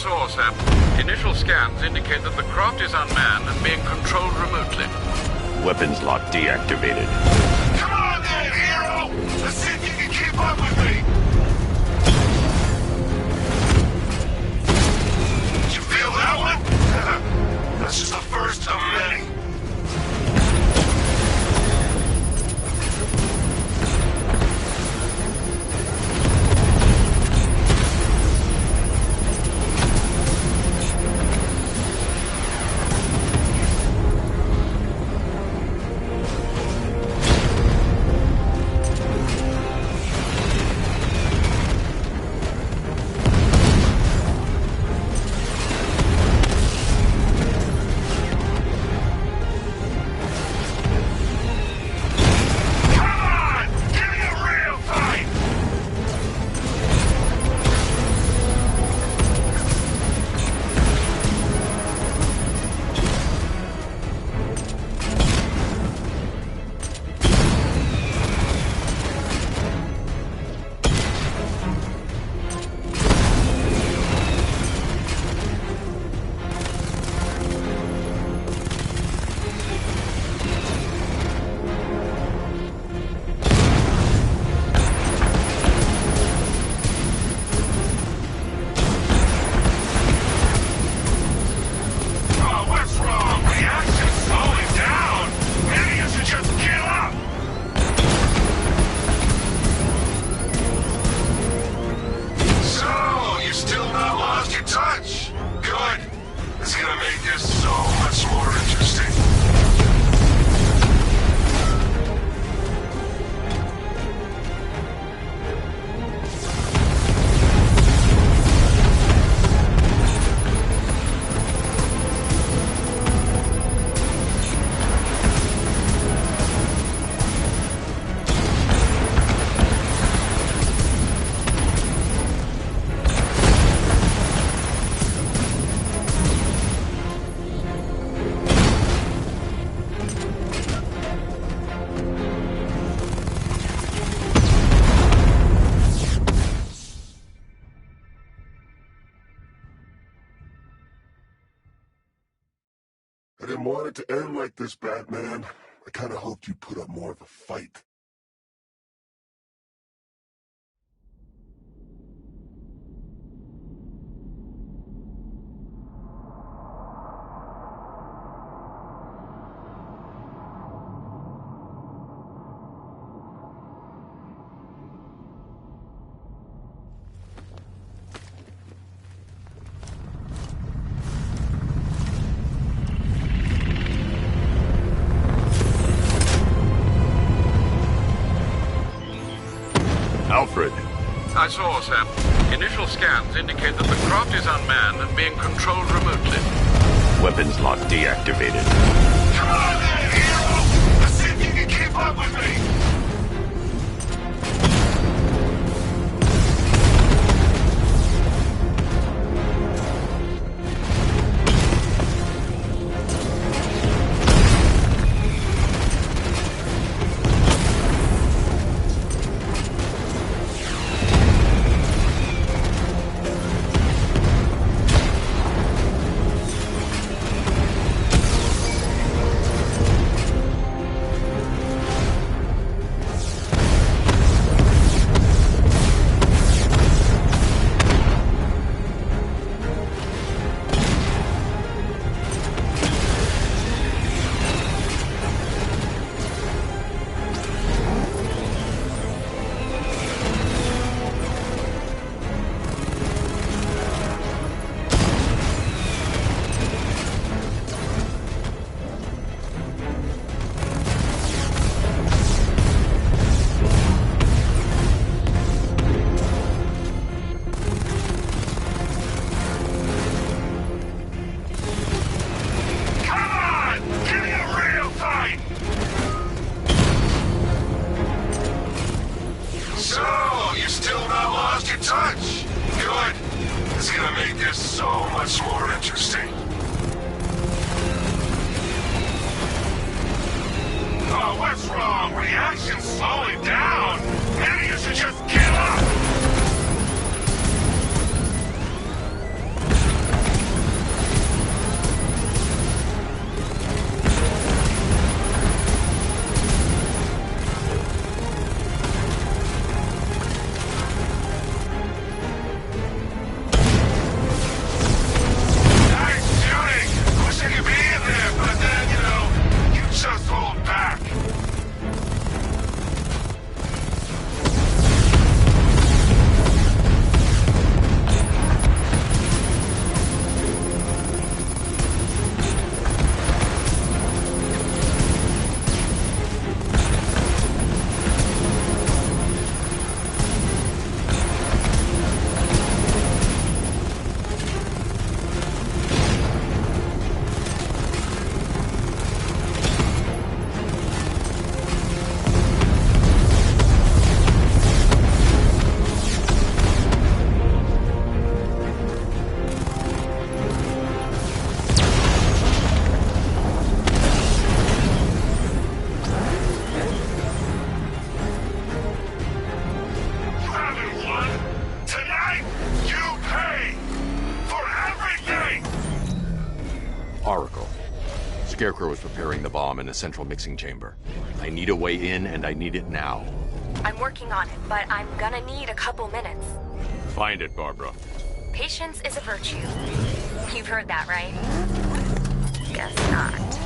saw, Sam. Initial scans indicate that the craft is unmanned and being controlled remotely. Weapons lock deactivated. Come on then, hero! Let's see if you can keep up with me! Did you feel that one? That's just the first of many. I didn't want it to end like this, Batman. I kinda hoped you'd put up more of a fight. Alfred. I saw, Sam. Initial scans indicate that the craft is unmanned and being controlled remotely. Weapons lock deactivated. Come on then, hero! Let's see if you can keep up with me! Oracle. Scarecrow is preparing the bomb in a central mixing chamber. I need a way in, and I need it now. I'm working on it, but I'm gonna need a couple minutes. Find it, Barbara. Patience is a virtue. You've heard that, right? Guess not.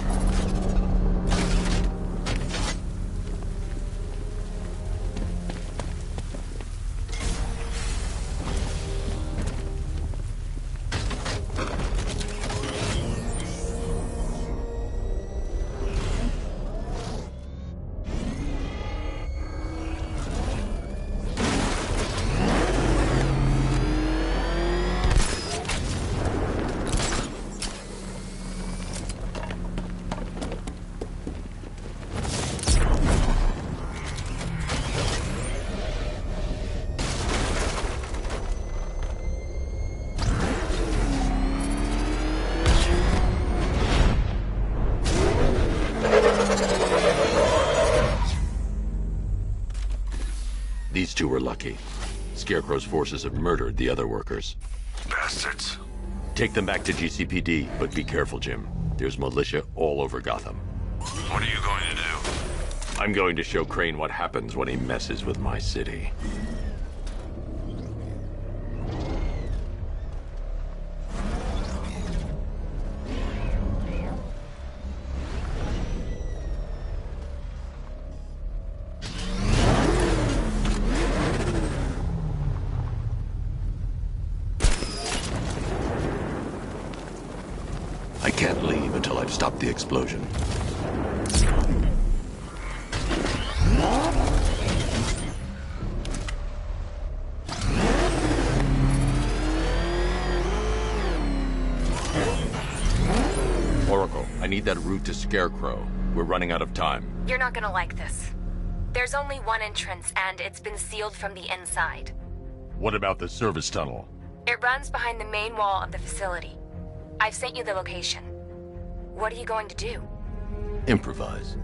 These two were lucky. Scarecrow's forces have murdered the other workers. Bastards. Take them back to GCPD, but be careful, Jim. There's militia all over Gotham. What are you going to do? I'm going to show Crane what happens when he messes with my city. I can't leave until I've stopped the explosion. Oracle, I need that route to Scarecrow. We're running out of time. You're not gonna like this. There's only one entrance, and it's been sealed from the inside. What about the service tunnel? It runs behind the main wall of the facility. I've sent you the location. What are you going to do? Improvise.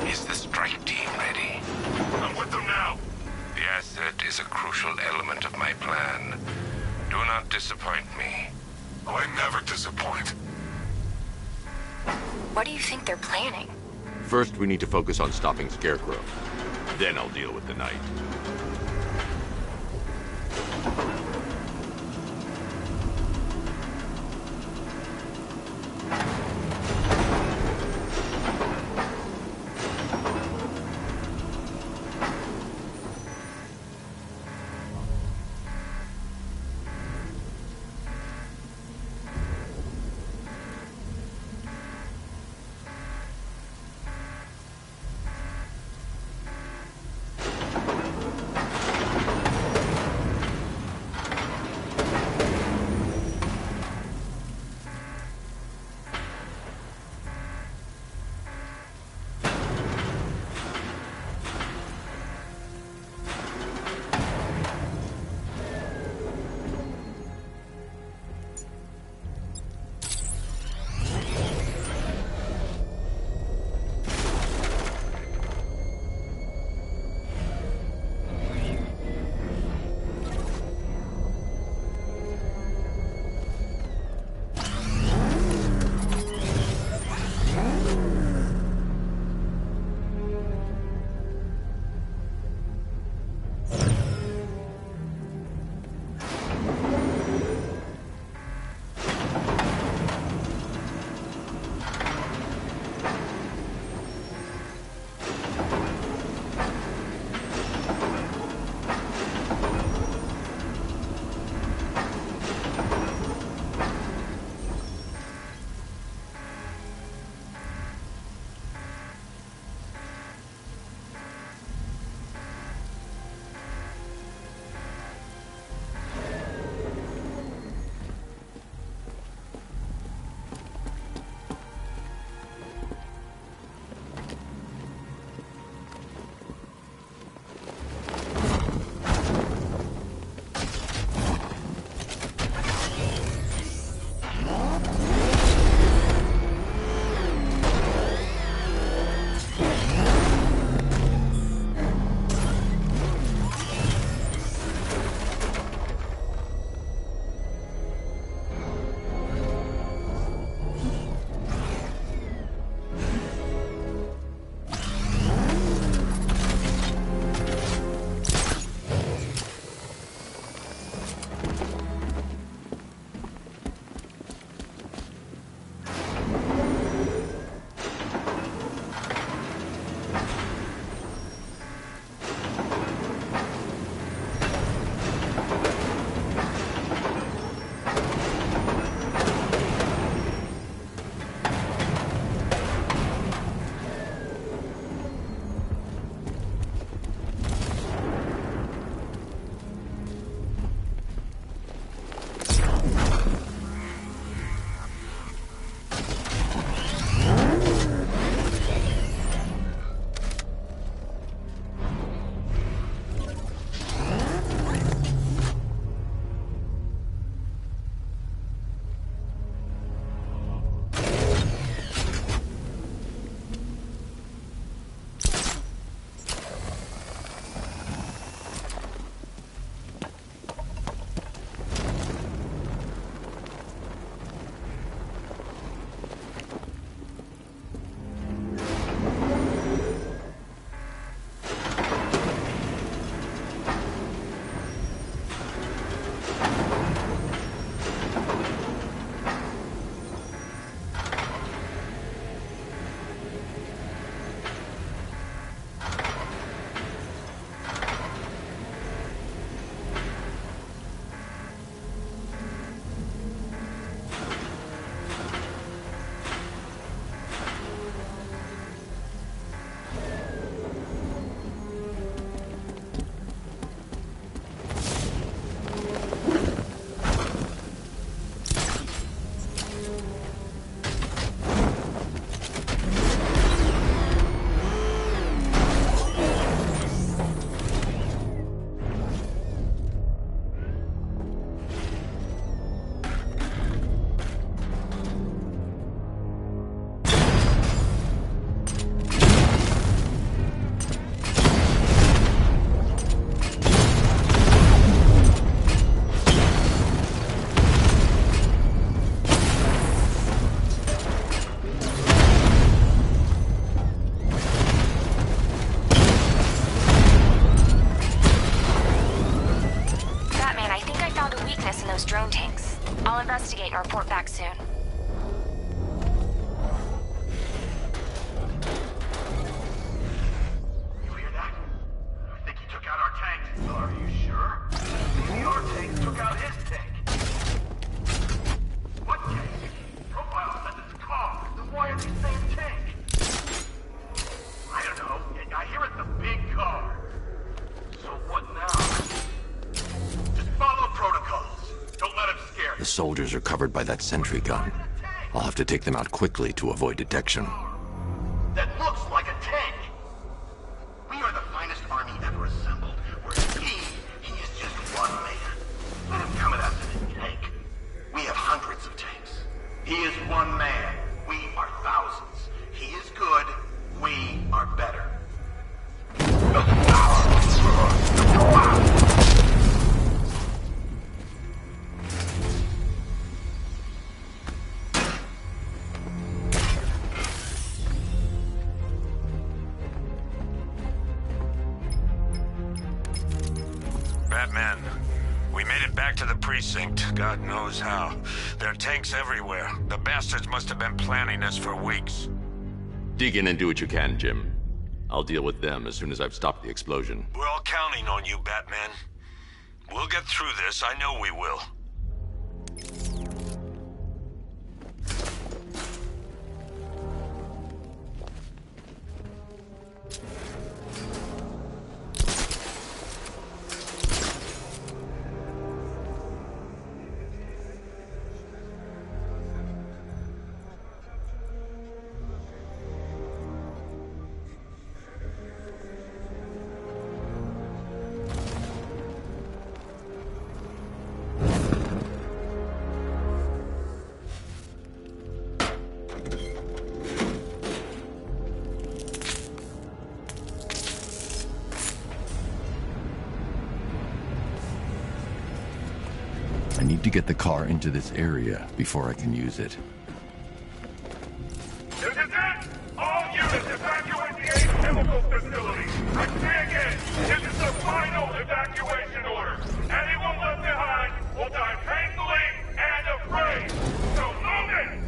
Is the strike team ready? I'm with them now. The asset is a crucial element of my plan. Do not disappoint me. I never disappoint. What do you think they're planning? First, we need to focus on stopping Scarecrow. Then I'll deal with the Knight. and report back soon. You hear that? I think he took out our tanks. Are you sure? Maybe our tanks took out his tank. What tank? Profile says it's a car. Then why are they saying tank? I don't know. I hear it's a big car. So what now? Just follow protocols. Don't let him scare you. The soldiers are covered by that sentry gun. I'll have to take them out quickly to avoid detection. That looks like a tank. We are the finest army ever assembled, whereas he is just one man. Let him come at us in a tank. We have hundreds of tanks. He is one man. We are thousands. He is good. We are better. Batman, we made it back to the precinct. God knows how. There are tanks everywhere. The bastards must have been planning this for weeks. Dig in and do what you can, Jim. I'll deal with them as soon as I've stopped the explosion. We're all counting on you, Batman. We'll get through this. I know we will. I need to get the car into this area before I can use it. This is it! All units evacuate the Ace Chemical Facility! I say again, this is the final evacuation order! Anyone left behind will die painfully and afraid! So move it!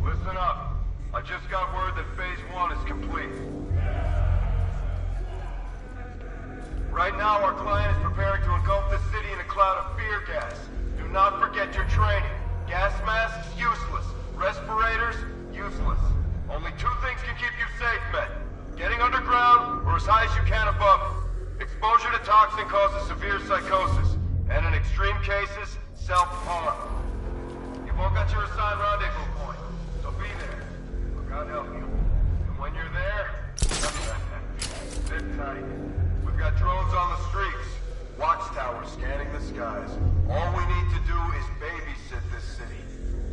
Listen up. I just got word that Phase 1 is complete. Right now, our client is preparing to engulf the city in a cloud of fear gas. Do not forget your training. Gas masks, useless. Respirators, useless. Only two things can keep you safe, men. Getting underground, or as high as you can above it. Exposure to toxin causes severe psychosis, and in extreme cases, self-harm. You've all got your assigned rendezvous point, so be there. Or God help you. And when you're there, sit tight. We've got drones on the streets, watchtowers scanning the skies. All we need to do is babysit this city,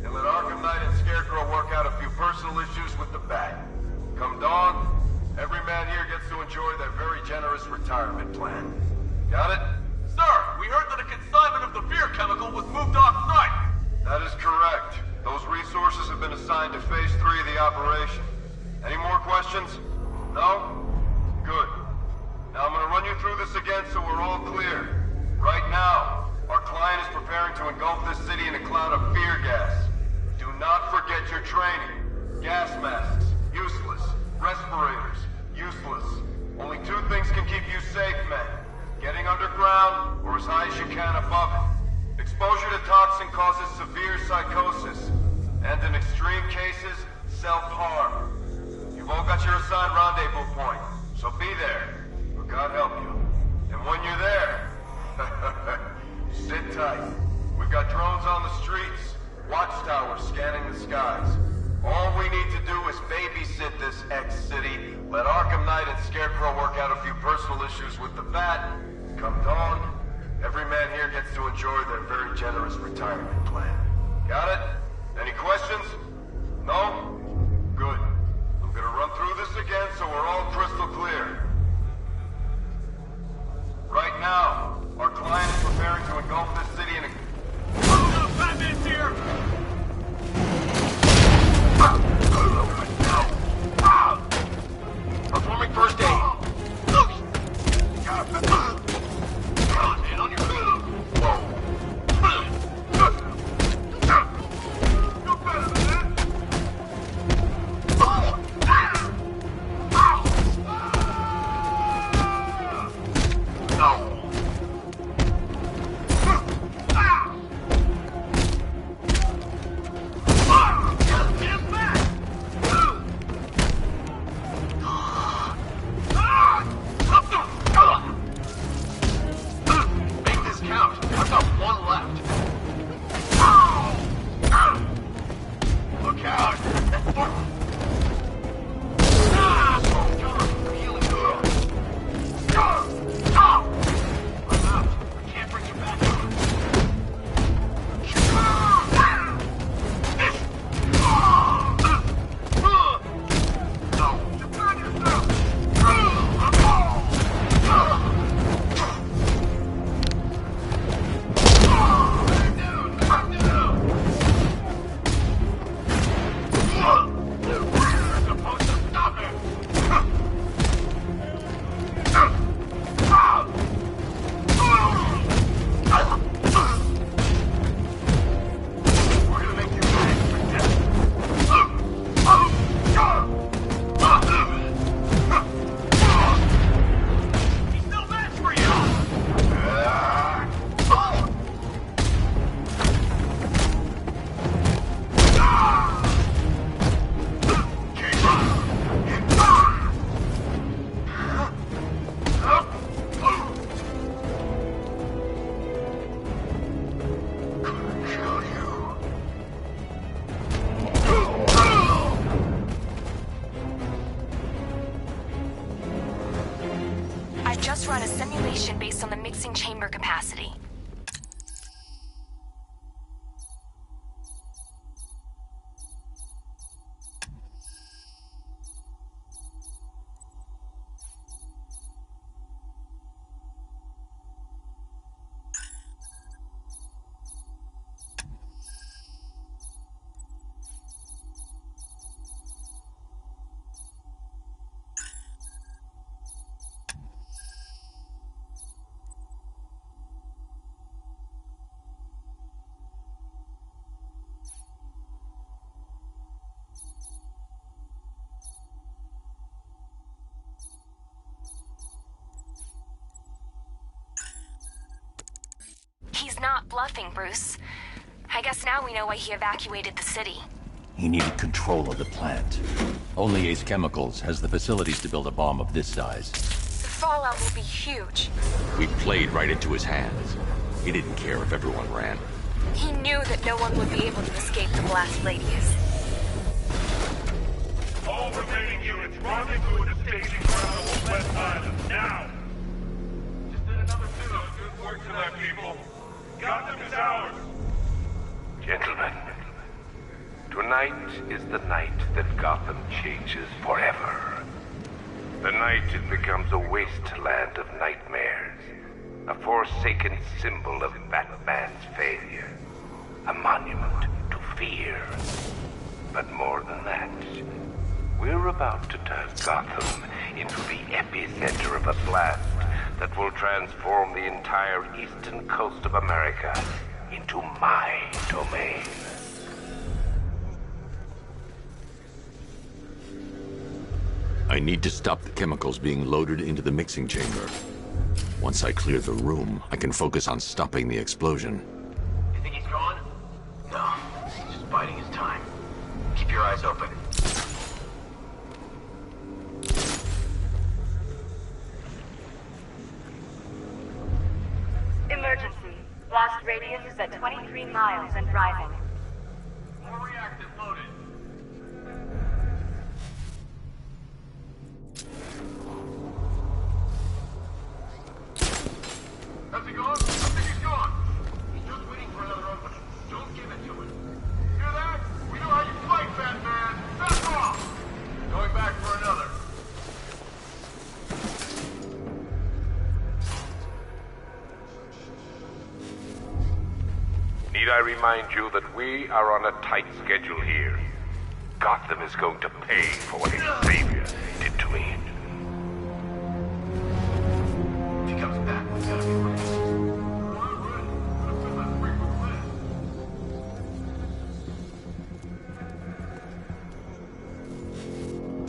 and let Arkham Knight and Scarecrow work out a few personal issues with the Bat. Come dawn, every man here gets to enjoy their very generous retirement plan. Got it? Sir, we heard that a consignment of the fear chemical was moved off-site. That is correct. Those resources have been assigned to Phase 3 of the operation. Any more questions? No? Good. Now I'm gonna run you through this again so we're all clear. Right now, our client is preparing to engulf this city in a cloud of fear gas. Do not forget your training. Gas masks, useless. Respirators, useless. Only two things can keep you safe, men. Getting underground, or as high as you can above it. Exposure to toxin causes severe psychosis, and in extreme cases, self-harm. You've all got your assigned rendezvous point, so be there, or God help you. And when you're there, sit tight. We've got drones on the streets, watchtowers scanning the skies. All we need to do is babysit this X-City, let Arkham Knight and Scarecrow work out a few personal issues with the Bat. Come dawn, every man here gets to enjoy their very generous retirement plan. Got it? Any questions? No? Good. I'm gonna run through this again so we're all crystal clear. location based on the mixing chamber capacity. He's not bluffing, Bruce. I guess now we know why he evacuated the city. He needed control of the plant. Only Ace Chemicals has the facilities to build a bomb of this size. The fallout will be huge. We played right into his hands. He didn't care if everyone ran. He knew that no one would be able to escape the blast radius. All remaining units, rendezvous at the staging ground on West Island, now! Just did another two. Good work to that, people. Gotham is ours! Gentlemen, tonight is the night that Gotham changes forever. The night it becomes a wasteland of nightmares, a forsaken symbol of Batman's failure, a monument to fear. But more than that, we're about to turn Gotham into the epicenter of a blast that will transform the entire eastern coast of America into my domain. I need to stop the chemicals being loaded into the mixing chamber. Once I clear the room, I can focus on stopping the explosion. You think he's gone? No, he's just biding his time. Keep your eyes open. Emergency. Blast radius is at 23 miles and rising. More reactive loaded. Has he gone? I think he's gone. He's just waiting for another opening. Don't give it to him. Hear that? We know how you fight, Batman. Back off! Going back for another. Need I remind you that we are on a tight schedule here? Gotham is going to pay for what his savior did to me. If he comes back, we gotta be ready.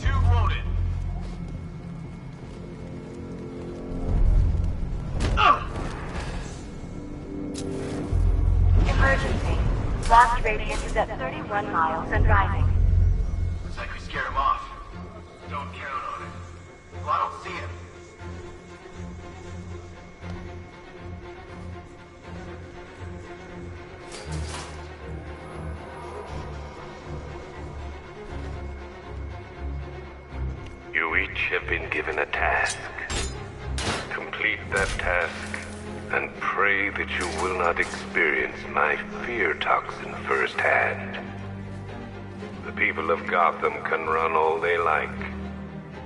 Tube loaded. Emergency. Blast radius is at 31 miles and rising. Looks like we scared him off. Don't count on it. Well, I don't see him. You each have been given a task. Complete that task, and pray that you will not experience my fear toxin firsthand. The people of Gotham can run all they like,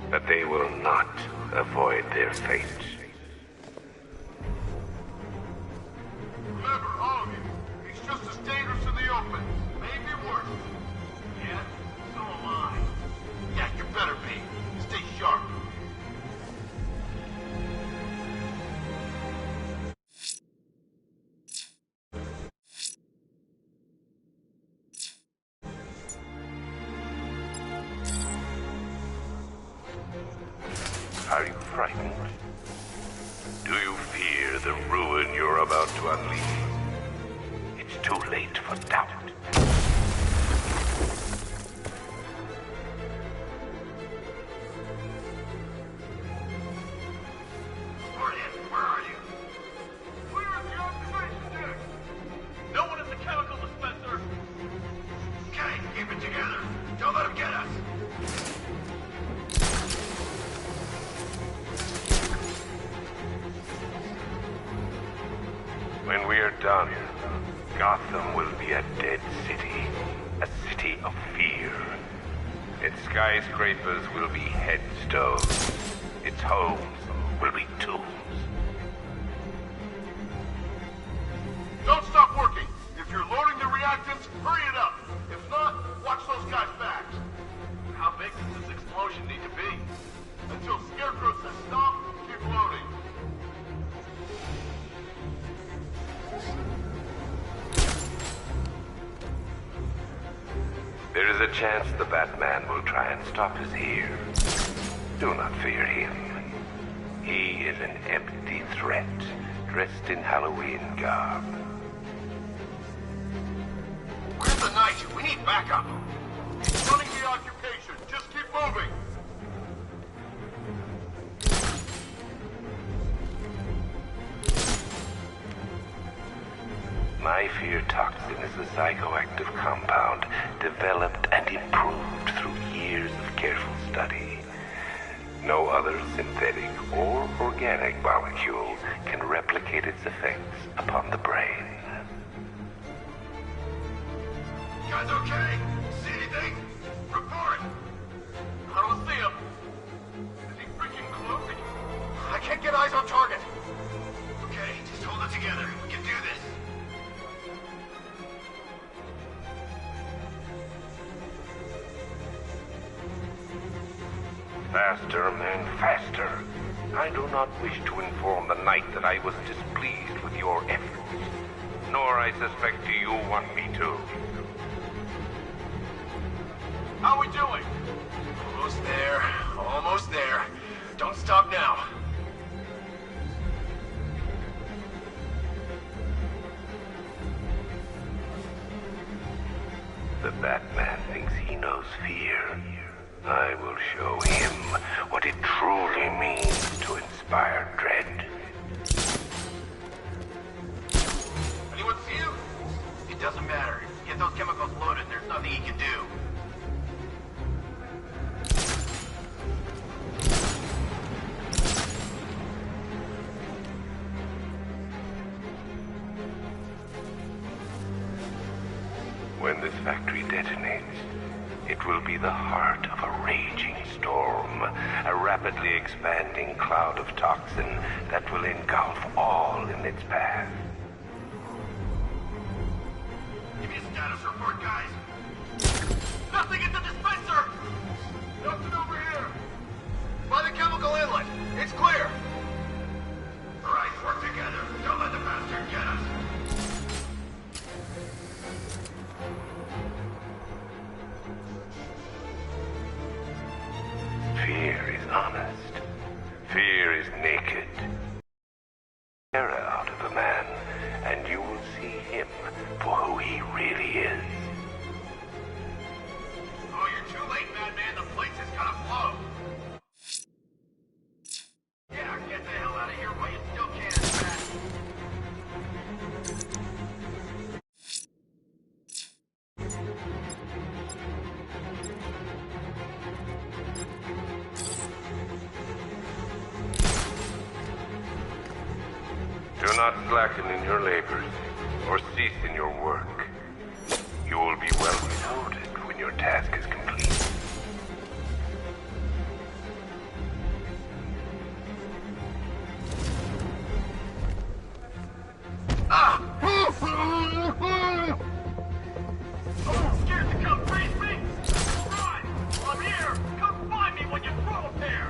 but they will not avoid their fate. Remember, all of you, he's just as dangerous in the open. Maybe worse. Yeah? So am I. Yeah, you better be. Stay sharp. Are you frightened? Do you fear the ruin you're about to unleash? It's too late for doubt. Morgan, where are you? Clear at the observation deck. No one at the chemical dispenser. Okay, keep it together. Don't let him get us. Gotham will be a dead city. A city of fear. Its skyscrapers will be headstones. Its homes will be tombs. Don't stop working! If you're loading the reactants, hurry it up! If not, watch those guys' backs. How big does this explosion need to be? Until Scarecrow says stop, keep loading. There is a chance the Batman will try and stop us here. Do not fear him. He is an empty threat, dressed in Halloween garb. Where's the night? We need backup. He's running the occupation. Just keep moving. My fear toxin is a psychoactive compound developed and improved through years of careful study. No other synthetic or organic molecule can replicate its effects upon the brain. You guys okay? See anything? Report! I don't see him. Is he freaking close? I can't get eyes on target. Okay, just hold it together. We can do this. Faster, man, faster. I do not wish to inform the Knight that I was displeased with your efforts, nor I suspect you want me to. How we doing? Almost there. Almost there. Don't stop now. The Batman thinks he knows fear. I will show him what it truly means to inspire dread. Anyone see him? It doesn't matter. Get those chemicals loaded. There's nothing he can do. When this factory detonates, it will be the heart of a raging storm, a rapidly expanding cloud of toxin that will engulf all in its path. Give me a status report, guys. Nothing at the dispenser! Nothing over here. By the chemical inlet. It's clear. All right, work together. Don't let the bastard get us. Fear is honest. Fear is naked. Terror out of a man, and you will see him for who he really is. Oh, you're too late, Batman. The place is gonna blow. Yeah, get the hell out of here while you still can, Bat. Do not slacken in your labors, or cease in your work. You will be well rewarded when your task is complete. Ah! Oh, scared to come face me? Run! I'm here! Come find me when you throw a pair!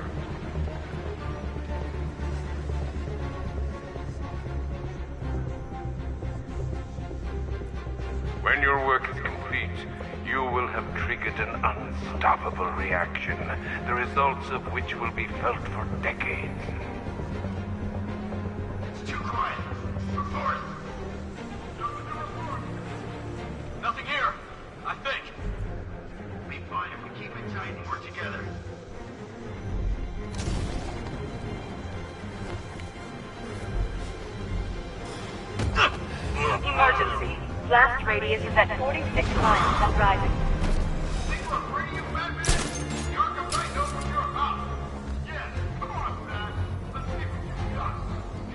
When your work is complete, you will have triggered an unstoppable reaction, the results of which will be felt for decades. It's too quiet. Report. Nothing to report. Nothing here, I think. We'll be fine if we keep it tight and work together. Emergency. Blast radius is at 46 miles and rising. Think we're free, you Batman? The Arkham Knight knows what you're about. Yes, come on, Bat. Let's see what you got.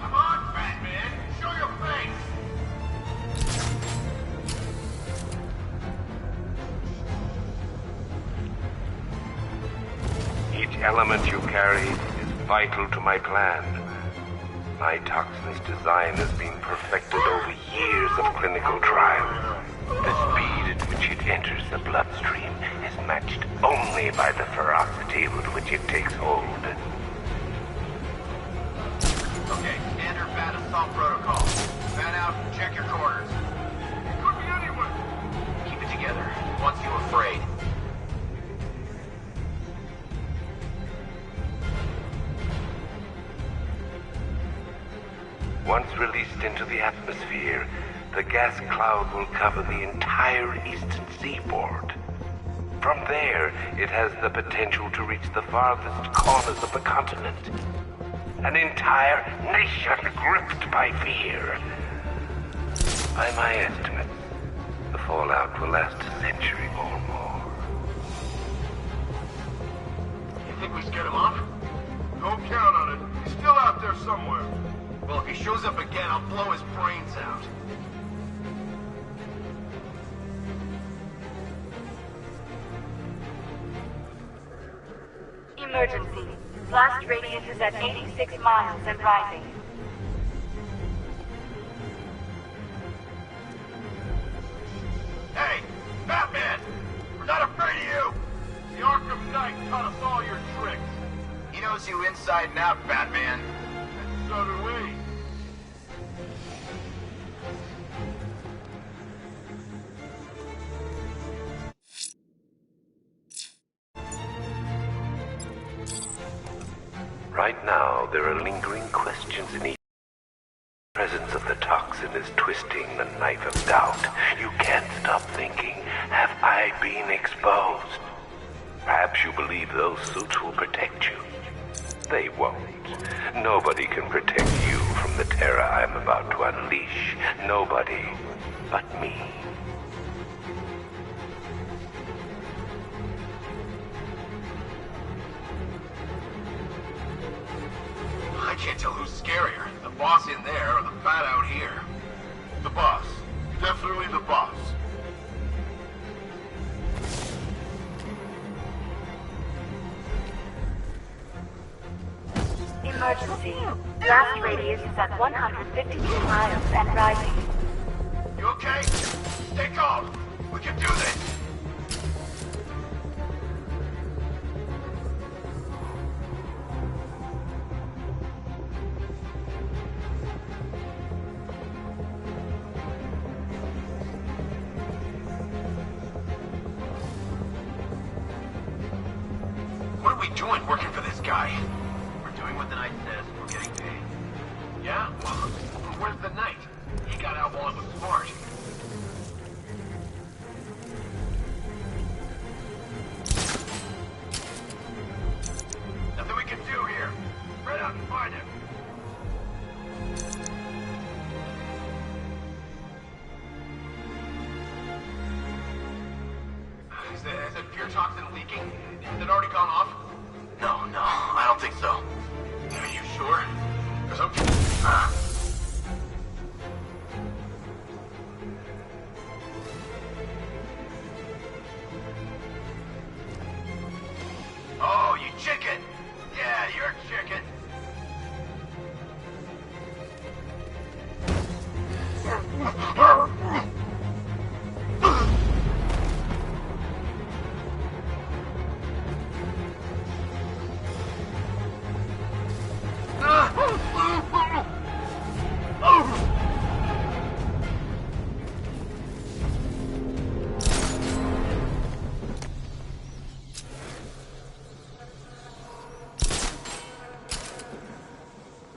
Come on, Batman. Show your face. element you carry is vital to my plan. My toxin's design has been perfected over years of clinical trials. The speed at which it enters the bloodstream is matched only by the ferocity with which it takes hold. Okay, standard bat assault protocol. Fan out, check your corners. It could be anyone. Keep it together. Wants you afraid. Once released into the atmosphere, the gas cloud will cover the entire eastern seaboard. From there, it has the potential to reach the farthest corners of the continent. An entire nation gripped by fear. By my estimates, the fallout will last a century or more. You think we scared him off? Don't count on it. He's still out there somewhere. Well, if he shows up again, I'll blow his brains out. Emergency. Blast radius is at 86 miles and rising. Hey, Batman! We're not afraid of you! The Arkham Knight taught us all your tricks. He knows you inside and out, Batman. And so do we. Right now, there are lingering questions in each. The presence of the toxin is twisting the knife of doubt. You can't stop thinking, have I been exposed? Perhaps you believe those suits will protect you. They won't. Nobody can protect you from the terror I'm about to unleash. Nobody but me. I can't tell who's scarier, the boss in there or the bat out here. The boss. Definitely the boss. Emergency. Blast radius is at 152 miles and rising. You okay? Stay calm. We can do this. What are we doing working for this guy? We're doing what the Knight says. We're getting paid. Yeah? Well, where's the Knight? He got out while it was smart. Nothing we can do here. Spread out and find him. Is that pure toxin leaking? Has it already gone off? No, I don't think so. Are you sure? Because I'm... Oh, you chicken! Yeah, you're a chicken.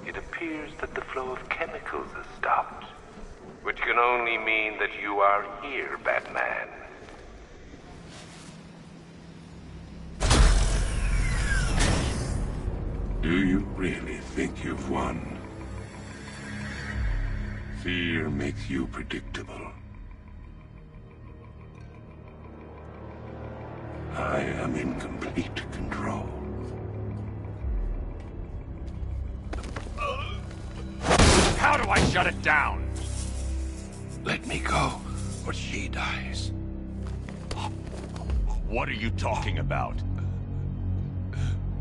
It appears that the flow of chemicals has stopped, which can only mean that you are here, Batman. Do you really think you've won? Fear makes you predictable. I am in complete control. How do I shut it down? Let me go, or she dies. What are you talking about?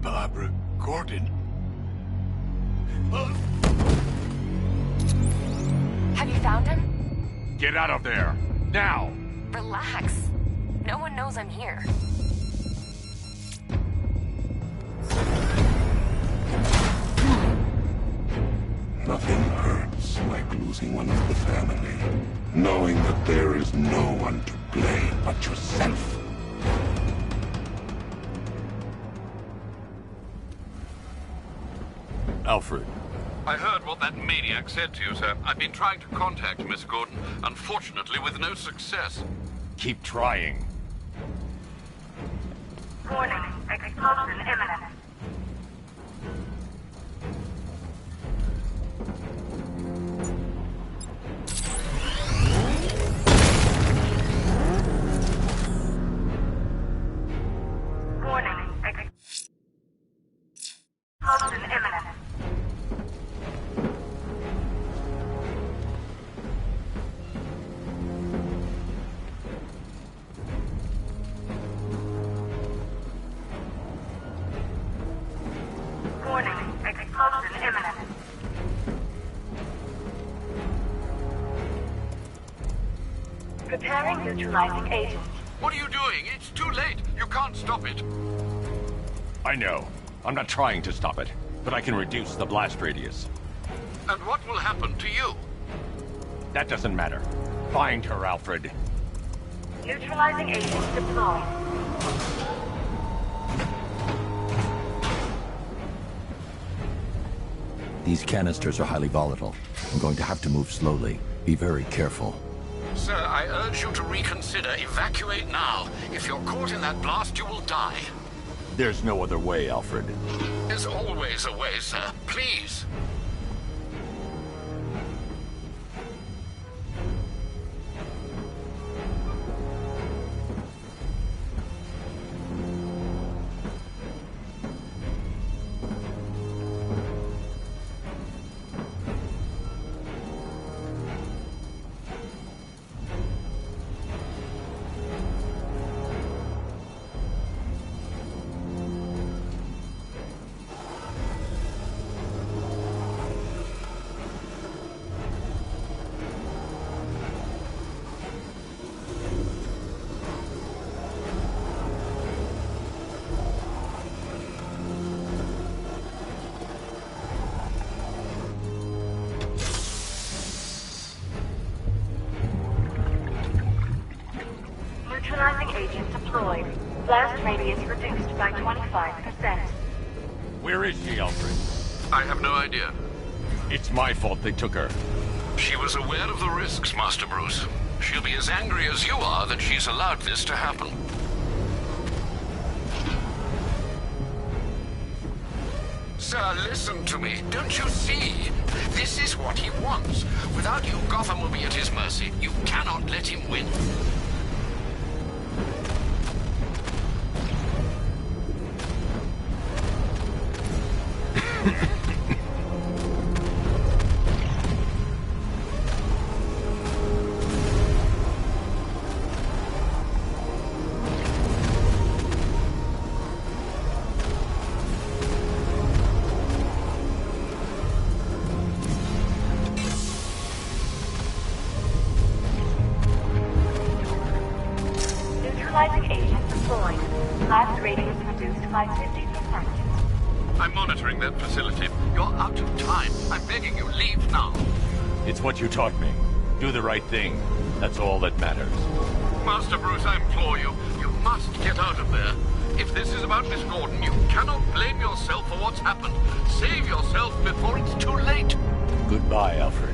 Barbara Gordon. Have you found him? Get out of there! Now! Relax. No one knows I'm here. Nothing hurts like losing one of the family. Knowing that there is no one to blame but yourself. Alfred. I heard what that maniac said to you, sir. I've been trying to contact Miss Gordon, unfortunately with no success. Keep trying. Warning, explosion imminent. Warning, explosion imminent. Warning, explosion imminent. Preparing neutralizing agent. What are you doing? It's too late. You can't stop it. I know. I'm not trying to stop it, but I can reduce the blast radius. And what will happen to you? That doesn't matter. Find her, Alfred. Neutralizing agent deployed. These canisters are highly volatile. I'm going to have to move slowly. Be very careful. Sir, I urge you to reconsider. Evacuate now. If you're caught in that blast, you will die. There's no other way, Alfred. There's always a way, sir. Please. Neutralizing agent deployed. Blast radius reduced by 25%. Where is she, Alfred? I have no idea. It's my fault they took her. She was aware of the risks, Master Bruce. She'll be as angry as you are that she's allowed this to happen. Sir, listen to me. Don't you see? This is what he wants. Without you, Gotham will be at his mercy. You cannot let him win. Neutralizing agent deployed. Blast radius reduced by 50%. I'm monitoring that facility. You're out of time. I'm begging you, leave now. It's what you taught me. Do the right thing. That's all that matters. Master Bruce, I implore you. You must get out of there. If this is about Miss Gordon, you cannot blame yourself for what's happened. Save yourself before it's too late. Goodbye, Alfred.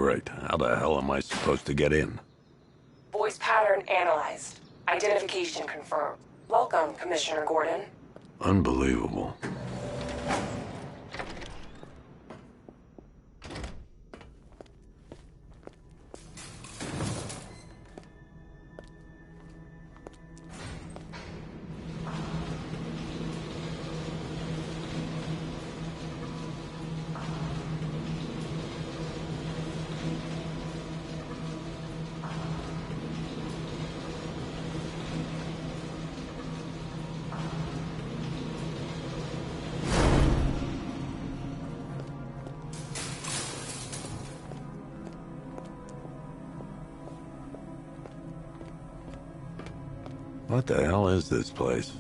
Great. How the hell am I supposed to get in? Voice pattern analyzed. Identification confirmed. Welcome, Commissioner Gordon. Unbelievable. What the hell is this place?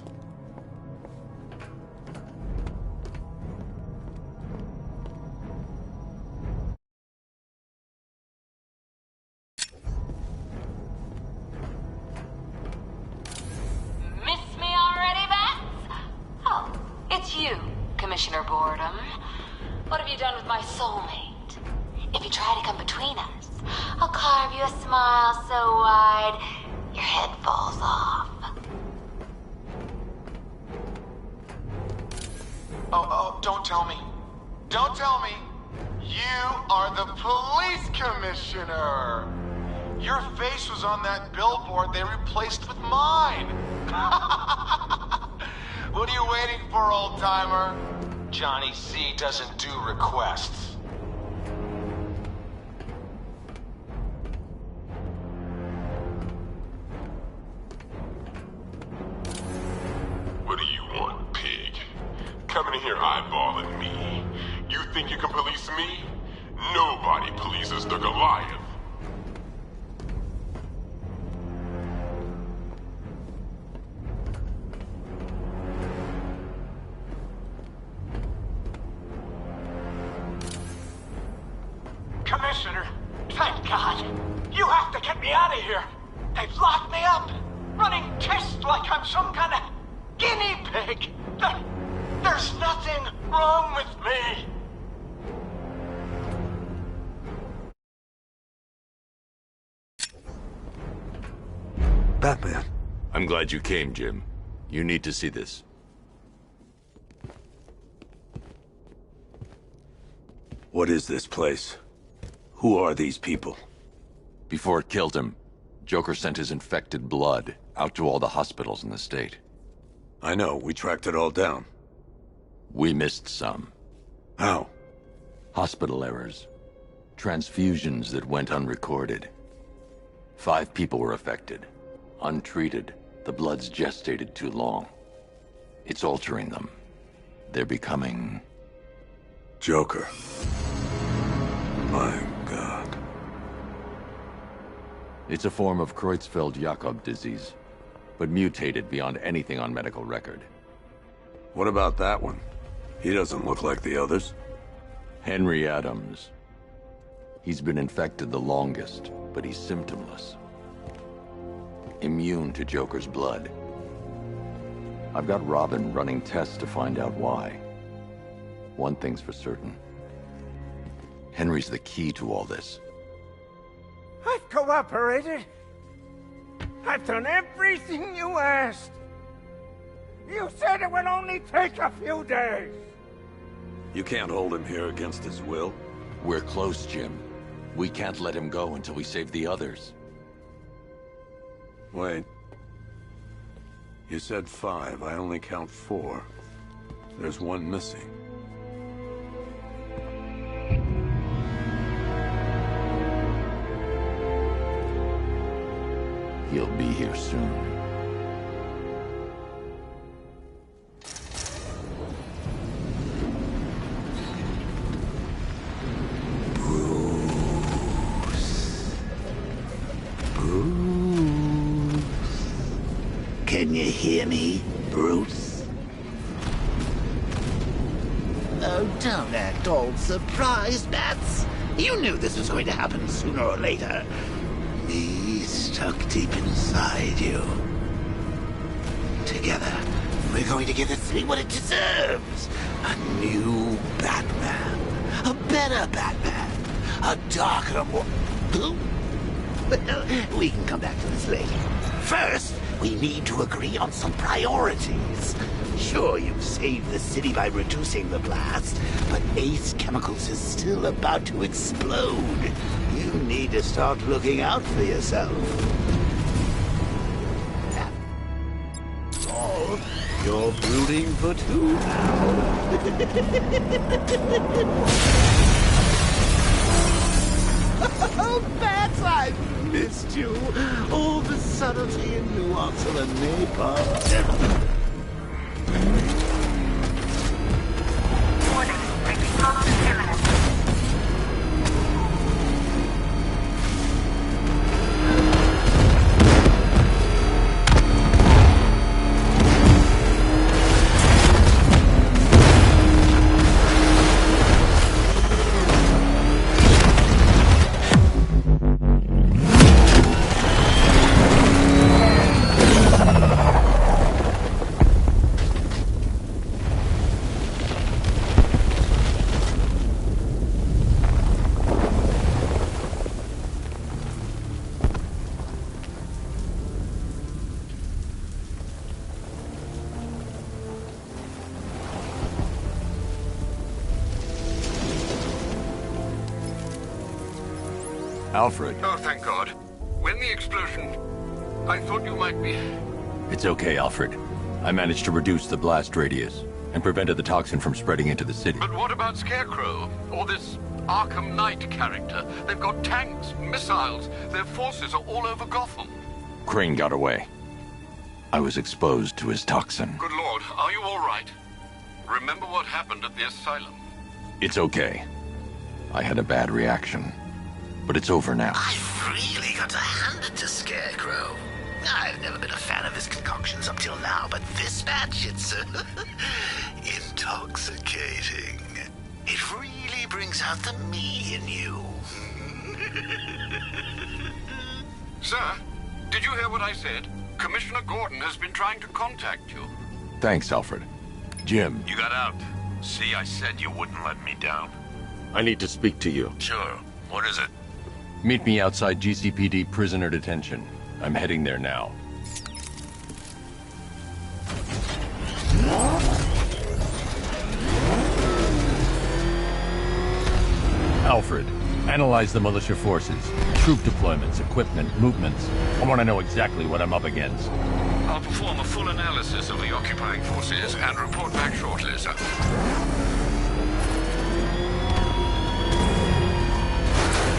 Miss me already, Bats? Oh, it's you, Commissioner Boredom. What have you done with my soulmate? If you try to come between us, I'll carve you a smile so wide, your head falls off. Oh, don't tell me. Don't tell me. You are the police commissioner. Your face was on that billboard they replaced with mine. What are you waiting for, old-timer? Johnny C doesn't do requests. What do you want, pig? Coming in here eyeballing me. You think you can police me? Nobody polices the Goliath. Commissioner, thank God. You have to get me out of here. They've locked me up, running tests like I'm some kind of guinea pig. There's nothing wrong with me. Batman. I'm glad you came, Jim. You need to see this. What is this place? Who are these people? Before it killed him, Joker sent his infected blood out to all the hospitals in the state. I know, we tracked it all down. We missed some. How? Hospital errors. Transfusions that went unrecorded. 5 people were affected. Untreated, the blood's gestated too long. It's altering them. They're becoming... Joker. My God. It's a form of Creutzfeldt-Jakob disease, but mutated beyond anything on medical record. What about that one? He doesn't look like the others. Henry Adams. He's been infected the longest, but he's symptomless. Immune to Joker's blood. I've got Robin running tests to find out why. One thing's for certain. Henry's the key to all this. I've cooperated. I've done everything you asked. You said it would only take a few days. You can't hold him here against his will. We're close, Jim. We can't let him go until we save the others. Wait. You said 5. I only count 4. There's one missing. He'll be here soon. Can you hear me, Bruce? Oh, don't act all surprised, Bats. You knew this was going to happen sooner or later. Me stuck deep inside you. Together, we're going to give the city what it deserves. A new Batman. A better Batman. A darker world. Well, we can come back to this later. First, we need to agree on some priorities. Sure, you've saved the city by reducing the blast, but Ace Chemicals is still about to explode. You need to start looking out for yourself. Oh, you're brooding for two now. Oh, Bats, I've missed you. All the subtlety and nuance of a napalm. Warning, breaking common imminent. Alfred. Oh, thank God. When the explosion... I thought you might be... It's okay, Alfred. I managed to reduce the blast radius and prevented the toxin from spreading into the city. But what about Scarecrow? Or this Arkham Knight character? They've got tanks, missiles. Their forces are all over Gotham. Crane got away. I was exposed to his toxin. Good Lord, are you all right? Remember what happened at the asylum? It's okay. I had a bad reaction. But it's over now. I've really got to hand it to Scarecrow. I've never been a fan of his concoctions up till now, but this batch, it's intoxicating. It really brings out the me in you. Sir, did you hear what I said? Commissioner Gordon has been trying to contact you. Thanks, Alfred. Jim. You got out. See, I said you wouldn't let me down. I need to speak to you. Sure. What is it? Meet me outside GCPD prisoner detention. I'm heading there now. Alfred, analyze the militia forces, troop deployments, equipment, movements. I want to know exactly what I'm up against. I'll perform a full analysis of the occupying forces and report back shortly, sir.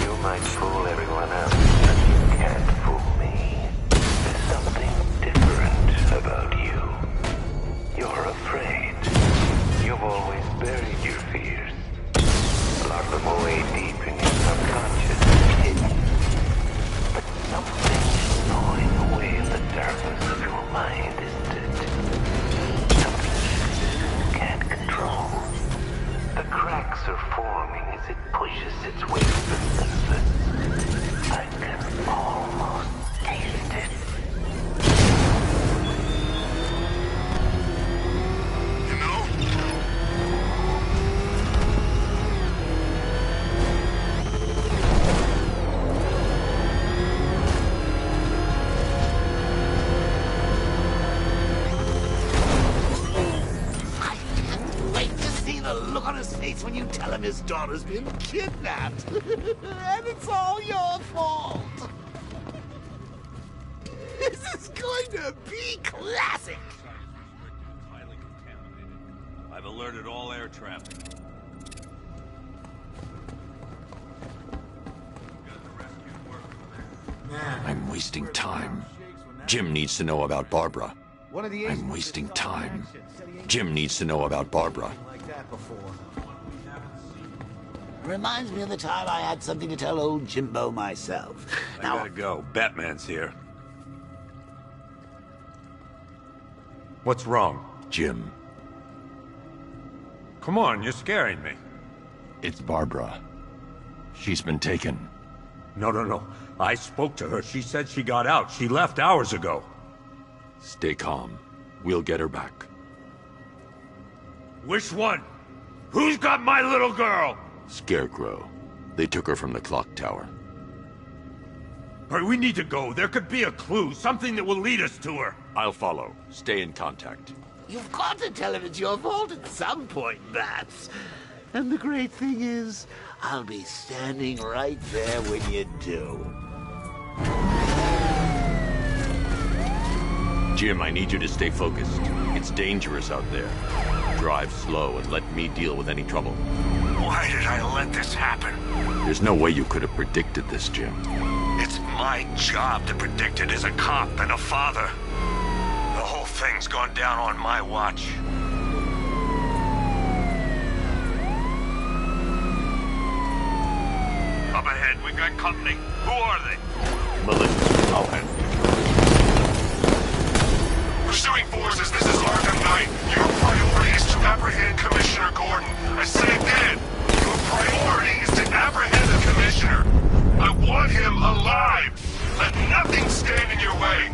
You might fool everyone else, but you can't fool me. There's something different about you. You're afraid. You've always buried your fears. Locked them away deep in your subconscious. But something's gnawing away at the surface of your mind, isn't it? Something you can't control. The cracks are forming as it pushes its way to the surface. I can almost taste it. You know? I can't wait to see the look on his face when you tell him his daughter's been kidnapped. And it's all your fault. This is going to be classic. Highly contaminated. I've alerted all air traffic. I'm wasting time. Jim needs to know about Barbara. I'm wasting time. Jim needs to know about Barbara. Reminds me of the time I had something to tell old Jimbo myself. I gotta go. Batman's here. What's wrong? Jim. Come on, you're scaring me. It's Barbara. She's been taken. No. I spoke to her. She said she got out. She left hours ago. Stay calm. We'll get her back. Which one? Who's got my little girl? Scarecrow. They took her from the clock tower. All right, we need to go. There could be a clue, something that will lead us to her. I'll follow. Stay in contact. You've got to tell him it's your fault at some point, Bats. And the great thing is, I'll be standing right there when you do. Jim, I need you to stay focused. It's dangerous out there. Drive slow and let me deal with any trouble. Why did I let this happen? There's no way you could have predicted this, Jim. It's my job to predict it as a cop and a father. The whole thing's gone down on my watch. Up ahead, we got company. Who are they? Militia. I'll handle it. Pursuing forces, this is Arkham Knight. Your priority is to apprehend Commissioner Gordon. I say again, your priority is to apprehend the Commissioner. I want him alive. Let nothing stand in your way.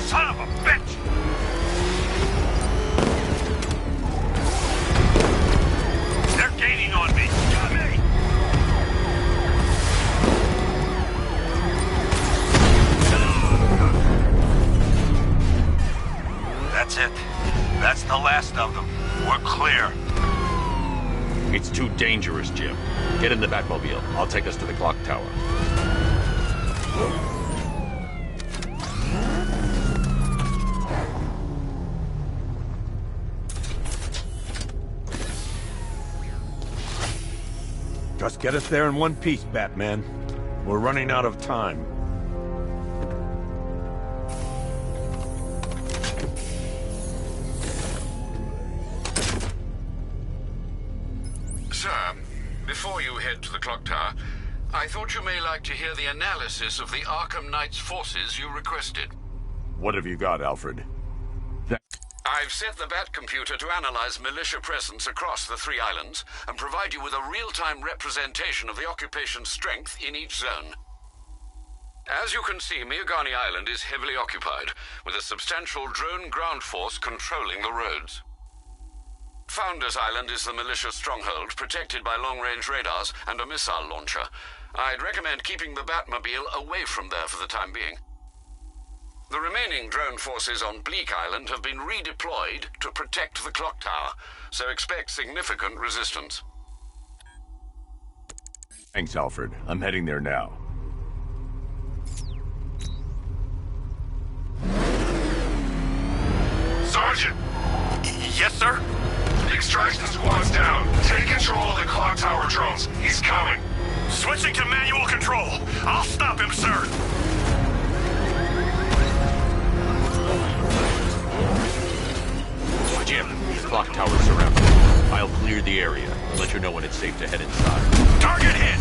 Son of a bitch! They're gaining on me. Got me! That's it. That's the last of them. We're clear. It's too dangerous, Jim. Get in the Batmobile. I'll take us to the clock tower. Just get us there in one piece, Batman. We're running out of time. Sir, before you head to the clock tower, I thought you may like to hear the analysis of the Arkham Knight's forces you requested. What have you got, Alfred? I've set the Bat computer to analyze militia presence across the 3 islands and provide you with a real-time representation of the occupation's strength in each zone. As you can see, Miagani Island is heavily occupied, with a substantial drone ground force controlling the roads. Founders Island is the militia stronghold, protected by long-range radars and a missile launcher. I'd recommend keeping the Batmobile away from there for the time being. The remaining drone forces on Bleak Island have been redeployed to protect the clock tower, so expect significant resistance. Thanks, Alfred. I'm heading there now. Sergeant! Yes, sir? The extraction squad's down. Take control of the clock tower drones. He's coming. Switching to manual control. I'll stop him, sir. Jim, the clock tower's surrounded. I'll clear the area and let you know when it's safe to head inside. Target hit!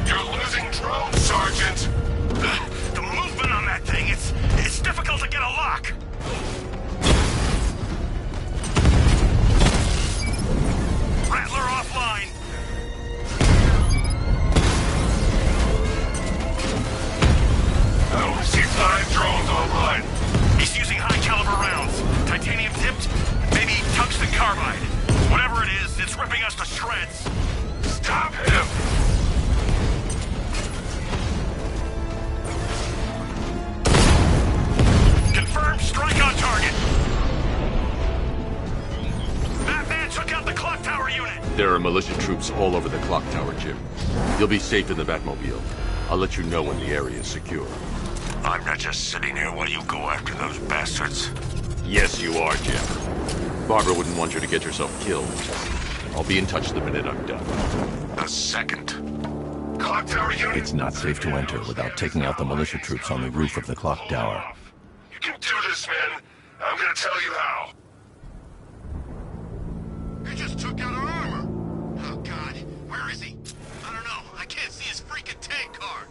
You're losing drone, Sergeant! The movement on that thing, it's difficult to get a lock! Rattler offline! I only see 5 drones online. He's using high-caliber rounds. Titanium tipped, maybe tungsten carbide. Whatever it is, it's ripping us to shreds. Stop him! Confirmed strike on target. Batman took out the clock tower unit. There are militia troops all over the clock tower, Jim. You'll be safe in the Batmobile. I'll let you know when the area is secure. I'm not just sitting here while you go after those bastards. Yes, you are, Jim. Barbara wouldn't want you to get yourself killed. I'll be in touch the minute I'm done. The second. Clock tower unit. It's not safe to enter without taking out the militia troops on the roof of the clock tower. You can do this, man. I'm gonna tell you how. He just took out our armor. Oh, God. Where is he? I don't know. I can't see his freaking tank car.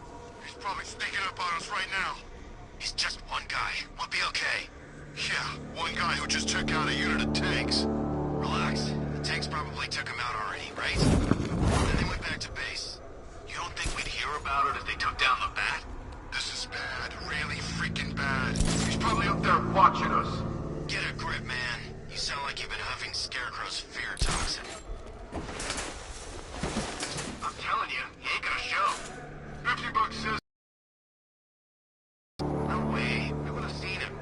He's probably sneaking up on us right now. He's just one guy. We'll be okay. Yeah, one guy who just took out a unit of tanks. Relax. The tanks probably took him out already, right? Then they went back to base. You don't think we'd hear about it if they took down the Bat? This is bad. Really freaking bad. He's probably up there watching us. Get a grip, man. You sound like you've been huffing Scarecrow's fear toxin. I'm telling you, he ain't gonna show. 50 bucks says... No way. We would have seen him.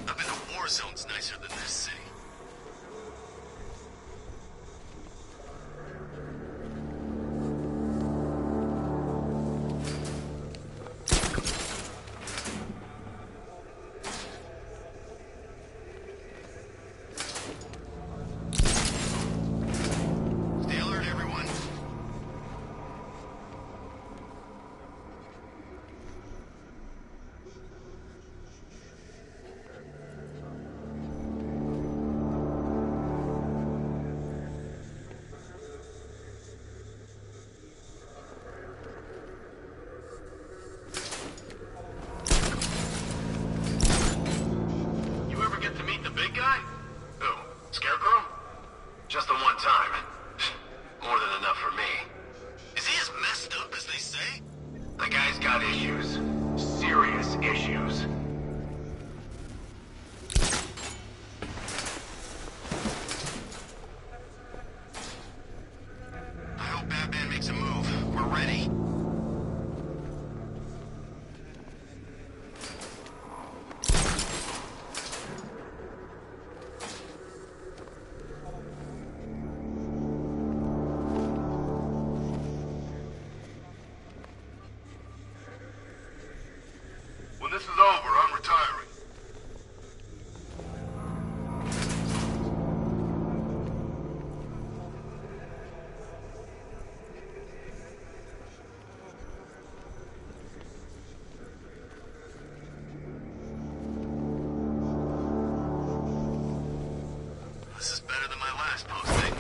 I bet the war zone's nicer than this city. Stay alert, everyone. You ever get to meet the big guy? Who? Scarecrow? Just the one time. More than enough for me. Is he as messed up as they say? The guy's got issues. Serious issues. I hope Batman makes a move. We're ready. When this is over, I'm retiring. This is better than my last posting.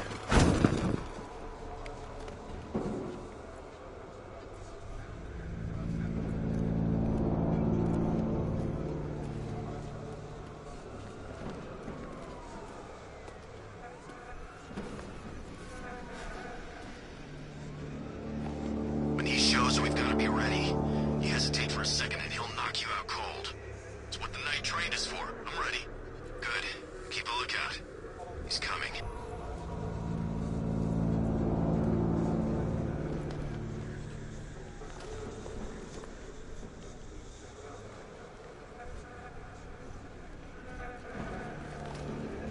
When he shows we've got to be ready, you hesitate for a second and he'll knock you out cold. It's what the night train is for. I'm ready. Good. Keep a lookout. He's coming.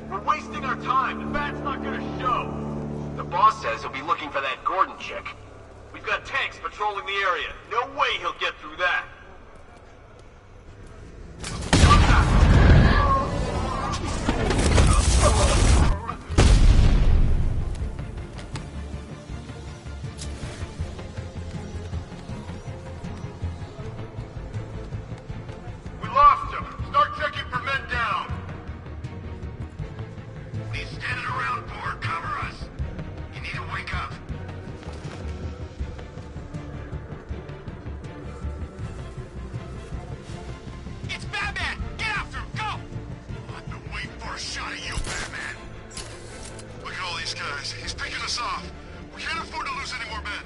We're wasting our time. The Bat's not gonna show. The boss says he'll be looking for that Gordon chick. We've got tanks patrolling the area. No way he'll get through that. We lost him. Start checking for men down. What are you standing around for? Cover us. You need to wake up. It's Batman! Get after him! Go! I've been waiting for a shot at you, Batman. Look at all these guys. He's picking us off. We can't afford to lose any more men.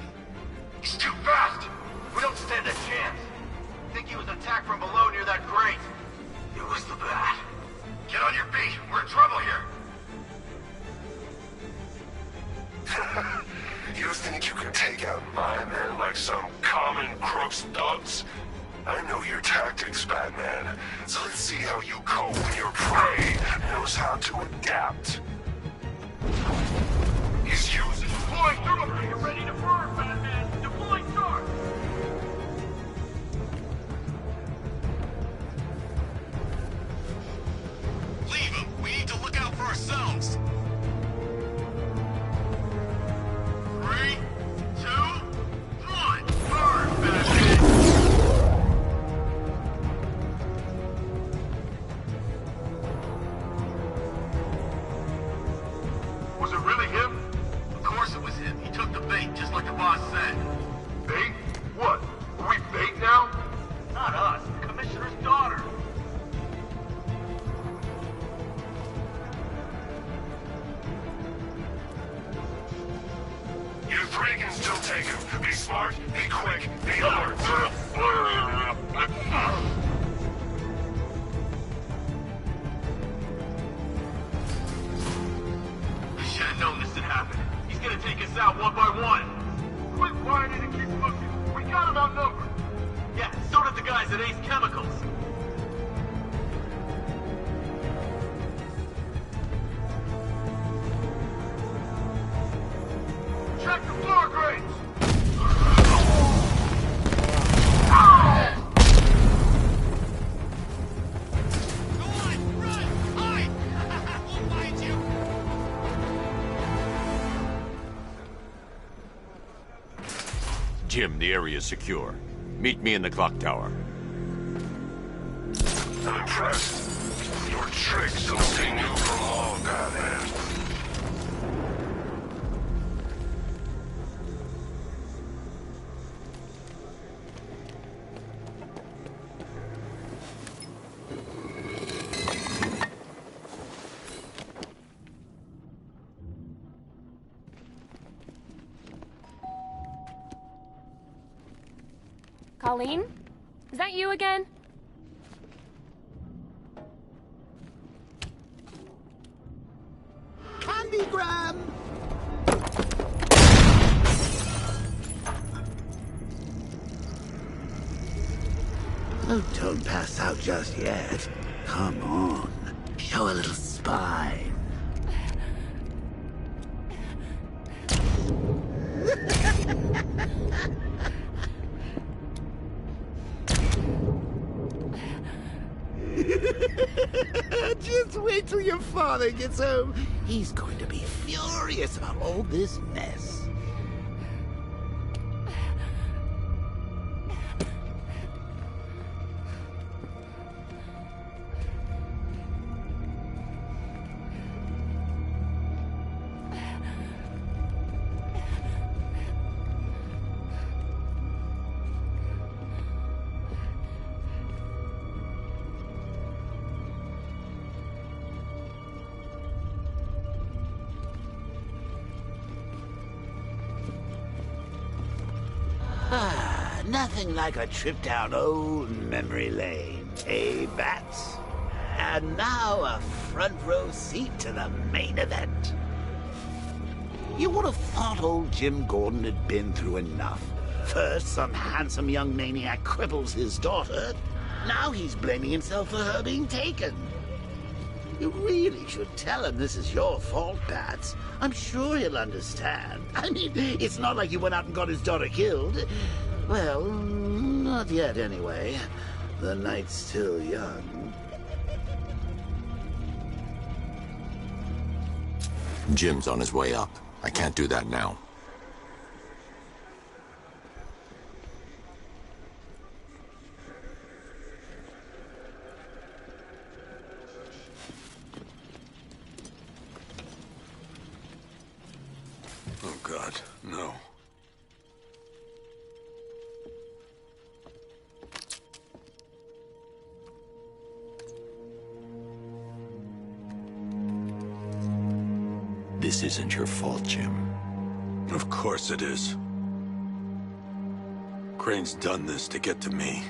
He's too fast. We don't stand a chance. Think he was attacked from below near that grate. It was the Bat. Get on your feet. We're in trouble here. You think you can take out my men like some common crooks thugs? I know your tactics, Batman. So let's see how you cope when your prey knows how to adapt. He's using... Deploying thermal. You're ready to burn, Batman. Deploying charge. Leave him. We need to look out for ourselves. 3, 2, 1. Burn, Batman. Three can still take him. Be smart, be quick, be alert. I should have known this would happen. He's gonna take us out one by one. Quit whining and keep looking. We got him outnumbered. Yeah, so did the guys at Ace Chemicals. Check the floor grates. Jim, the area is secure. Meet me in the clock tower. I'm impressed. Your tricks something new from all Batman. Colleen? Is that you again? Candygram! Oh, don't pass out just yet. Come on. Show a little spine. Just wait till your father gets home. He's going to be furious about all this mess. Nothing like a trip down old memory lane, eh, Bats? And now a front row seat to the main event. You would have thought old Jim Gordon had been through enough. First, some handsome young maniac cripples his daughter. Now he's blaming himself for her being taken. You really should tell him this is your fault, Bats. I'm sure he'll understand. I mean, it's not like you went out and got his daughter killed. Well, not yet anyway. The night's still young. Jim's on his way up. I can't do that now. Oh, God, no. This isn't your fault, Jim. Of course it is. Crane's done this to get to me.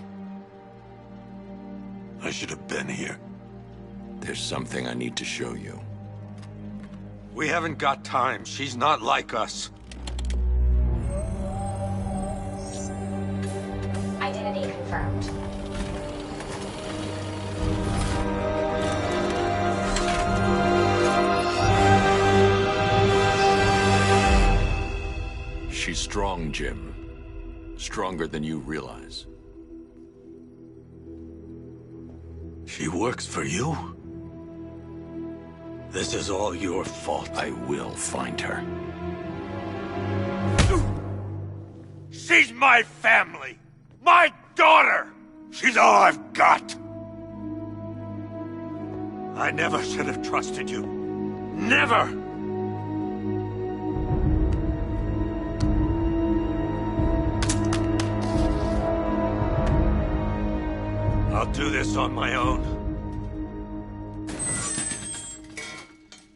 I should have been here. There's something I need to show you. We haven't got time. She's not like us. Identity confirmed. She's strong, Jim. Stronger than you realize. She works for you? This is all your fault. I will find her. She's my family! My daughter! She's all I've got! I never should have trusted you. Never! I'll do this on my own.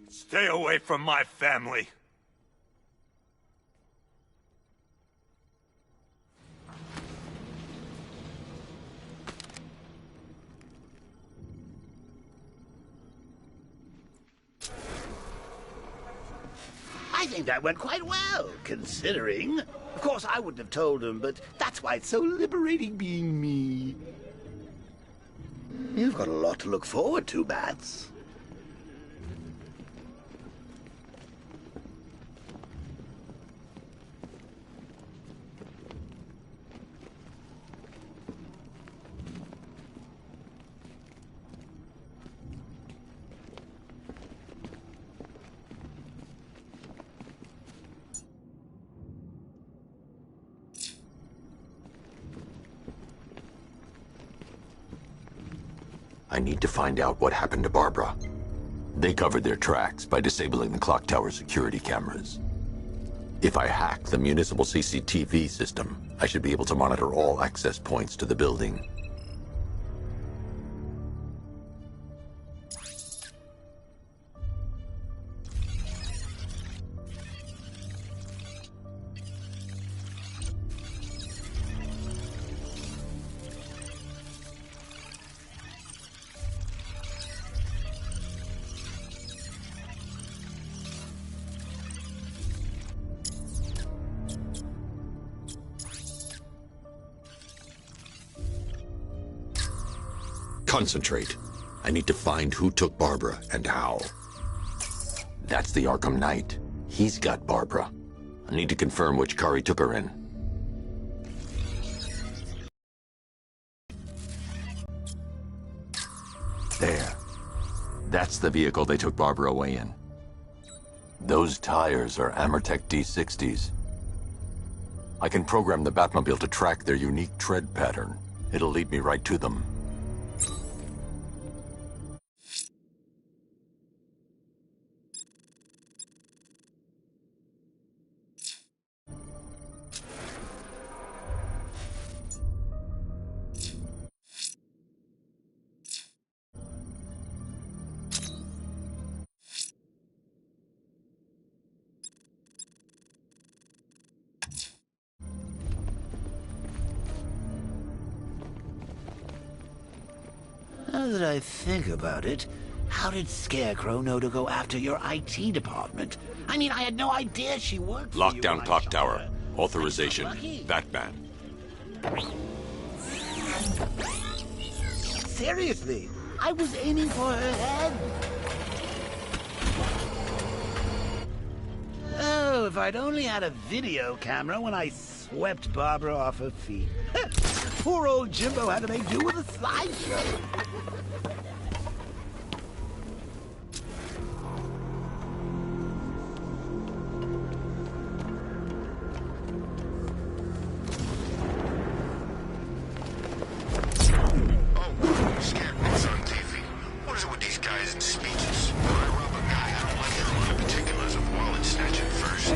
Stay away from my family. I think that went quite well, considering. Of course, I wouldn't have told him, but that's why it's so liberating being me. You've got a lot to look forward to, Bats. I need to find out what happened to Barbara. They covered their tracks by disabling the clock tower security cameras. If I hack the municipal CCTV system, I should be able to monitor all access points to the building. Concentrate. I need to find who took Barbara and how. That's the Arkham Knight. He's got Barbara. I need to confirm which car he took her in. There. That's the vehicle they took Barbara away in. Those tires are Amertech D60s. I can program the Batmobile to track their unique tread pattern. It'll lead me right to them. Now that I think about it, how did Scarecrow know to go after your IT department? I mean, I had no idea she worked for you. Lockdown clock tower. Authorization. Batman. Seriously, I was aiming for her head. Oh, if I'd only had a video camera when I swept Barbara off her feet. Poor old Jimbo had to make do with a slideshow.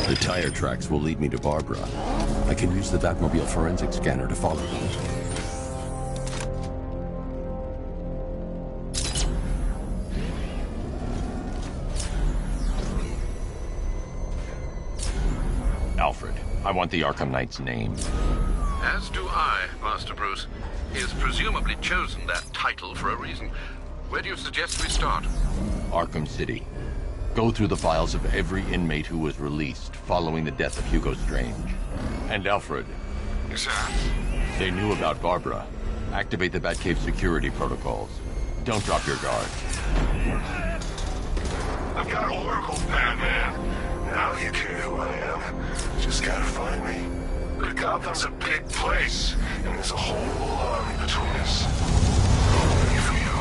The tire tracks will lead me to Barbara. I can use the Batmobile forensic scanner to follow them. Alfred, I want the Arkham Knight's name. As do I, Master Bruce. He has presumably chosen that title for a reason. Where do you suggest we start? Arkham City. Go through the files of every inmate who was released following the death of Hugo Strange. And Alfred. Yes, sir. They knew about Barbara. Activate the Batcave security protocols. Don't drop your guard. I've got Oracle, Batman. Now you care who I am. Just gotta find me. But Gotham's a big place, and there's a whole army between us. I'm ready for you.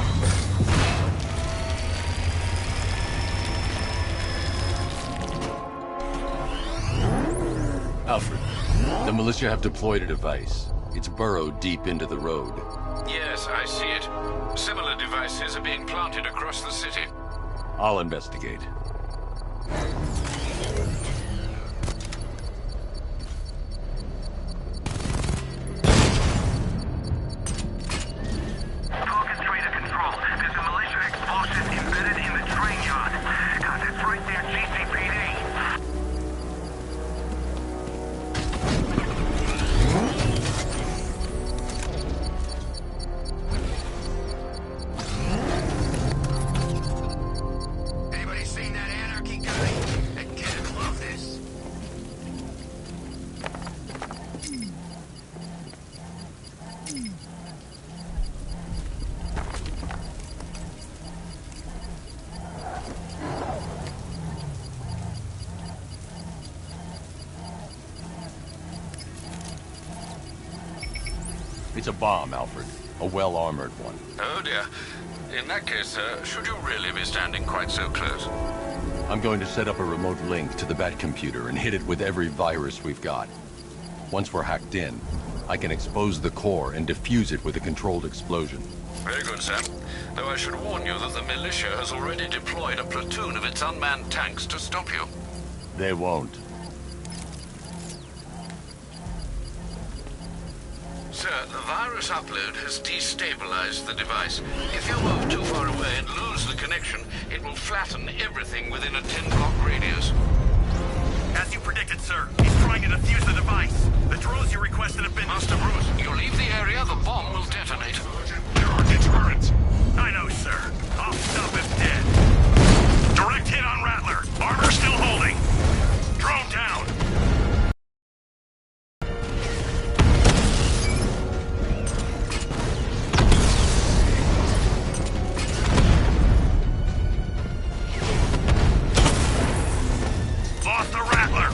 Alfred, the militia have deployed a device. It's burrowed deep into the road. Yes, I see it. Similar devices are being planted across the city. I'll investigate. It's a bomb, Alfred. A well-armored one. Oh dear. In that case, should you really be standing quite so close? I'm going to set up a remote link to the Bat computer and hit it with every virus we've got. Once we're hacked in, I can expose the core and defuse it with a controlled explosion. Very good, sir. Though I should warn you that the militia has already deployed a platoon of its unmanned tanks to stop you. They won't. Sir, the virus upload has destabilized the device. If you move too far away and lose the connection, it will flatten everything within a 10-block radius. As you predicted, sir, he's trying to defuse the device. The drones you requested have been... Master Bruce, you leave the area, the bomb will detonate. There are deterrents. I know, sir. I'll stop him dead. Direct hit on Rattler. Armor still holding. Drone down. Lost the Rattler.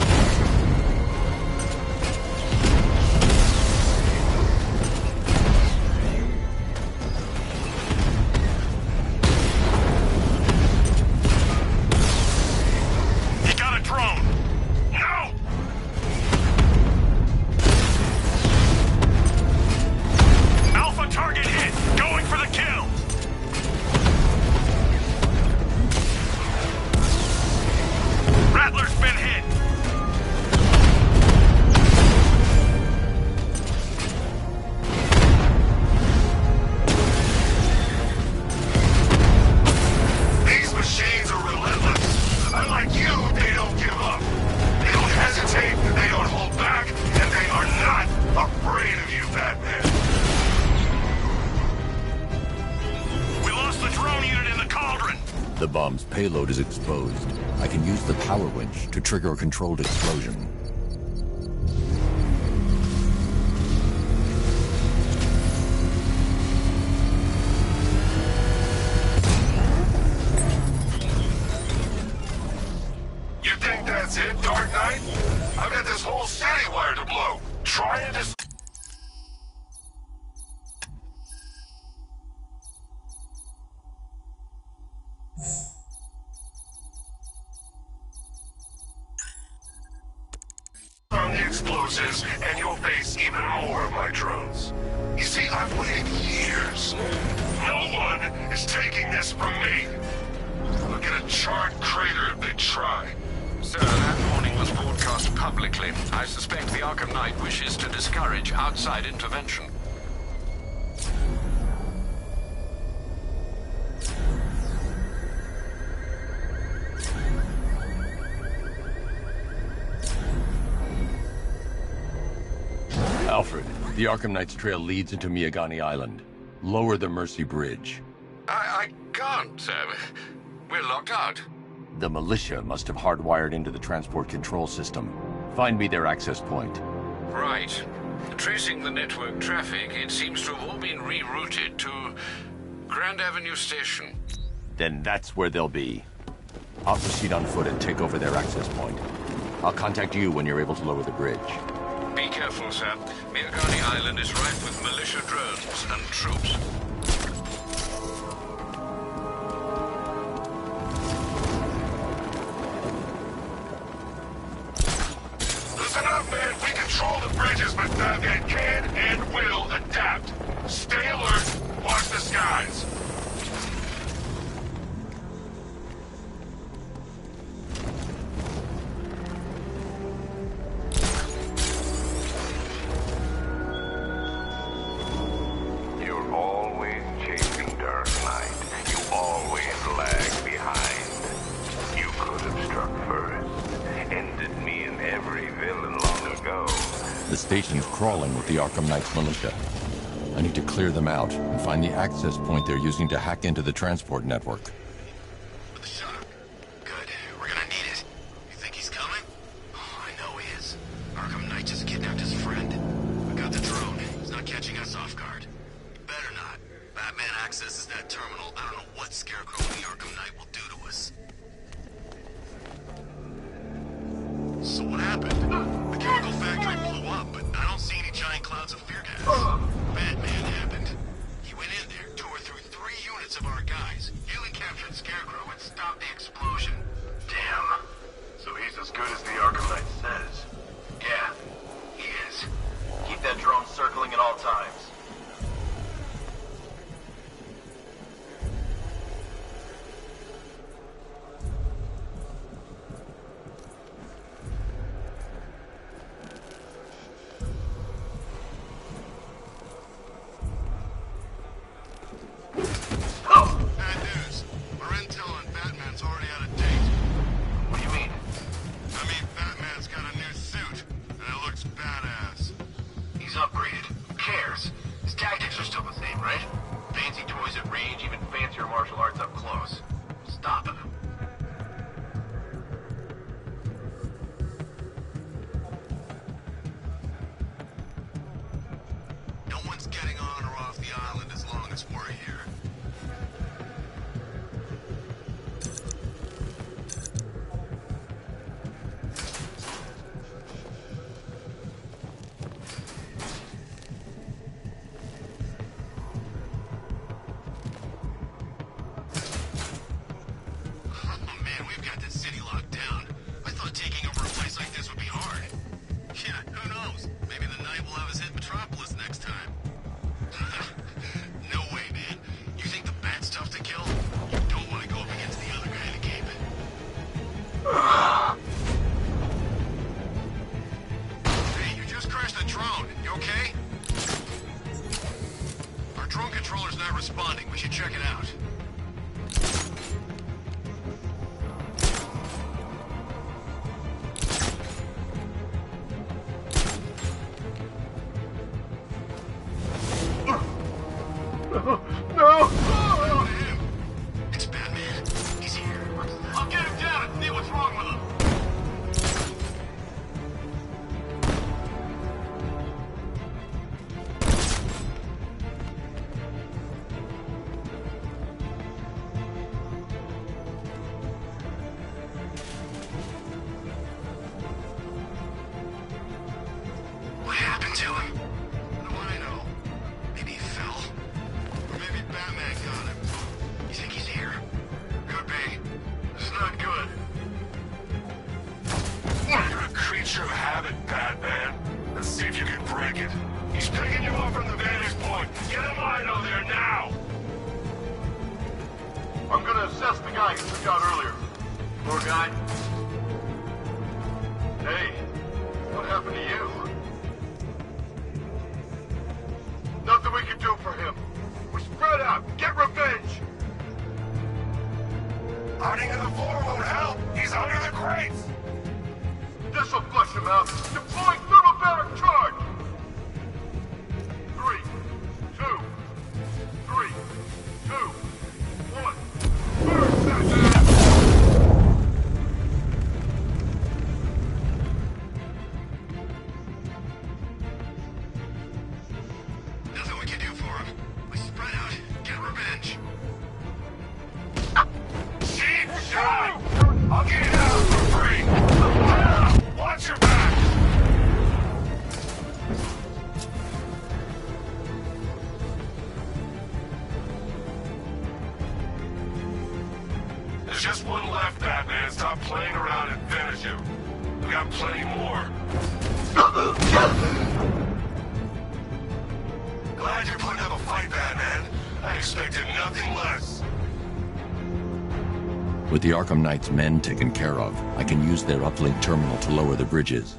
The bomb's payload is exposed. I can use the power winch to trigger a controlled explosion. You think that's it, Dark Knight? I've got this whole city wired to blow. Try and just... on the explosives, and you'll face even more of my drones. You see, I've waited years. No one is taking this from me. They'll get a charred crater if they try. Sir, that warning was broadcast publicly. I suspect the Arkham Knight wishes to discourage outside intervention. Alfred, the Arkham Knight's trail leads into Miagani Island. Lower the Mercy Bridge. I can't, sir. We're locked out. The militia must have hardwired into the transport control system. Find me their access point. Right. Tracing the network traffic, it seems to have all been rerouted to Grand Avenue Station. Then that's where they'll be. I'll proceed on foot and take over their access point. I'll contact you when you're able to lower the bridge. Be careful, sir. Miagani Island is rife with militia drones and troops. Listen up, man. We control the bridges, but Batman can and will adapt. Stay alert. Watch the skies. The station's crawling with the Arkham Knight's militia. I need to clear them out and find the access point they're using to hack into the transport network. With the shock. Good. We're gonna need it. You think he's coming? Oh, I know he is. Arkham Knight just kidnapped his friend. We got the drone. He's not catching us off guard. Better not. Batman accesses that terminal. I don't know what Scarecrow and the Arkham Knight will do to us. So what happened? The chemical factory blew up, but I don't see any giant clouds of fear gas. Batman Get your habit, Batman. Let's see if you can break it. He's picking you up from the vantage point. Get him out of there now! I'm gonna assess the guy you took out earlier. Poor guy. Hey, what happened to you? Nothing we can do for him. We're spread out. Get revenge! Hiding in the floor won't help. He's under the crates. This'll flush him out. Deploying thermobaric charge! 3, 2, 3, 2, 1. Burn that ass! Nothing we can do for him. We spread out. Get revenge. Cheap shot! I'll get it out for free! Watch your back! There's just one left, Batman. Stop playing around and finish him. We got plenty more. Glad you're putting up a fight, Batman. I expected nothing less. With the Arkham Knight's men taken care of, I can use their uplink terminal to lower the bridges.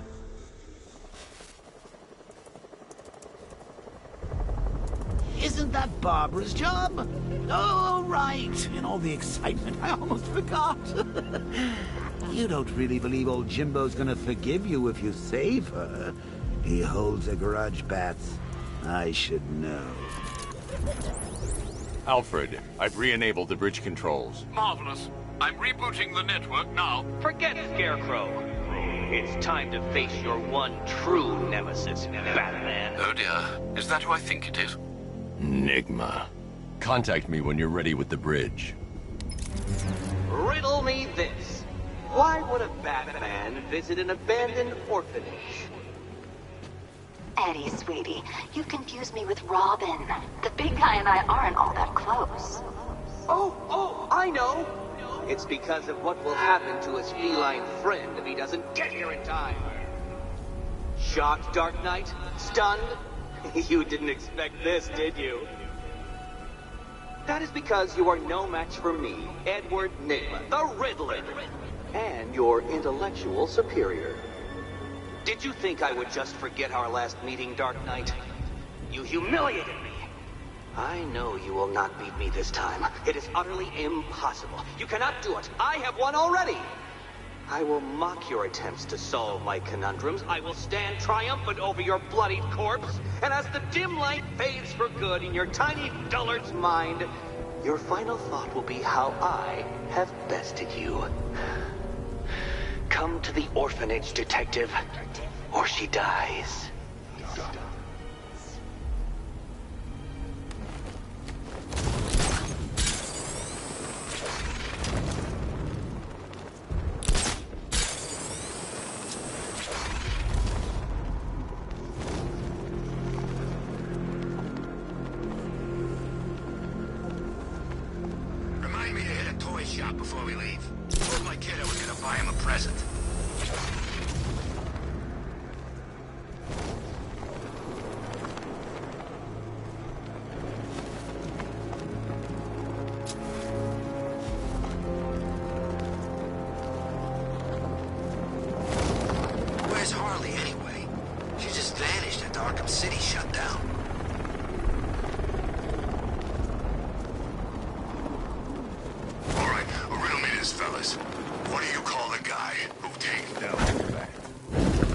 Isn't that Barbara's job? Oh, right. In all the excitement, I almost forgot. You don't really believe old Jimbo's gonna forgive you if you save her. He holds a grudge, Bats. I should know. Alfred, I've re-enabled the bridge controls. Marvelous. I'm rebooting the network now. Forget Scarecrow. It's time to face your one true nemesis, Batman. Oh dear. Is that who I think it is? Enigma. Contact me when you're ready with the bridge. Riddle me this. Why would a Batman visit an abandoned orphanage? Eddie, sweetie, you confused me with Robin. The big guy and I aren't all that close. Oh, I know. It's because of what will happen to his feline friend if he doesn't get here in time. Shocked, Dark Knight? Stunned? You didn't expect this, did you? That is because you are no match for me, Edward Nygma, the Riddler, and your intellectual superior. Did you think I would just forget our last meeting, Dark Knight? You humiliated me. I know you will not beat me this time. It is utterly impossible. You cannot do it. I have won already. I will mock your attempts to solve my conundrums. I will stand triumphant over your bloodied corpse. And as the dim light fades for good in your tiny dullard's mind, your final thought will be how I have bested you. Come to the orphanage, detective, or she dies. Remind me to hit a toy shop before we leave. Told my kid I was gonna buy him a present. Where's Harley anyway? She just vanished after Arkham City shut down. All right, riddle me this, fellas. What do you call the guy who takes down the back?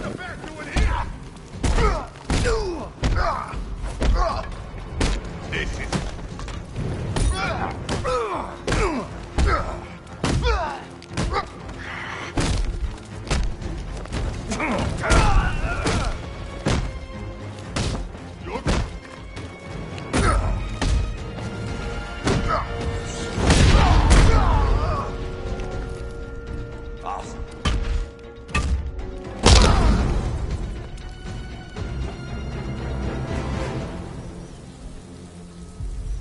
The back doing here! This is... Awesome.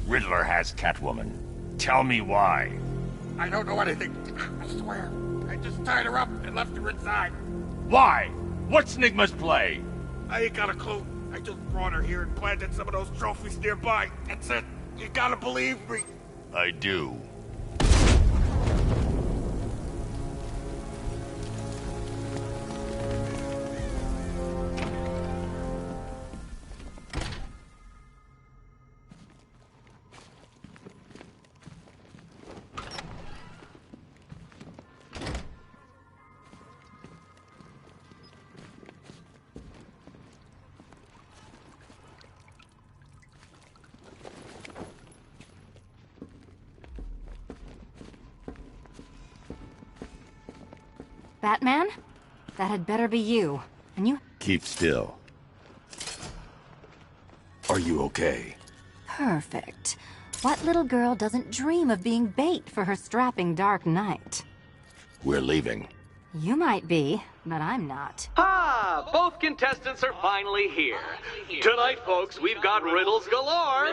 Riddler has Catwoman. Tell me why. I don't know anything. I swear. I just tied her up and left her inside. Why? What's Nigma's play? I ain't got a clue. I just brought her here and planted some of those trophies nearby. That's it. You gotta believe me. I do. Batman? That had better be you. And you... Keep still. Are you okay? Perfect. What little girl doesn't dream of being bait for her strapping Dark Knight? We're leaving. You might be, but I'm not. Ah, both contestants are finally here. Tonight, folks, we've got riddles galore.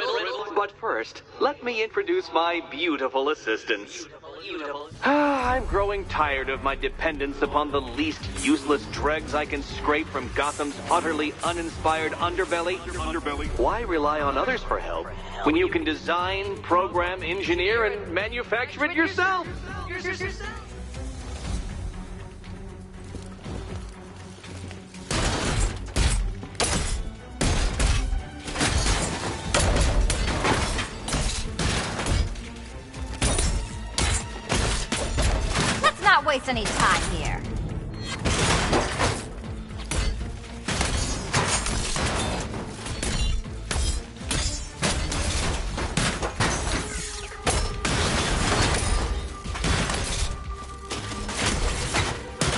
But first, let me introduce my beautiful assistants. I'm growing tired of my dependence upon the least useless dregs I can scrape from Gotham's utterly uninspired underbelly. Why rely on others for help when you can design, program, engineer, and manufacture it yourself? Not waste any time here.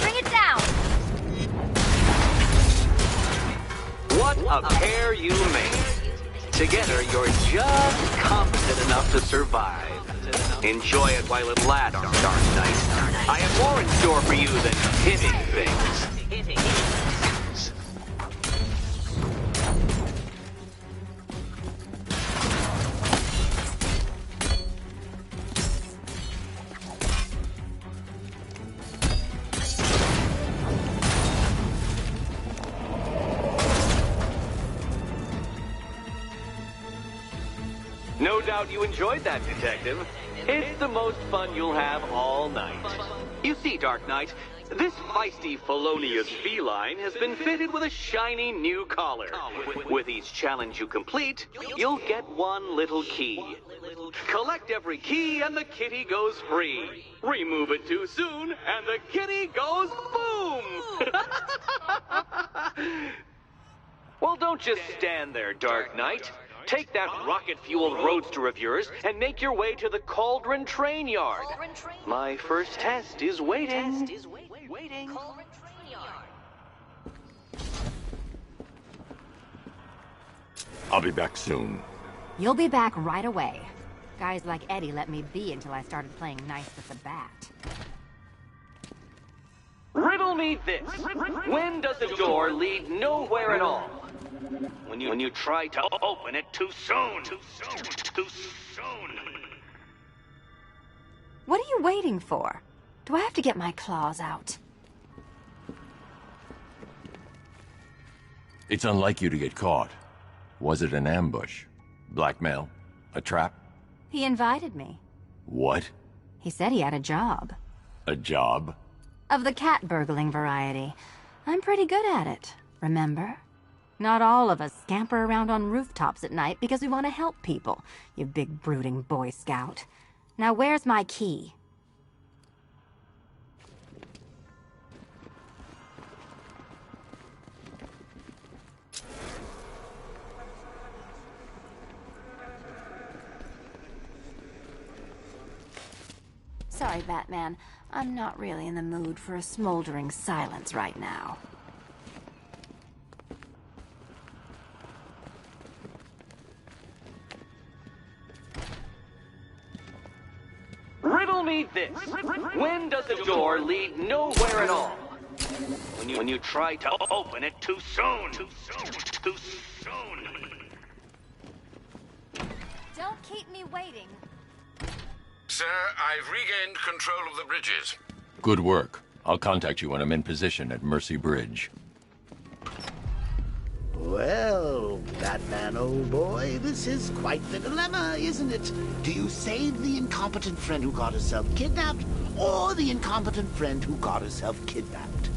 Bring it down. What a pair you made. Together, you're just competent enough to survive. Enjoy it while it lasts, Dark Knight. I have more in store for you than hitting things. No doubt you enjoyed that, Detective. It's the most fun you'll have all night. You see, Dark Knight, this feisty felonious feline has been fitted with a shiny new collar. With each challenge you complete, you'll get one little key. Collect every key and the kitty goes free. Remove it too soon and the kitty goes boom! Well, don't just stand there, Dark Knight. Take that rocket-fueled roadster of yours and make your way to the Cauldron Train Yard. My first test is waiting. I'll be back soon. You'll be back right away. Guys like Eddie let me be until I started playing nice with the bat. Riddle me this. When does a door lead nowhere at all? When you try to open it too soon. Too soon. What are you waiting for? Do I have to get my claws out? It's unlike you to get caught. Was it an ambush? Blackmail? A trap? He invited me. What? He said he had a job. A job? Of the cat burgling variety. I'm pretty good at it, remember? Not all of us scamper around on rooftops at night because we want to help people, you big brooding Boy Scout. Now where's my key? Sorry, Batman. I'm not really in the mood for a smoldering silence right now. Riddle me this. When does a door lead nowhere at all? When you try to open it too soon. Too soon. Don't keep me waiting. Sir, I've regained control of the bridges. Good work. I'll contact you when I'm in position at Mercy Bridge. Well, Batman, old boy, this is quite the dilemma, isn't it? Do you save the incompetent friend who got herself kidnapped, or the incompetent friend who got herself kidnapped?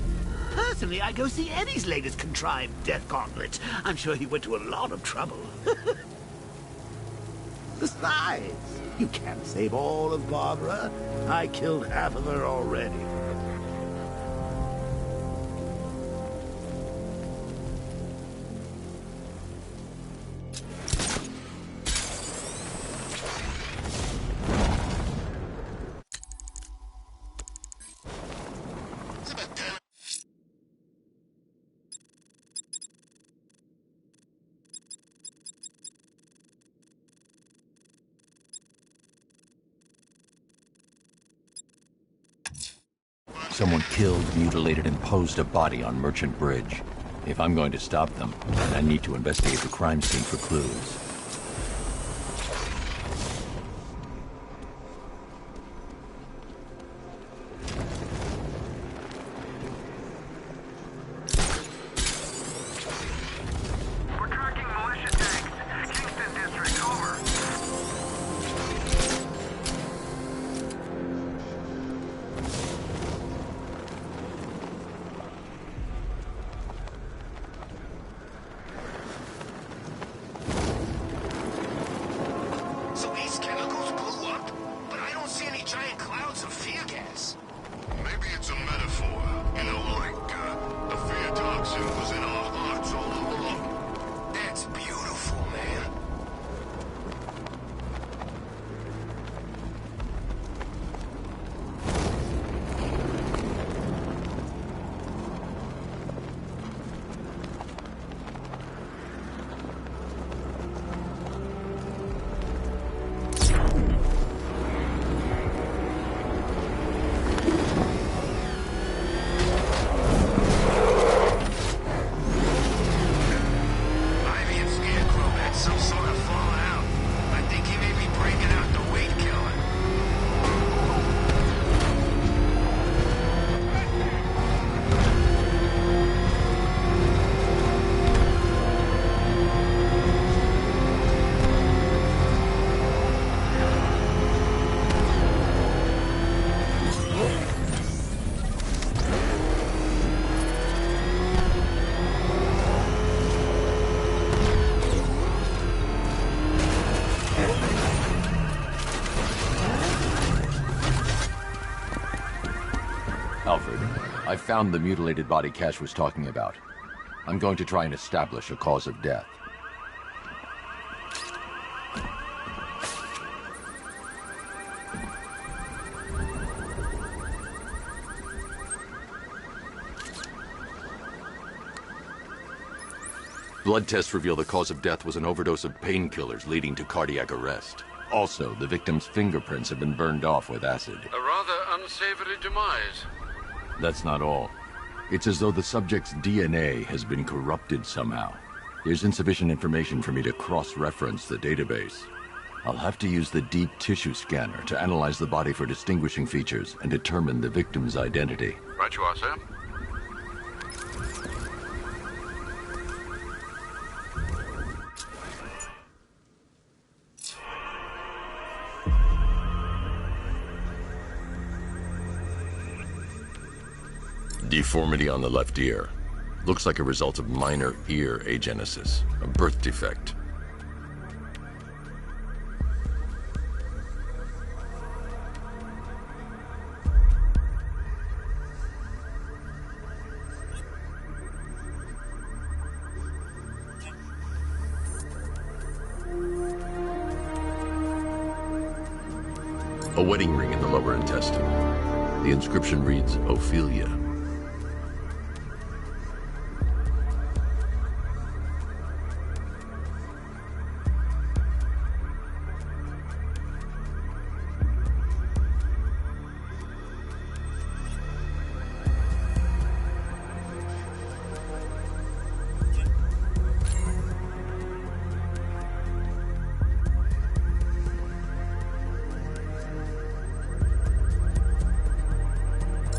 Personally, I'd go see Eddie's latest contrived death gauntlet. I'm sure he went to a lot of trouble. Besides, you can't save all of Barbara. I killed half of her already. Someone killed, mutilated, and posed a body on Merchant Bridge. If I'm going to stop them, then I need to investigate the crime scene for clues. I found the mutilated body Cash was talking about. I'm going to try and establish a cause of death. Blood tests reveal the cause of death was an overdose of painkillers leading to cardiac arrest. Also, the victim's fingerprints have been burned off with acid. A rather unsavory demise. That's not all. It's as though the subject's DNA has been corrupted somehow. There's insufficient information for me to cross-reference the database. I'll have to use the deep tissue scanner to analyze the body for distinguishing features and determine the victim's identity. Right you are, sir. Deformity on the left ear. Looks like a result of minor ear agenesis, a birth defect. A wedding ring in the lower intestine. The inscription reads, Ophelia.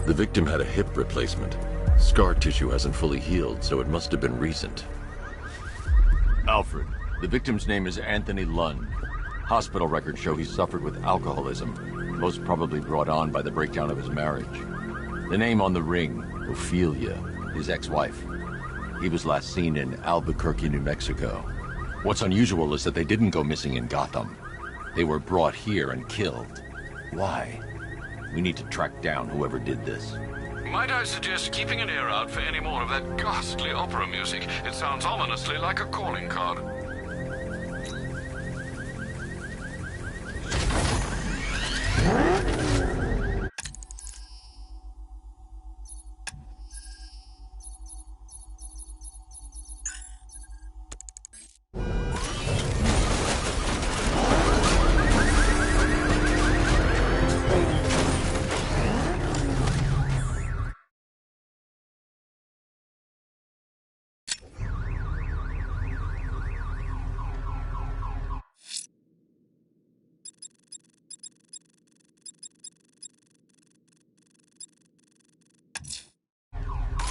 The victim had a hip replacement. Scar tissue hasn't fully healed, so it must have been recent. Alfred, the victim's name is Anthony Lund. Hospital records show he suffered with alcoholism, most probably brought on by the breakdown of his marriage. The name on the ring, Ophelia, his ex-wife. He was last seen in Albuquerque, New Mexico. What's unusual is that they didn't go missing in Gotham. They were brought here and killed. Why? We need to track down whoever did this. Might I suggest keeping an ear out for any more of that ghastly opera music? It sounds ominously like a calling card.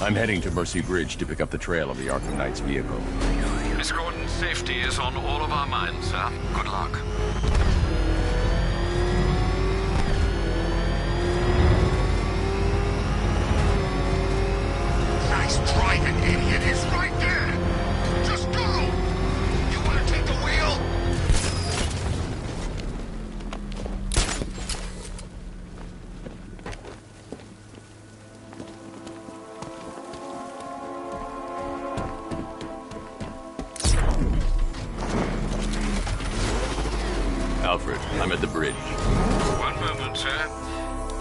I'm heading to Mercy Bridge to pick up the trail of the Arkham Knight's vehicle. Miss Gordon's safety is on all of our minds, sir. Good luck. Nice driving, idiot. It's right there. Just go. You want to take the wheel? Alfred, I'm at the bridge. One moment, sir.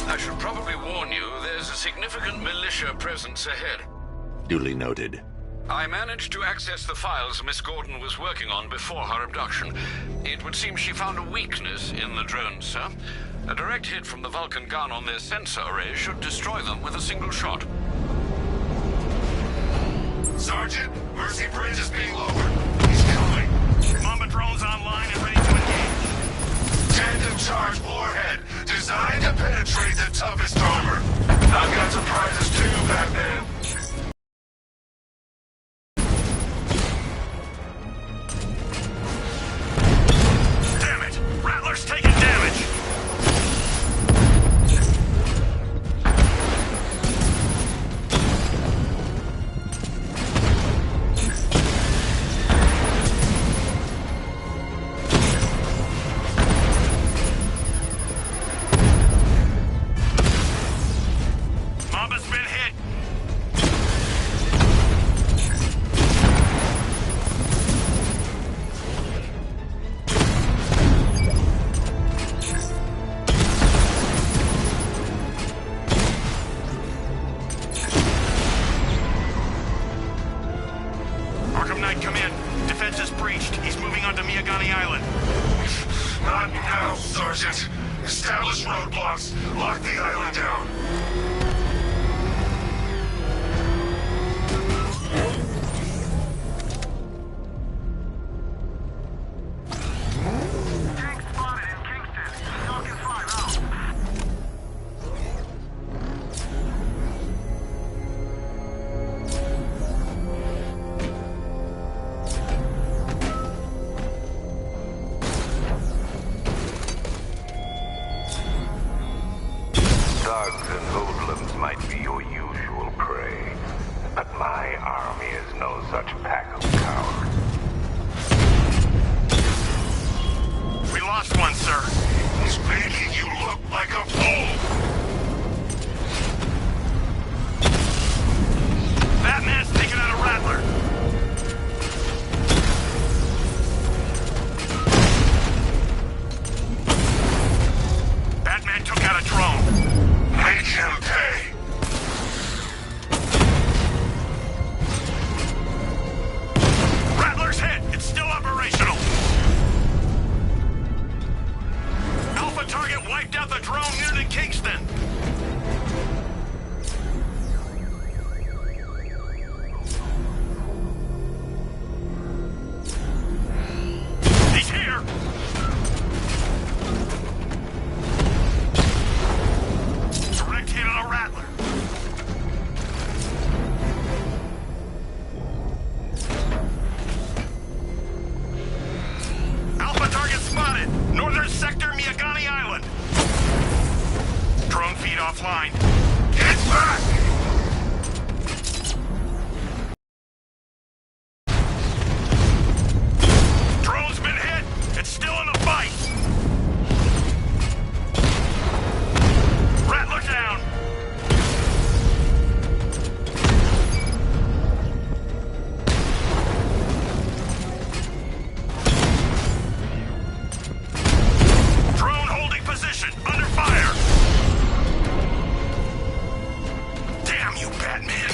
I should probably warn you, there's a significant militia presence ahead. Duly noted. I managed to access the files Miss Gordon was working on before her abduction. It would seem she found a weakness in the drones, sir. A direct hit from the Vulcan gun on their sensor array should destroy them with a single shot. Sergeant, Mercy Bridge is being lowered. He's coming. Mamba drones online and ready to engage. Tandem charge warhead, designed to penetrate the toughest armor. I've got surprises too, Batman. Damn it! Rattler's taking damage! Mamba's been hit! Arkham Knight, come in. Defense is breached. He's moving onto Miyagani Island. Not now, Sergeant. Establish roadblocks. Lock the island down. Thugs and hoodlums might be your usual prey, but my army is no such pack of cowards. We lost one, sir. He's making you look like a fool. Batman's taking out a Rattler. Batman took out a drone. Make him pay. Rattler's hit. It's still operational. Alpha target wiped out the drone near the Kingston. back! Drone's been hit! It's still in the fight! Rattler down! Drone holding position, under fire! Damn you, Batman!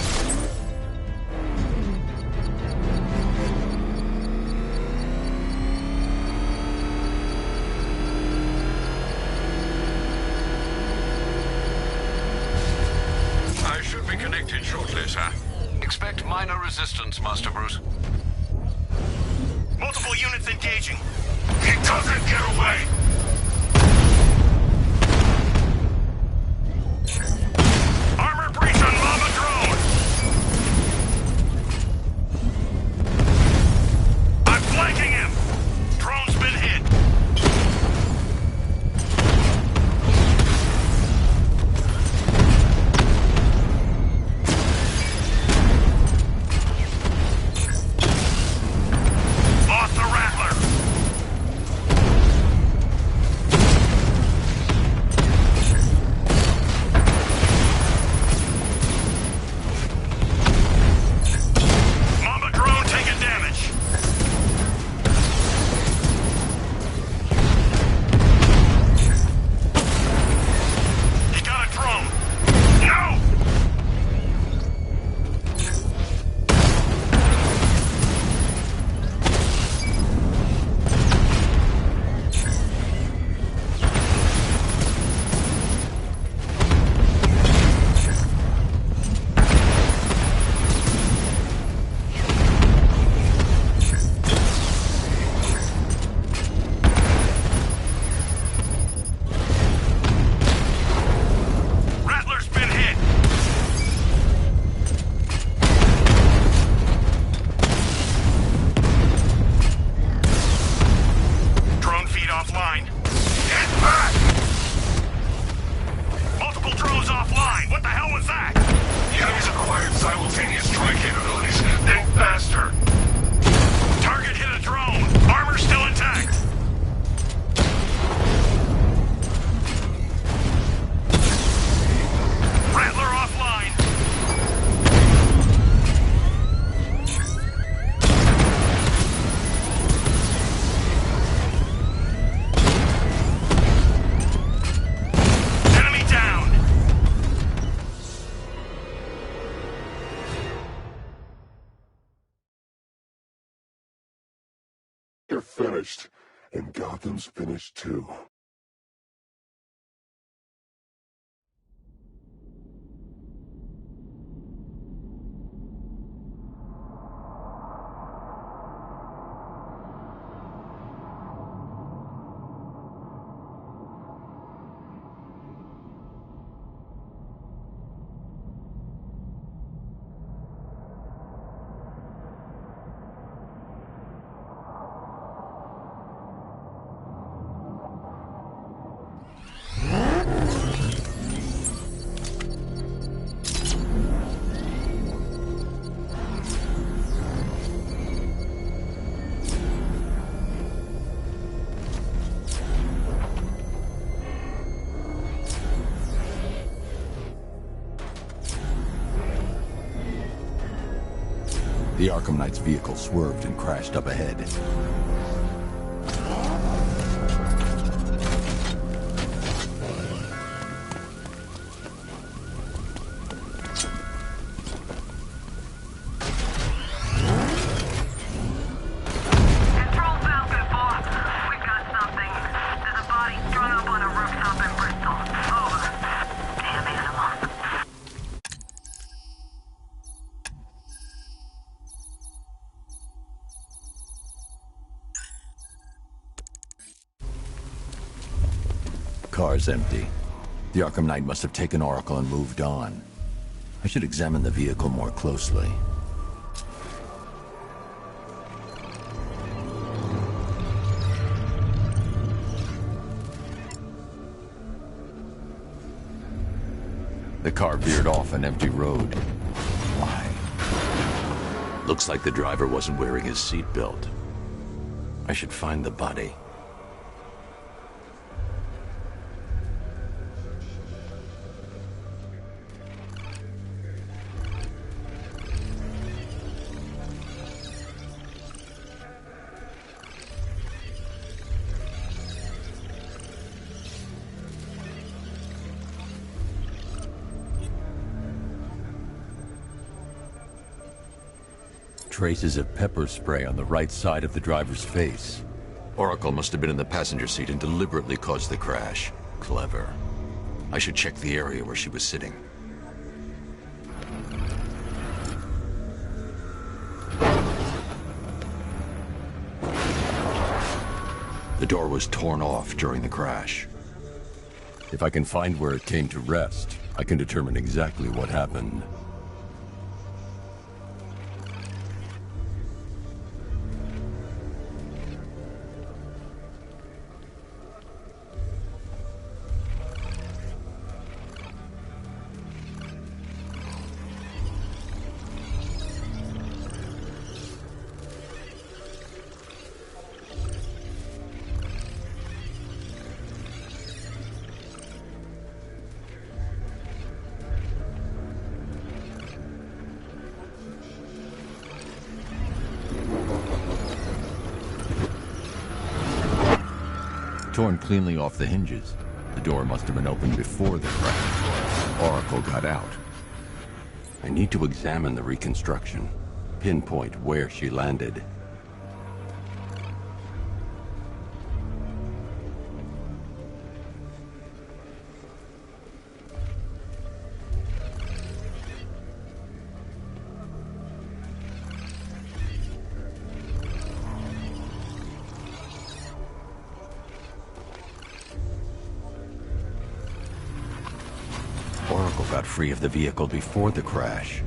I should be connected shortly, sir. Expect minor resistance, Master Bruce. Multiple units engaging. He doesn't get away! Armor breach on Mama Drone! I'm flanking him! Drone's been hit! Lost the Rattler! Mama Drone taking damage! He got a drone! No! Rattler's been hit! Drone feed offline. Get back! Multiple drones offline. What the hell was that? The enemy's acquired simultaneous strike capabilities. Think faster! Target hit a drone. Armor still intact. Rattler offline. Enemy down. You're finished. And Gotham's finished too. The Arkham Knight's vehicle swerved and crashed up ahead. Car's empty. The Arkham Knight must have taken Oracle and moved on. I should examine the vehicle more closely. The car veered off an empty road. Why? Looks like the driver wasn't wearing his seatbelt. I should find the body. Traces of pepper spray on the right side of the driver's face. Oracle must have been in the passenger seat and deliberately caused the crash. Clever. I should check the area where she was sitting. The door was torn off during the crash. If I can find where it came to rest, I can determine exactly what happened. Torn cleanly off the hinges. The door must have been opened before the crash. Oracle got out. I need to examine the reconstruction, pinpoint where she landed. Oracle got free of the vehicle before the crash.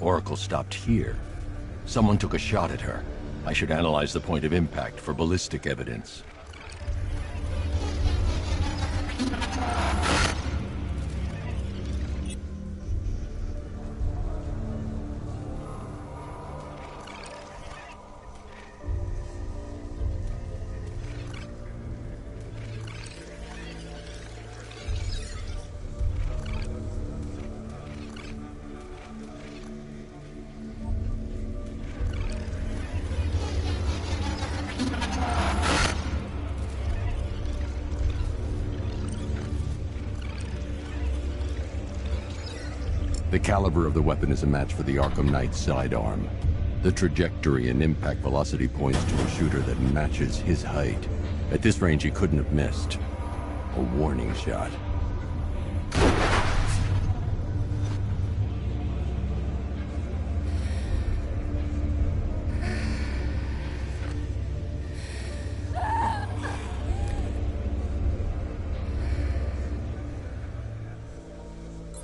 Oracle stopped here. Someone took a shot at her. I should analyze the point of impact for ballistic evidence. The caliber of the weapon is a match for the Arkham Knight's sidearm. The trajectory and impact velocity points to a shooter that matches his height. At this range, he couldn't have missed. A warning shot.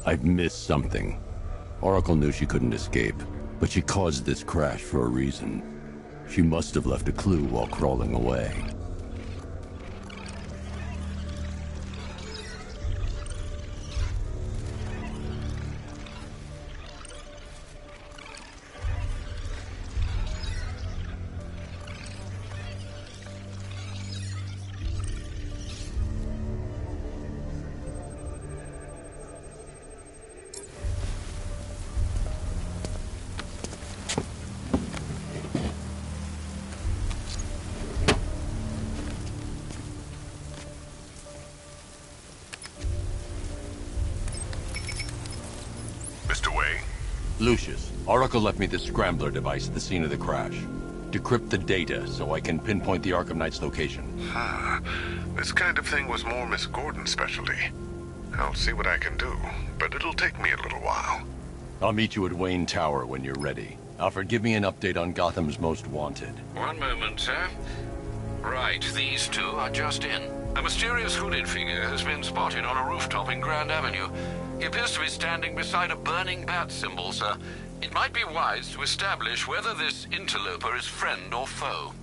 I've missed something. Oracle knew she couldn't escape, but she caused this crash for a reason. She must have left a clue while crawling away. Lucius, Oracle left me the scrambler device at the scene of the crash. Decrypt the data so I can pinpoint the Arkham Knight's location. This kind of thing was more Miss Gordon's specialty. I'll see what I can do, but it'll take me a little while. I'll meet you at Wayne Tower when you're ready. Alfred, give me an update on Gotham's Most Wanted. One moment, sir. Right, these two are just in. A mysterious hooded figure has been spotted on a rooftop in Grand Avenue. He appears to be standing beside a burning bat symbol, sir. It might be wise to establish whether this interloper is friend or foe.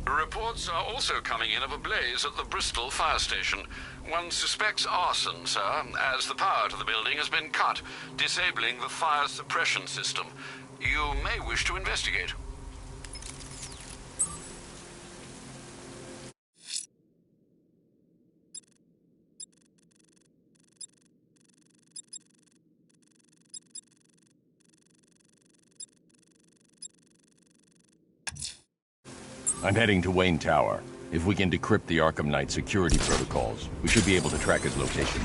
Reports are also coming in of a blaze at the Bristol fire station. One suspects arson, sir, as the power to the building has been cut, disabling the fire suppression system. You may wish to investigate. I'm heading to Wayne Tower. If we can decrypt the Arkham Knight security protocols, we should be able to track his location.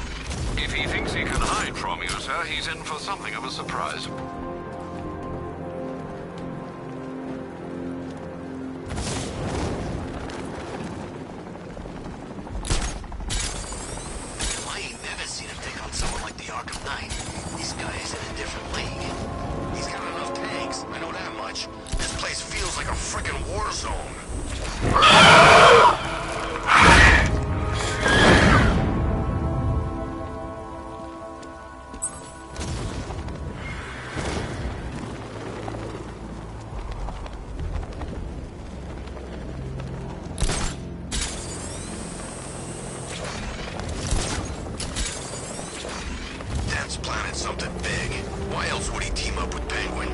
If he thinks he can hide from you, sir, he's in for something of a surprise. I ain't never seen him take on someone like the Arkham Knight. This guy is in a different league. He's got enough tanks, I know that much. This place feels like a frickin' war zone. Dad's planning something big. Why else would he team up with Penguin?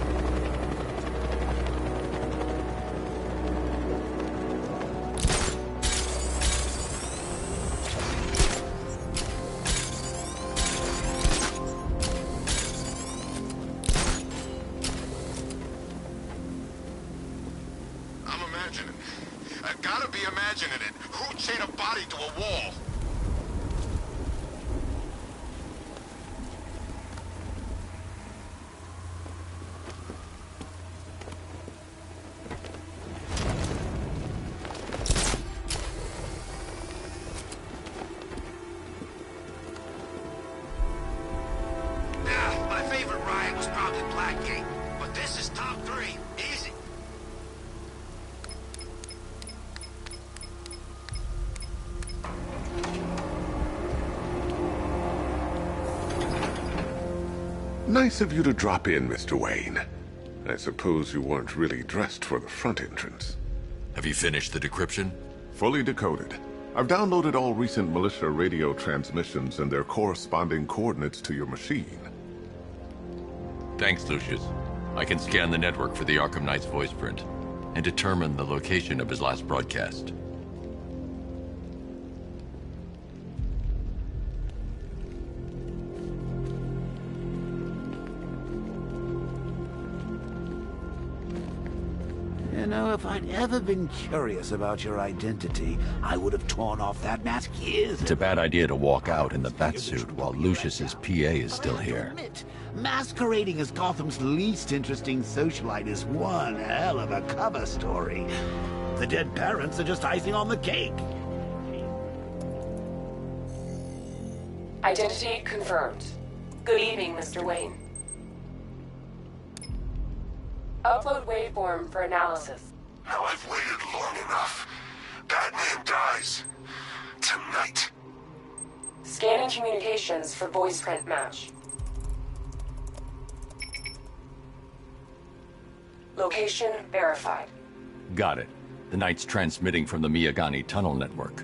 I'm imagining. I gotta be imagining it. Who'd chain a body to a wall? Yeah, my favorite riot was probably Blackgate, but this is top 3. Easy. Nice of you to drop in, Mr. Wayne. I suppose you weren't really dressed for the front entrance. Have you finished the decryption? Fully decoded. I've downloaded all recent militia radio transmissions and their corresponding coordinates to your machine. Thanks, Lucius. I can scan the network for the Arkham Knight's voice print and determine the location of his last broadcast. You know, if I'd ever been curious about your identity, I would have torn off that mask years ago. It's a bad idea to walk out in the batsuit while Lucius's PA is still here. Masquerading as Gotham's least interesting socialite is one hell of a cover story. The dead parents are just icing on the cake. Identity confirmed. Good evening, Mr. Wayne. Upload waveform for analysis. Now I've waited long enough. Batman dies. Tonight. Scanning communications for voice print match. Location verified. Got it. The Knight's transmitting from the Miyagani tunnel network.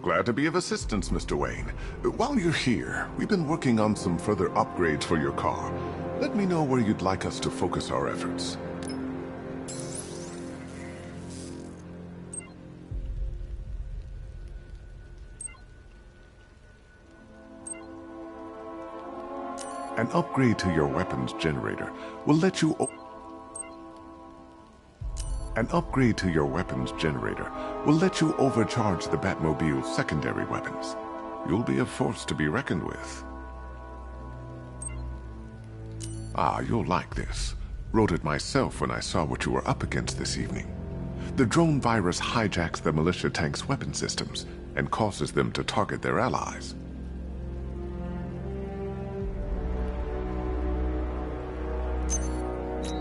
Glad to be of assistance, Mr. Wayne. While you're here, we've been working on some further upgrades for your car. Let me know where you'd like us to focus our efforts. An upgrade to your weapons generator will let you overcharge the Batmobile's secondary weapons. You'll be a force to be reckoned with. Ah, you'll like this. Wrote it myself when I saw what you were up against this evening. The drone virus hijacks the militia tank's weapon systems and causes them to target their allies.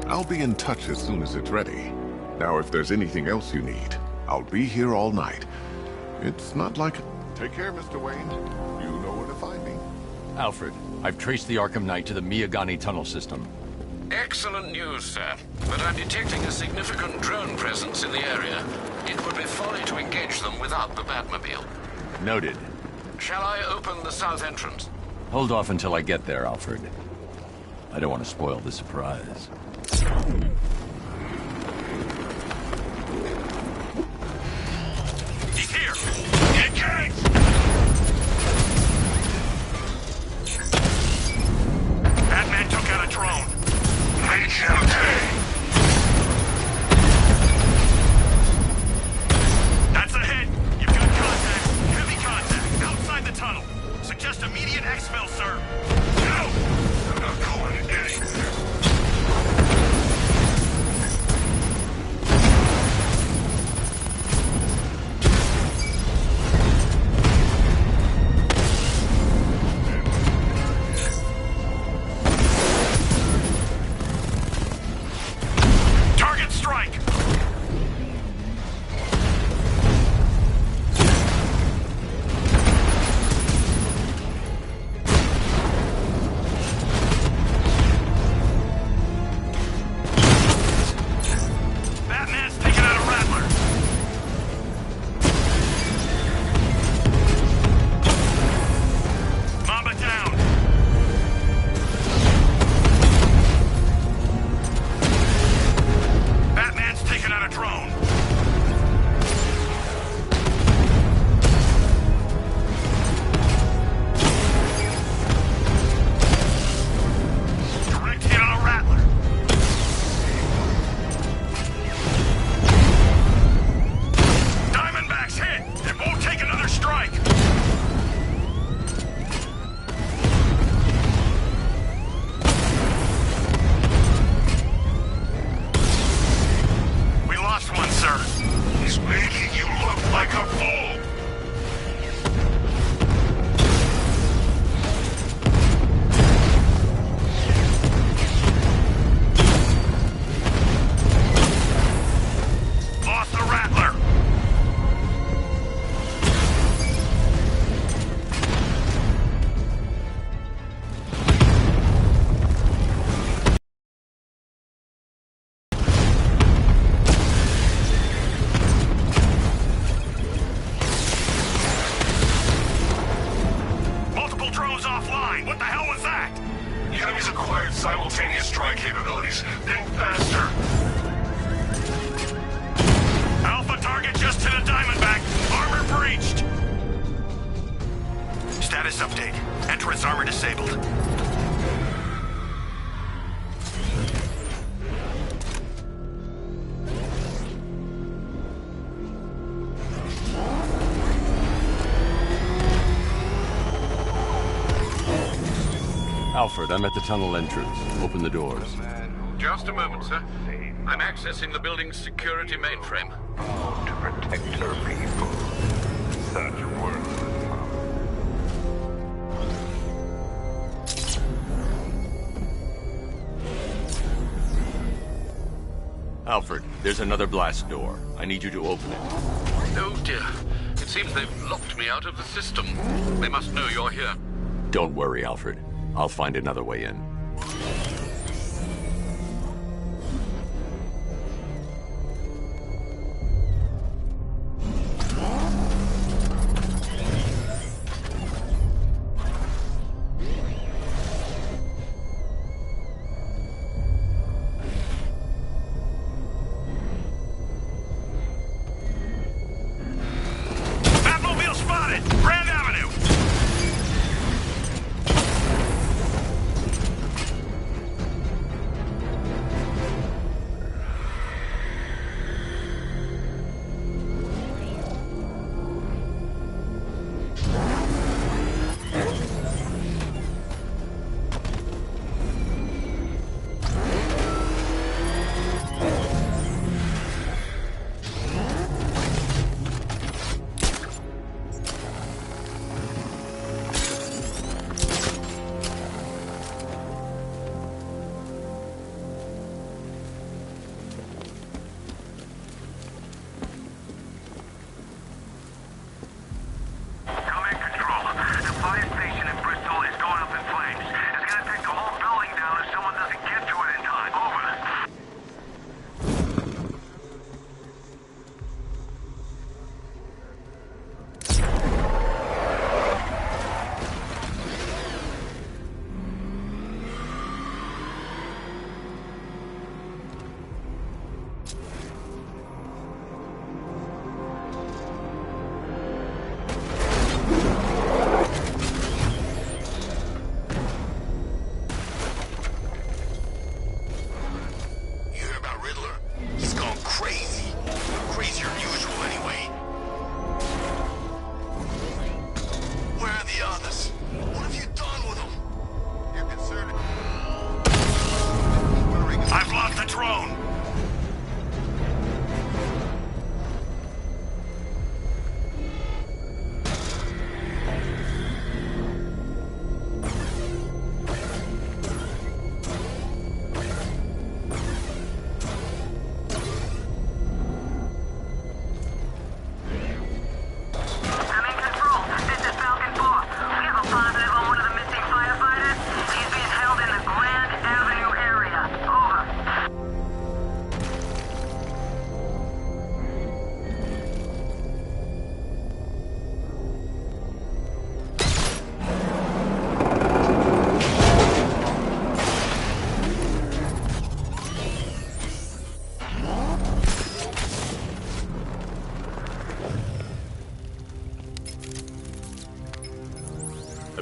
I'll be in touch as soon as it's ready. Now, if there's anything else you need, I'll be here all night. It's not like... Take care, Mr. Wayne. You know where to find me. Alfred, I've traced the Arkham Knight to the Miyagani tunnel system. Excellent news, sir. But I'm detecting a significant drone presence in the area. It would be folly to engage them without the Batmobile. Noted. Shall I open the south entrance? Hold off until I get there, Alfred. I don't want to spoil the surprise. He's here! Engage! Batman took out a drone. That's a hit. You've got contact. Heavy contact. Outside the tunnel. Suggest immediate exfil, sir. No! I'm not going anywhere. Target strike! Batman's taking out a Rattler. Mamba down. Batman's taking out a drone. Direct hit on a Rattler. Diamondback's hit. It won't take another strike. We lost one, sir. He's making you look like a fool. Lost the Rattler. Multiple drones offline. What the hell was that? The enemy's acquired simultaneous strike capabilities. Think faster. Alpha target just to the Diamondback. Armor breached. Status update. Entrance armor disabled. Alfred, I'm at the tunnel entrance. Open the doors. Just a moment, sir. I'm accessing the building's security mainframe. To protect her people. Such worthless. Alfred, there's another blast door. I need you to open it. Oh dear. It seems they've locked me out of the system. They must know you're here. Don't worry, Alfred. I'll find another way in. Batmobile spotted! Grand Avenue!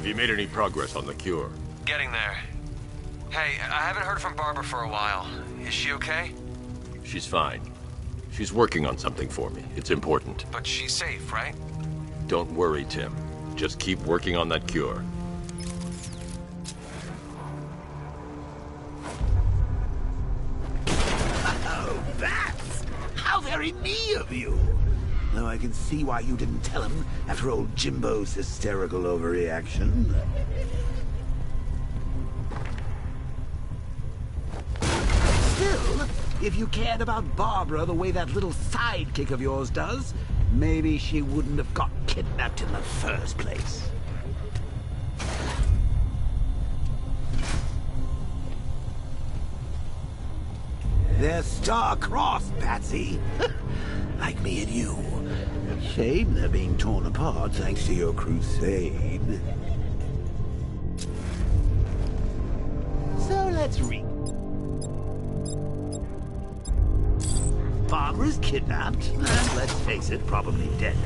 Have you made any progress on the cure? Getting there. Hey, I haven't heard from Barbara for a while. Is she okay? She's fine. She's working on something for me. It's important. But she's safe, right? Don't worry, Tim. Just keep working on that cure. Oh, Bats! How very me of you! Though I can see why you didn't tell him after old Jimbo's hysterical overreaction. Still, if you cared about Barbara the way that little sidekick of yours does, maybe she wouldn't have got kidnapped in the first place. They're star-crossed, Patsy. Like me and you. Shame they're being torn apart thanks to your crusade. So let's read. Barbara's kidnapped, and let's face it, probably dead.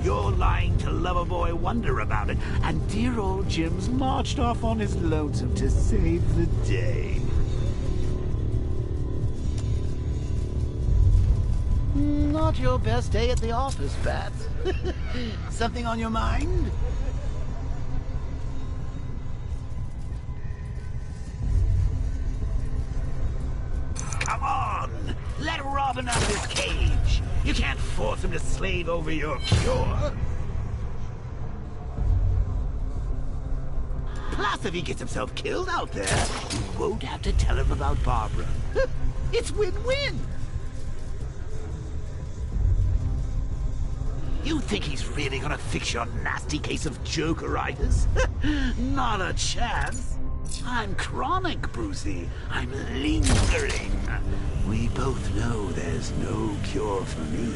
You're lying to Loverboy Wonder about it, and dear old Jim's marched off on his lonesome to save the day. Not your best day at the office, Bats. Something on your mind? Come on! Let Robin out of his cage! You can't force him to slave over your cure! Plus, if he gets himself killed out there, you won't have to tell him about Barbara. It's win-win! You think he's really gonna fix your nasty case of jokeritis? Not a chance. I'm chronic, Brucey. I'm lingering. We both know there's no cure for me.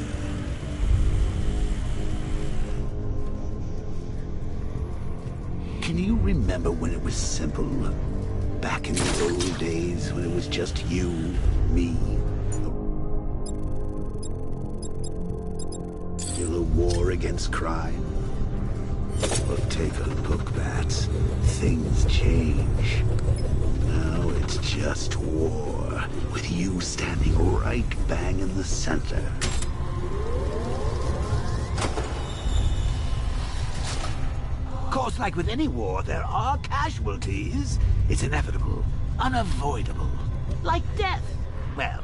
Can you remember when it was simple? Back in the old days when it was just you, me, still a war against crime? Well, take a look, Bats. Things change. Now it's just war, with you standing right bang in the center. Of course, like with any war, there are casualties. It's inevitable, unavoidable. Like death. Well,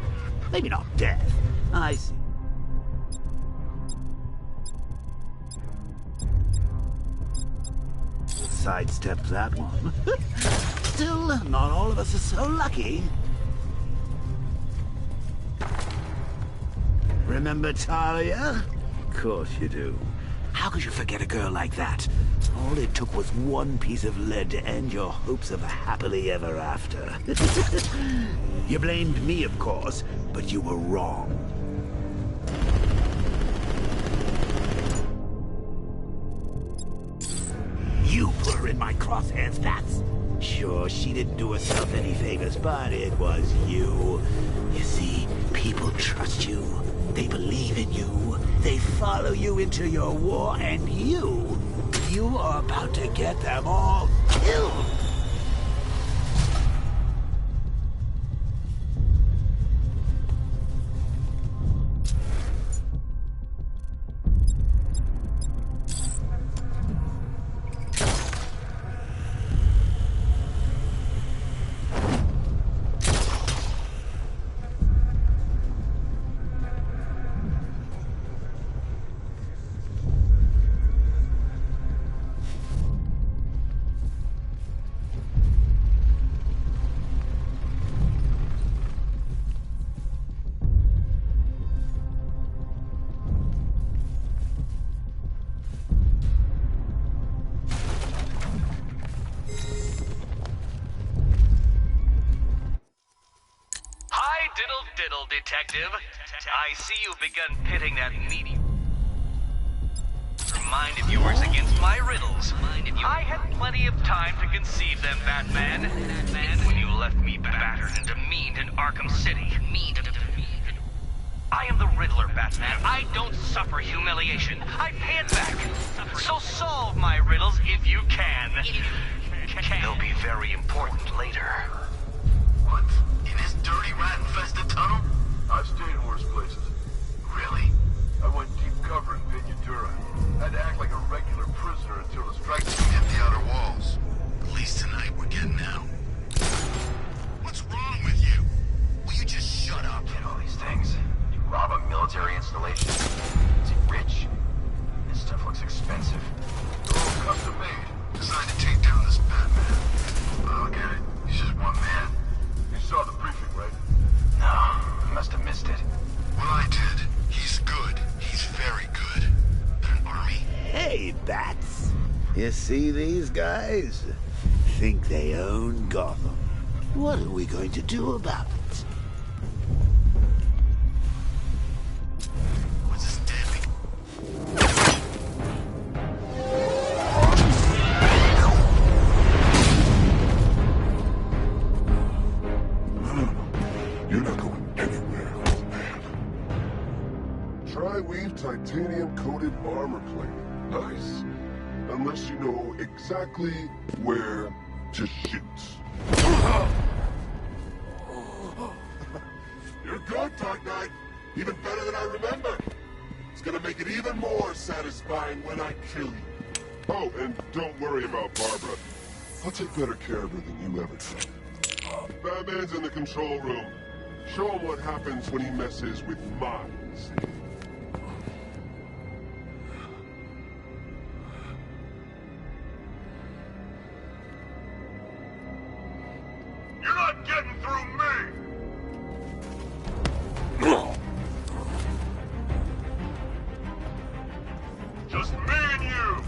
maybe not death. I see. Sidestep that one. Still, not all of us are so lucky. Remember Talia? Of course you do. How could you forget a girl like that? All it took was one piece of lead to end your hopes of a happily ever after. You blamed me, of course, but you were wrong. You put her in my crosshairs, Bats. Sure, she didn't do herself any favors, but it was you. You see, people trust you. They believe in you. They follow you into your war, and you are about to get them all killed. Diddle, Detective. I see you've begun pitting that meaty mind of yours against my riddles. I had plenty of time to conceive them, Batman. When you left me battered and demeaned in Arkham City. I am the Riddler, Batman. I don't suffer humiliation. I pay it back. So solve my riddles if you can. They'll be very important later. What? In this dirty, rat-infested tunnel? I've stayed in worse places. Really? I went deep cover in Pinadura. Had to act like a regular prisoner until the strike team Hit the outer walls. At least tonight we're getting out. What's wrong with you? Will you just shut up? Get all these things. You rob a military installation. Is it rich? This stuff looks expensive. They're all custom made. Designed to take down this Batman. I don't get it. He's just one man. You saw the briefing, right? No, I must have missed it. Well, I did. He's good. He's very good. They're an army. Hey, Bats. You see these guys? Think they own Gotham. What are we going to do about it? What's this deadly? You're not going anywhere, old man. Tri-weave titanium-coated armor plating. Nice. Unless you know exactly where to shoot. You're good, Dark Knight. Even better than I remember. It's gonna make it even more satisfying when I kill you. Oh, and don't worry about Barbara. I'll take better care of her than you ever did. Batman's in the control room. Show him what happens when he messes with minds. You're not getting through me! Just me and you!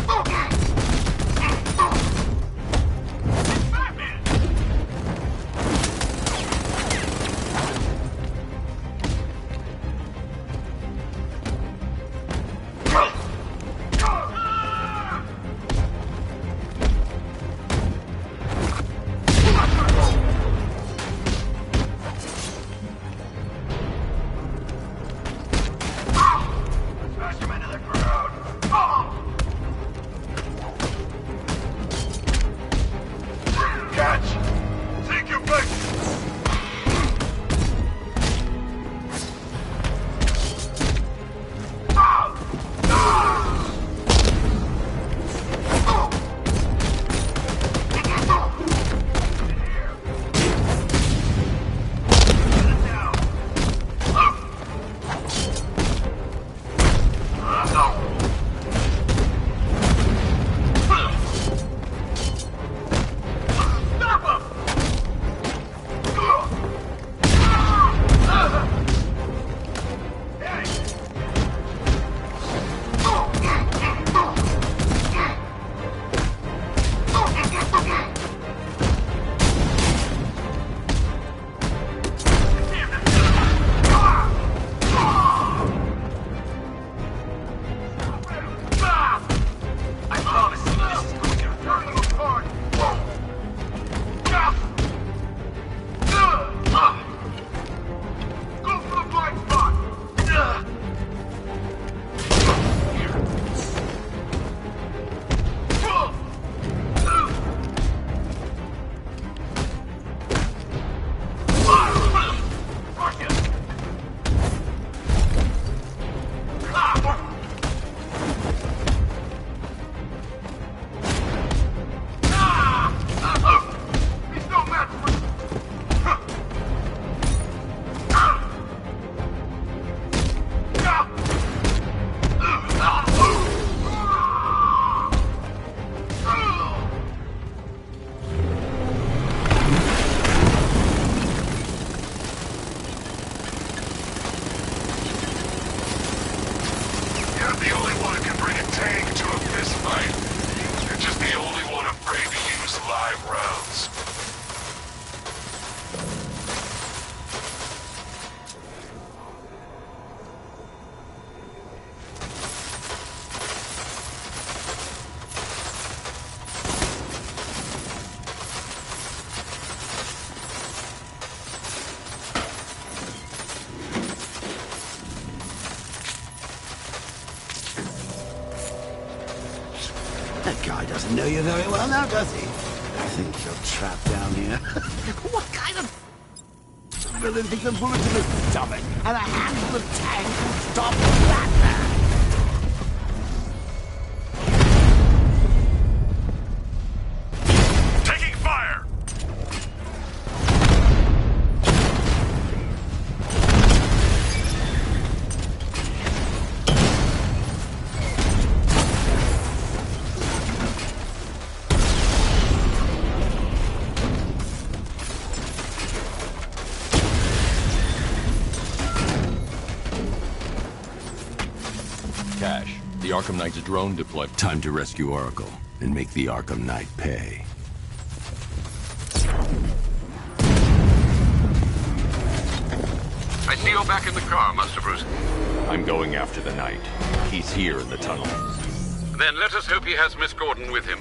Batman! Smash him into the ground! Guy doesn't know you very well now, does he? I think you're trapped down here. What kind of villain thinks a bullet in his stomach and a handful of tanks will stop Batman? Taking fire! Cash, the Arkham Knight's drone deployed. Time to rescue Oracle and make the Arkham Knight pay. I see you're back in the car, Master Bruce. I'm going after the Knight. He's here in the tunnel. Then let us hope he has Miss Gordon with him.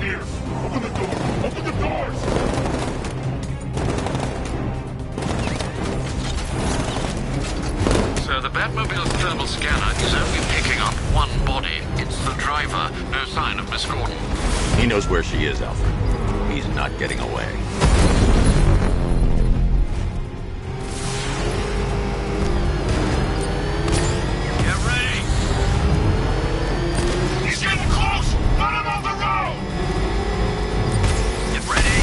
Here! Open the door! Open the doors! Sir, the Batmobile's thermal scanner is only picking up one body. It's the driver. No sign of Miss Gordon. He knows where she is, Alfred. He's not getting away. Get ready! He's getting close! Let him off the road! Get ready!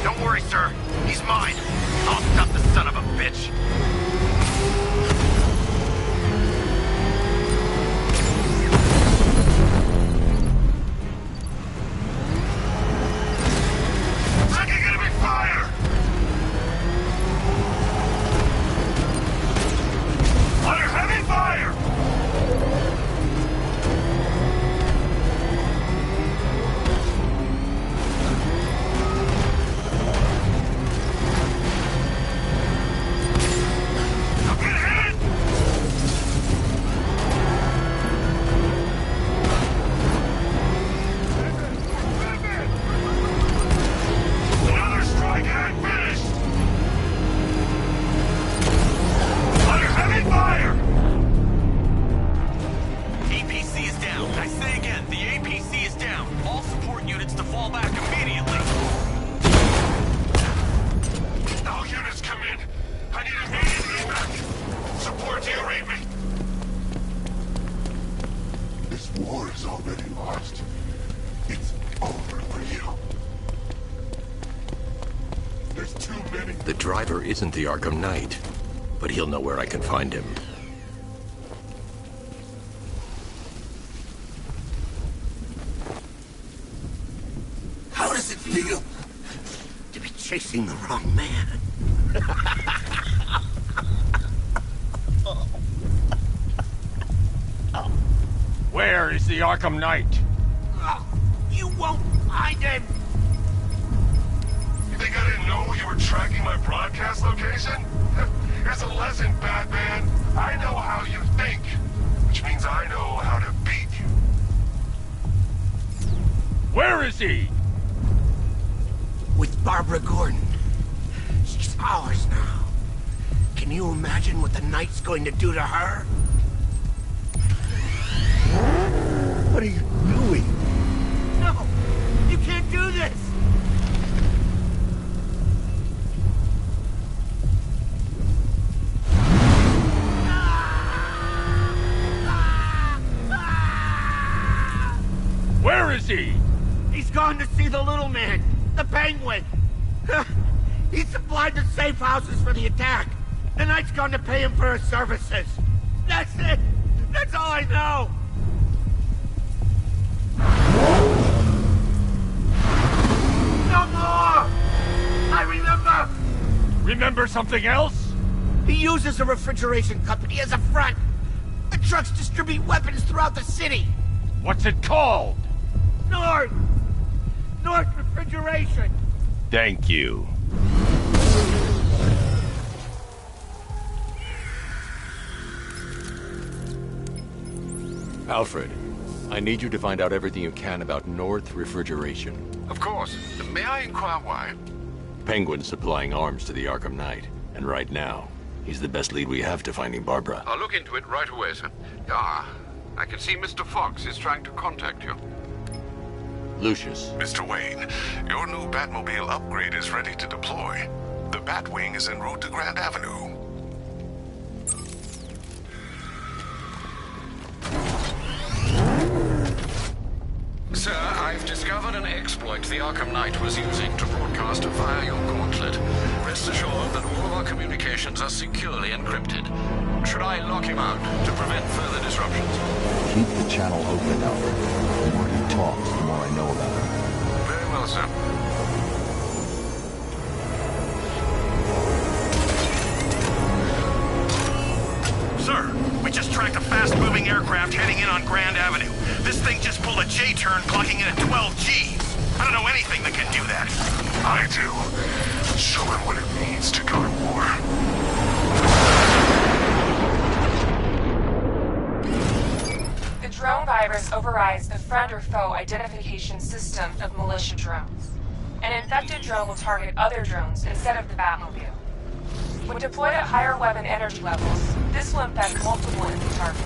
Don't worry, sir. He's mine. I'll stop the son of a bitch. Taking enemy fire! Under heavy fire! Another strike and finished! Under heavy fire! APC is down. I say again, the APC is down. All support units to fall back immediately. All units come in. I need immediate evac. Support, do you read me? This war is already lost. It's over for you. There's too many. The driver isn't the Arkham Knight, but he'll know where I can find him. How does it feel to be chasing the wrong man? Where is the Arkham Knight? You won't find him! You think I didn't know you were tracking my broadcast location? Here's a lesson, Batman. I know how you think, which means I know how to beat you. Where is he? With Barbara Gordon. She's ours now. Can you imagine what the Knight's going to do to her? What are you doing? No! You can't do this! Where is he? He's gone to see the little man, the Penguin. He supplied the safe houses for the attack. The Knight's gone to pay him for his services. That's it. That's all I know. No more! I remember! Remember something else? He uses a refrigeration company as a front. A trucks distribute weapons throughout the city. What's it called? North Refrigeration. Thank you. Alfred, I need you to find out everything you can about North Refrigeration. Of course. May I inquire why? Penguin's supplying arms to the Arkham Knight, and right now, he's the best lead we have to finding Barbara. I'll look into it right away, sir. Ah, I can see Mr. Fox is trying to contact you. Lucius. Mr. Wayne, your new Batmobile upgrade is ready to deploy. The Batwing is en route to Grand Avenue. Sir, I've discovered an exploit the Arkham Knight was using to broadcast via your gauntlet. Rest assured that all of our communications are securely encrypted. Should I lock him out to prevent further disruptions? Keep the channel open, Alfred. The more he talks, the more I know about him. Very well, sir. Sir, we just tracked a fast-moving aircraft heading in on Grand Avenue. This thing just pulled a J-turn, clocking in at 12 Gs. I don't know anything that can do that. I do. Show him what it means to go to war. The drone virus overrides the friend or foe identification system of militia drones. An infected drone will target other drones instead of the Batmobile. When deployed at higher weapon energy levels, this will infect multiple enemy targets.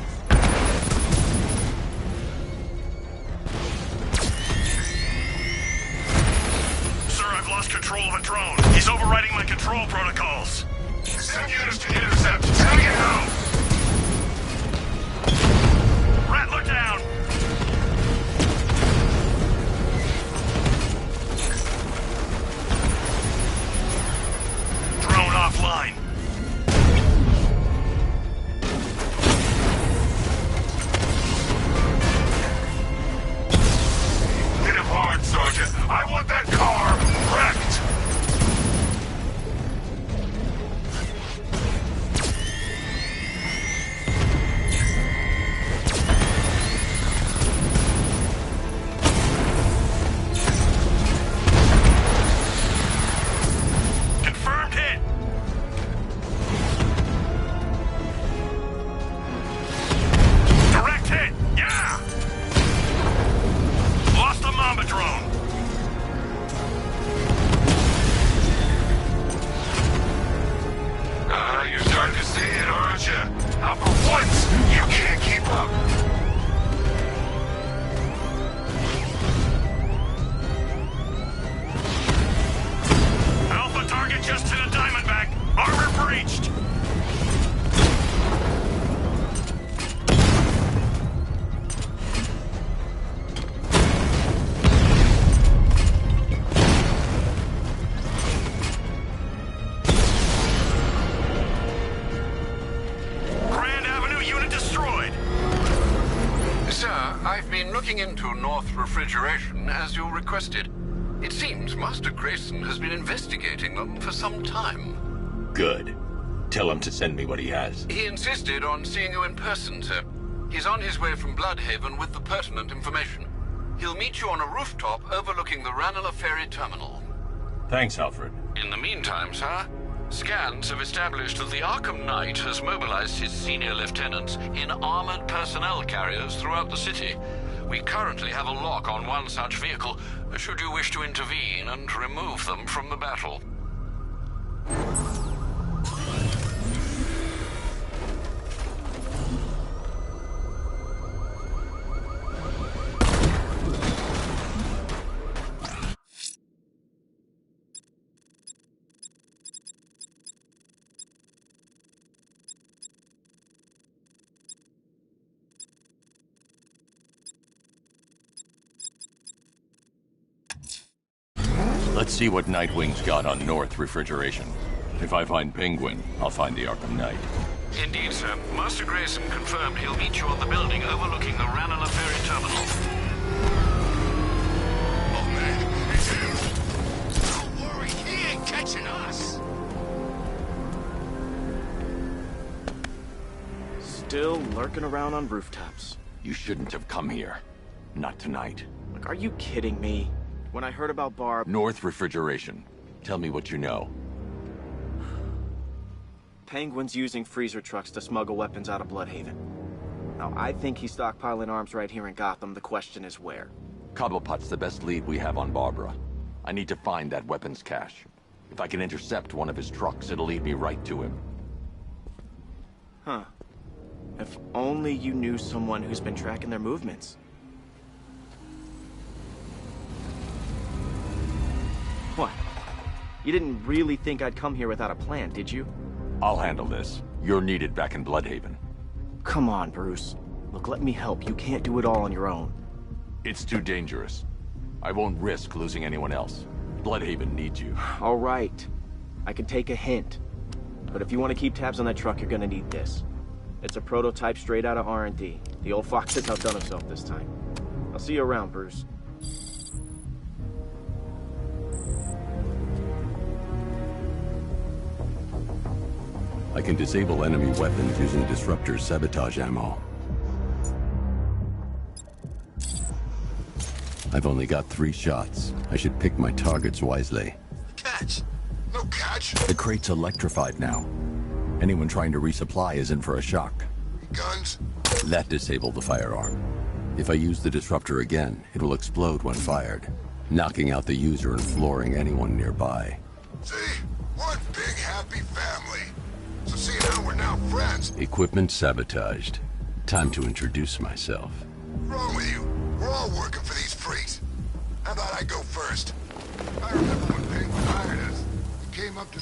Sir, I've lost control of a drone. He's overriding my control protocols. Send units to intercept. Take it out! Rat, look down! Drone offline. Hit him hard, Sergeant. I want that car wrecked. Confirmed hit. Direct hit. Yeah. Lost a Mamba drone. You're starting to see it, aren't you? Now for once, you can't keep up. Alpha target just hit a Diamondback. Armor breached. Grand Avenue unit destroyed. Sir, I've been looking into North Refrigeration as you requested. It seems Master Grayson has been investigating them for some time. Good. Tell him to send me what he has. He insisted on seeing you in person, sir. He's on his way from Bloodhaven with the pertinent information. He'll meet you on a rooftop overlooking the Ranelagh Ferry Terminal. Thanks, Alfred. In the meantime, sir, scans have established that the Arkham Knight has mobilized his senior lieutenants in armored personnel carriers throughout the city. We currently have a lock on one such vehicle, should you wish to intervene and remove them from the battle. Let's see what Nightwing's got on North Refrigeration. If I find Penguin, I'll find the Arkham Knight. Indeed, sir. Master Grayson confirmed he'll meet you on the building overlooking the Ranelagh Ferry Terminal. Oh, man, it's him. Don't worry, he ain't catching us. still lurking around on rooftops. You shouldn't have come here. Not tonight. Look, are you kidding me? When I heard about Barb... North Refrigeration. Tell me what you know. Penguin's using freezer trucks to smuggle weapons out of Bloodhaven. Now, I think he's stockpiling arms right here in Gotham. The question is where. Cobblepot's the best lead we have on Barbara. I need to find that weapons cache. If I can intercept one of his trucks, it'll lead me right to him. Huh. If only you knew someone who's been tracking their movements. What? You didn't really think I'd come here without a plan, did you? I'll handle this. You're needed back in Bloodhaven. Come on, Bruce. Look, let me help. You can't do it all on your own. It's too dangerous. I won't risk losing anyone else. Bloodhaven needs you. All right. I can take a hint. But if you want to keep tabs on that truck, you're gonna need this. It's a prototype straight out of R&D. The old fox has outdone himself this time. I'll see you around, Bruce. I can disable enemy weapons using disruptor sabotage ammo. I've only got 3 shots. I should pick my targets wisely. Catch! No catch! The crate's electrified now. Anyone trying to resupply is in for a shock. Guns? That disabled the firearm. If I use the disruptor again, it will explode when fired, knocking out the user and flooring anyone nearby. See? One big happy family. So seeing how we're now friends... Equipment sabotaged. Time to introduce myself. What's wrong with you? We're all working for these freaks. How about I go first? I remember when Penguin hired us. He came up to...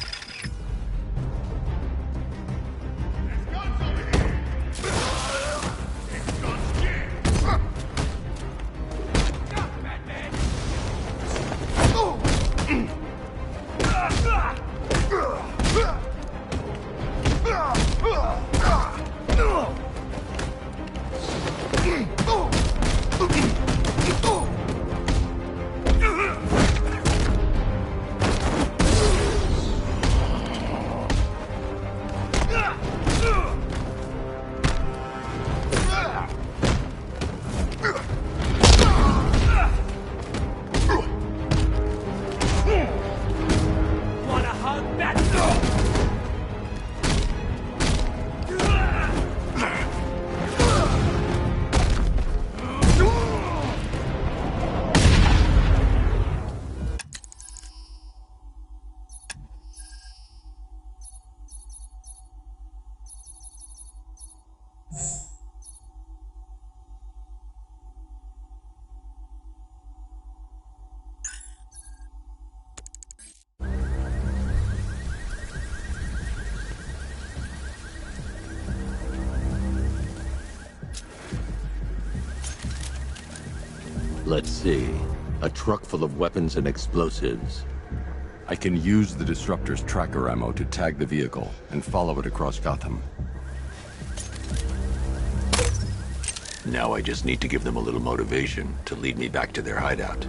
Let's see. A truck full of weapons and explosives. I can use the disruptor's tracker ammo to tag the vehicle and follow it across Gotham. Now I just need to give them a little motivation to lead me back to their hideout.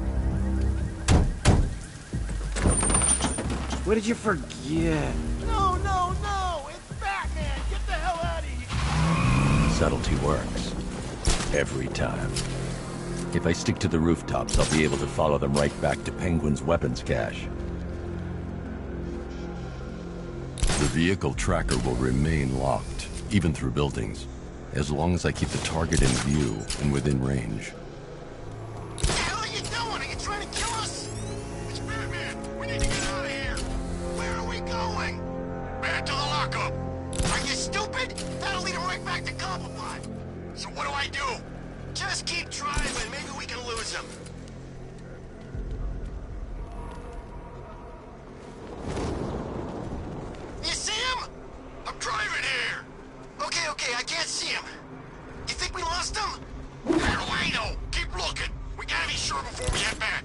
What did you forget? No, no, no! It's Batman! Get the hell out of here! Subtlety works. Every time. If I stick to the rooftops, I'll be able to follow them right back to Penguin's weapons cache. The vehicle tracker will remain locked, even through buildings, as long as I keep the target in view and within range. What the hell are you doing? Are you trying to kill us? It's Batman! We need to get out of here! Where are we going? Back to the lockup! Are you stupid? That'll lead him right back to Cobblepot! So what do I do? Just keep driving. Maybe we can lose him. You see him? I'm driving here. Okay, I can't see him. You think we lost him? How do I know? Keep looking. We gotta be sure before we head back.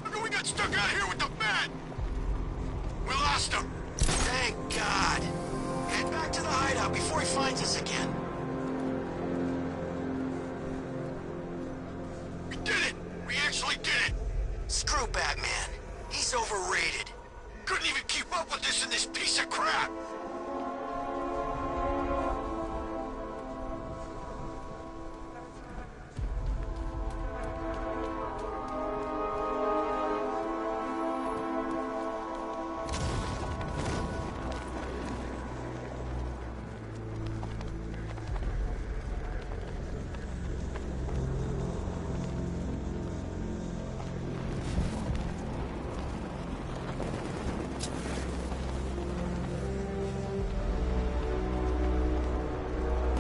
How come we got stuck out here with the Bat? We lost him. Thank God. Head back to the hideout before he finds us again. We did it! We actually did it! Screw Batman. He's overrated. Couldn't even keep up with this in this piece of crap.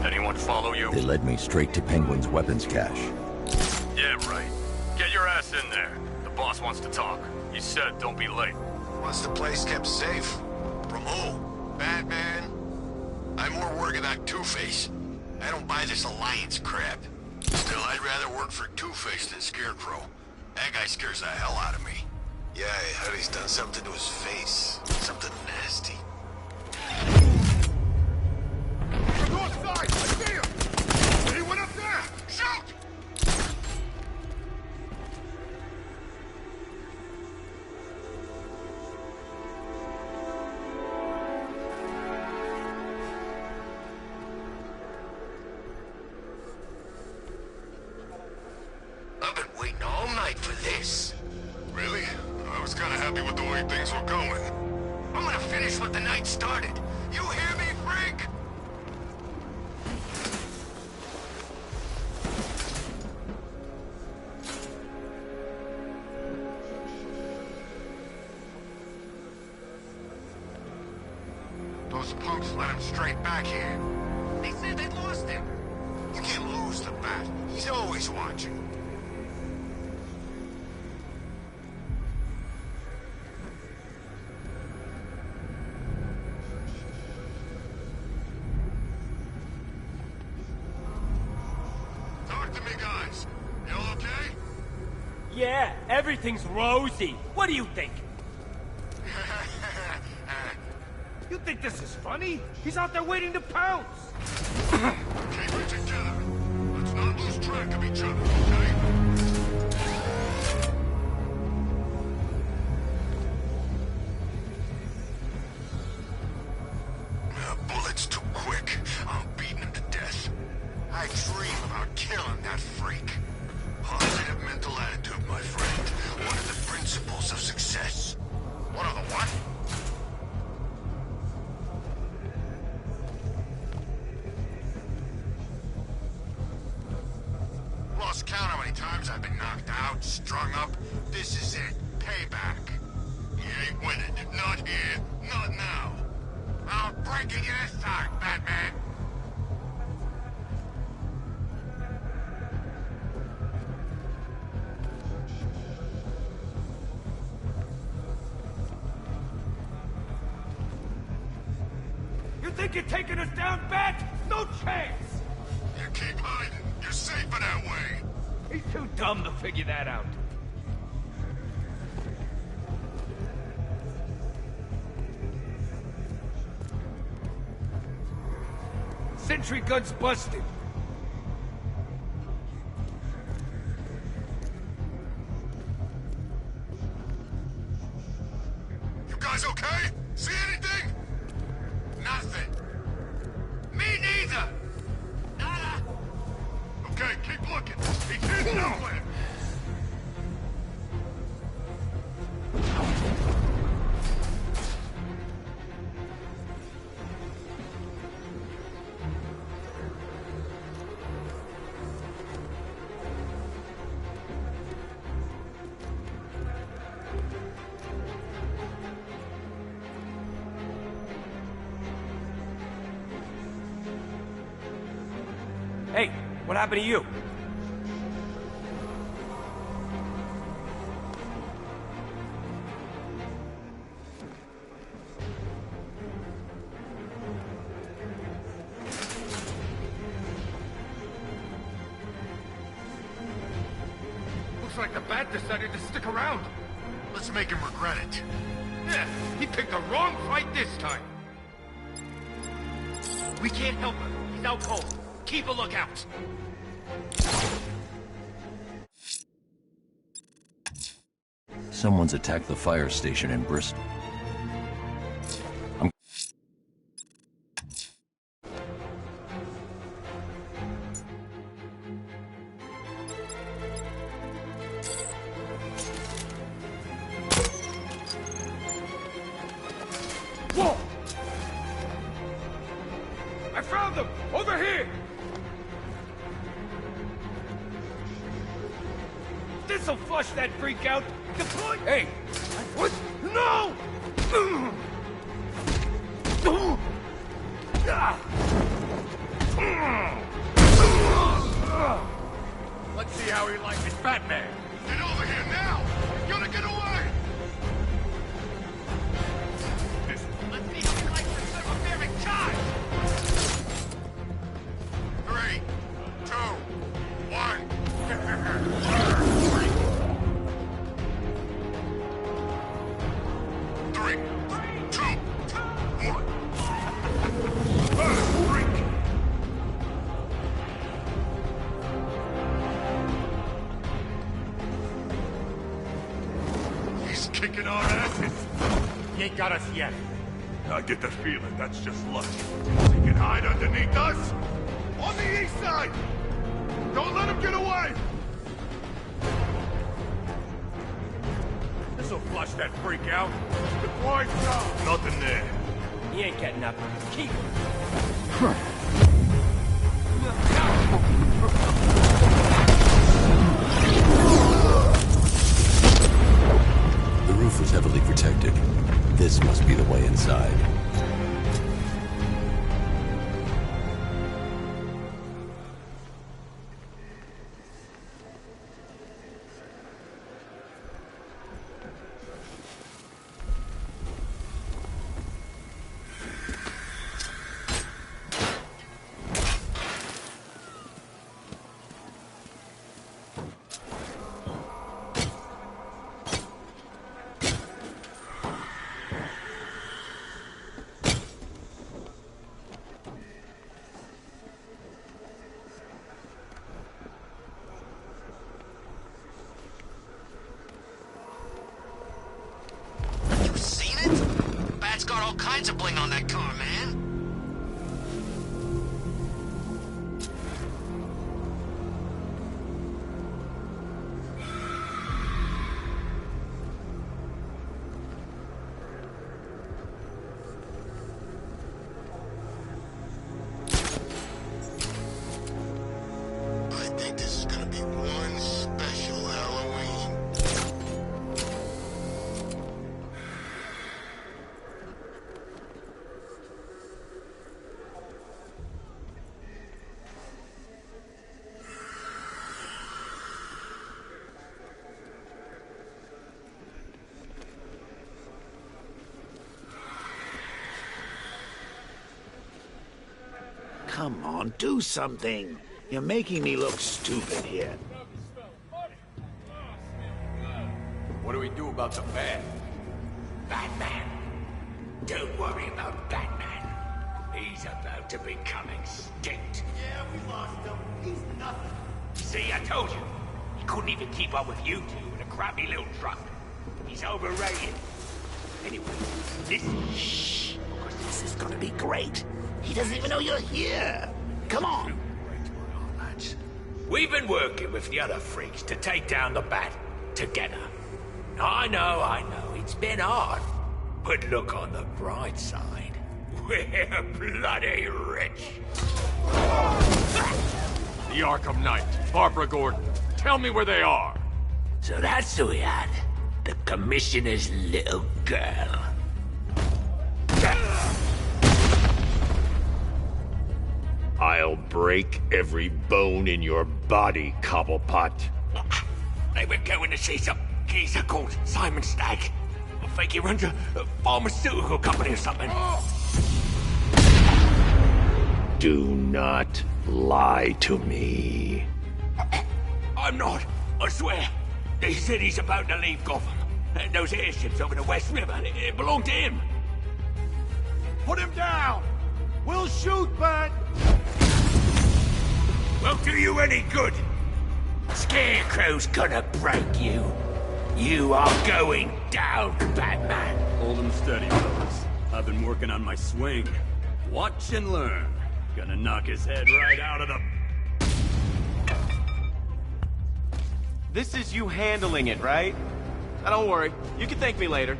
Anyone follow you? They led me straight to Penguin's weapons cache. Yeah, right. Get your ass in there. The boss wants to talk. He said don't be late. Wants the place kept safe? From who? Batman? I'm more worried about Two-Face. I don't buy this alliance crap. Still, I'd rather work for Two-Face than Scarecrow. That guy scares the hell out of me. Yeah, I heard he's done something to his face. Something nasty. North side! I see him! Anyone up there? Shoot! I've been waiting all night for this. Really? I was kinda happy with the way things were going. I'm gonna finish what the night started. You hear me, freak? Those punks let him straight back here. They said they lost him. You can't lose the Bat. He's always watching. Talk to me, guys. You all okay? Yeah, everything's rosy. What do you think? You think this is funny? He's out there waiting to pounce. Keep it together. Let's not lose track of each other, okay? Bullet's too quick. I'm beating him to death. I dream about killing that freak. Positive mental attitude, my friend. One of the principles of success. One of the what? Lost count how many times I've been knocked out, strung up. This is it. Payback. You ain't winning. Not here. Not now. I'll break you this time, Batman. You think you're taking us down, Bat? No chance! You keep hiding. You're safer that way. He's too dumb to figure that out. Sentry gun's busted. You guys okay? See anything? Nothing. Me neither. Nada. Okay, keep looking. He's hidden nowhere. Hey, what happened to you? Looks like the Bat decided to stick around. Let's make him regret it. Yeah, he picked the wrong fight this time. We can't help him. He's out cold. Keep a lookout. Someone's attacked the fire station in Bristol. Whoa! I found them! Over here! This'll flush that freak out! Deploy! Hey! What? No! Let's see how he likes it, Batman! Get over here now! He's gonna get away! Let's see how he likes the hyperbaric charge! 3, 2, 1. He's kicking our asses! He ain't got us yet. I get the feeling that's just luck. He can hide underneath us! On the east side! Don't let him get away! This'll flush that freak out. Deploy job! Nothing there. He ain't getting up. Keep The roof was heavily protected. This must be the way inside. Bat's got all kinds of bling on that car, man. I think this is gonna be one special Halloween. Come on, do something. You're making me look stupid here. What do we do about the bat? Batman. Don't worry about Batman. He's about to become extinct. Yeah, we lost him. He's nothing. See, I told you. He couldn't even keep up with you two in a crappy little truck. He's overrated. Anyway, listen. Shh. This is gonna be great. He doesn't even know you're here. Come on. We've been working with the other freaks to take down the Bat together. I know, it's been hard. But look on the bright side. We're bloody rich. The Arkham Knight, Barbara Gordon. Tell me where they are. So that's who we had. The Commissioner's little girl. I'll break every bone in your body, Cobblepot. They were going to see some geezer called Simon Stagg. I think he runs a pharmaceutical company or something. Do not lie to me. I'm not, I swear. They said he's about to leave Gotham. And those airships over the West River, it belong to him. Put him down! We'll shoot, Bat! Won't do you any good. Scarecrow's gonna break you. You are going down, Batman. Hold him steady, fellas. I've been working on my swing. Watch and learn. Gonna knock his head right out of the... This is you handling it, right? Now don't worry. You can thank me later.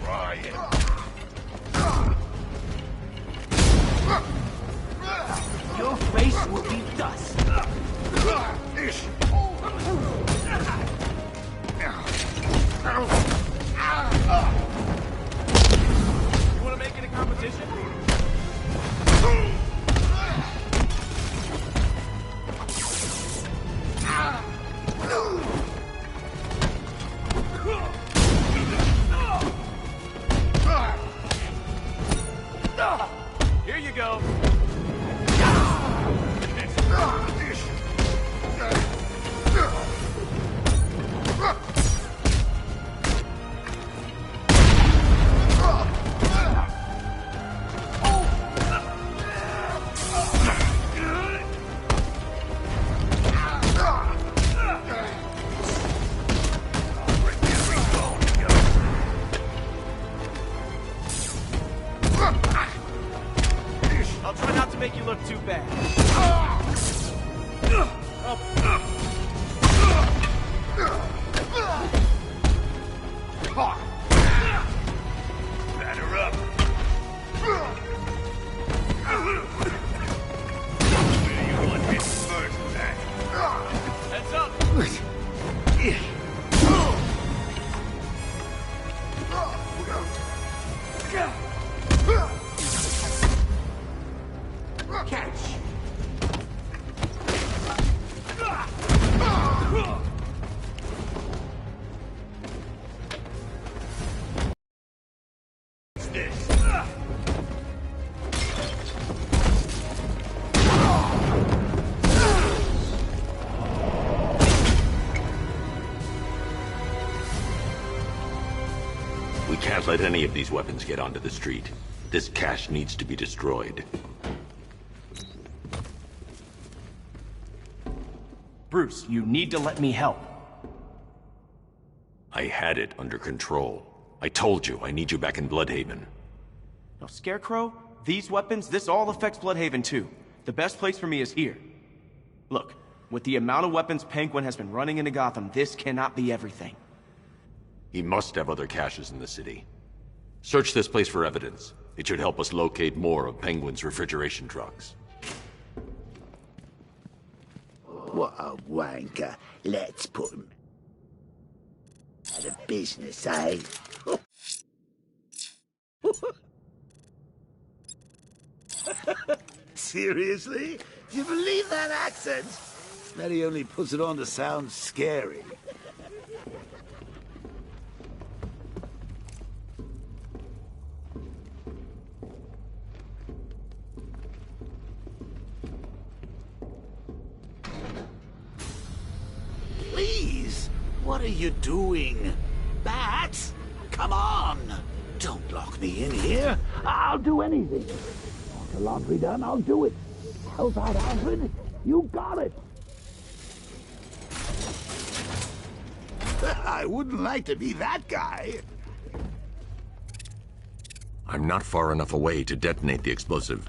Try it. Your face will be dust. You want to make it a competition? Here you go. I'll try not to make you look too bad. Batter up. Where do you want this first, Bat? Heads up. Catch. What's this? We can't let any of these weapons get onto the street. This cache needs to be destroyed. Bruce, you need to let me help. I had it under control. I told you, I need you back in Bloodhaven. Now, Scarecrow, these weapons, this all affects Bloodhaven too. The best place for me is here. Look, with the amount of weapons Penguin has been running into Gotham, this cannot be everything. He must have other caches in the city. Search this place for evidence. It should help us locate more of Penguin's refrigeration trucks. What a wanker. Let's put him out of business, eh? Seriously? Do you believe that accent? Bet he only puts it on to sound scary. Please, what are you doing? Bats? Come on! Don't lock me in here. I'll do anything. Want the laundry done? I'll do it. Help out, Alfred? You got it. I wouldn't like to be that guy. I'm not far enough away to detonate the explosive.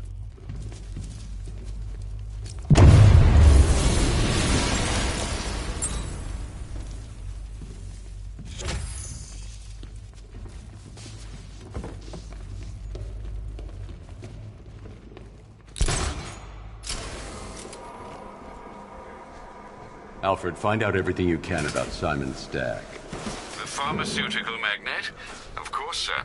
Alfred, find out everything you can about Simon Stack. The pharmaceutical magnate? Of course, sir.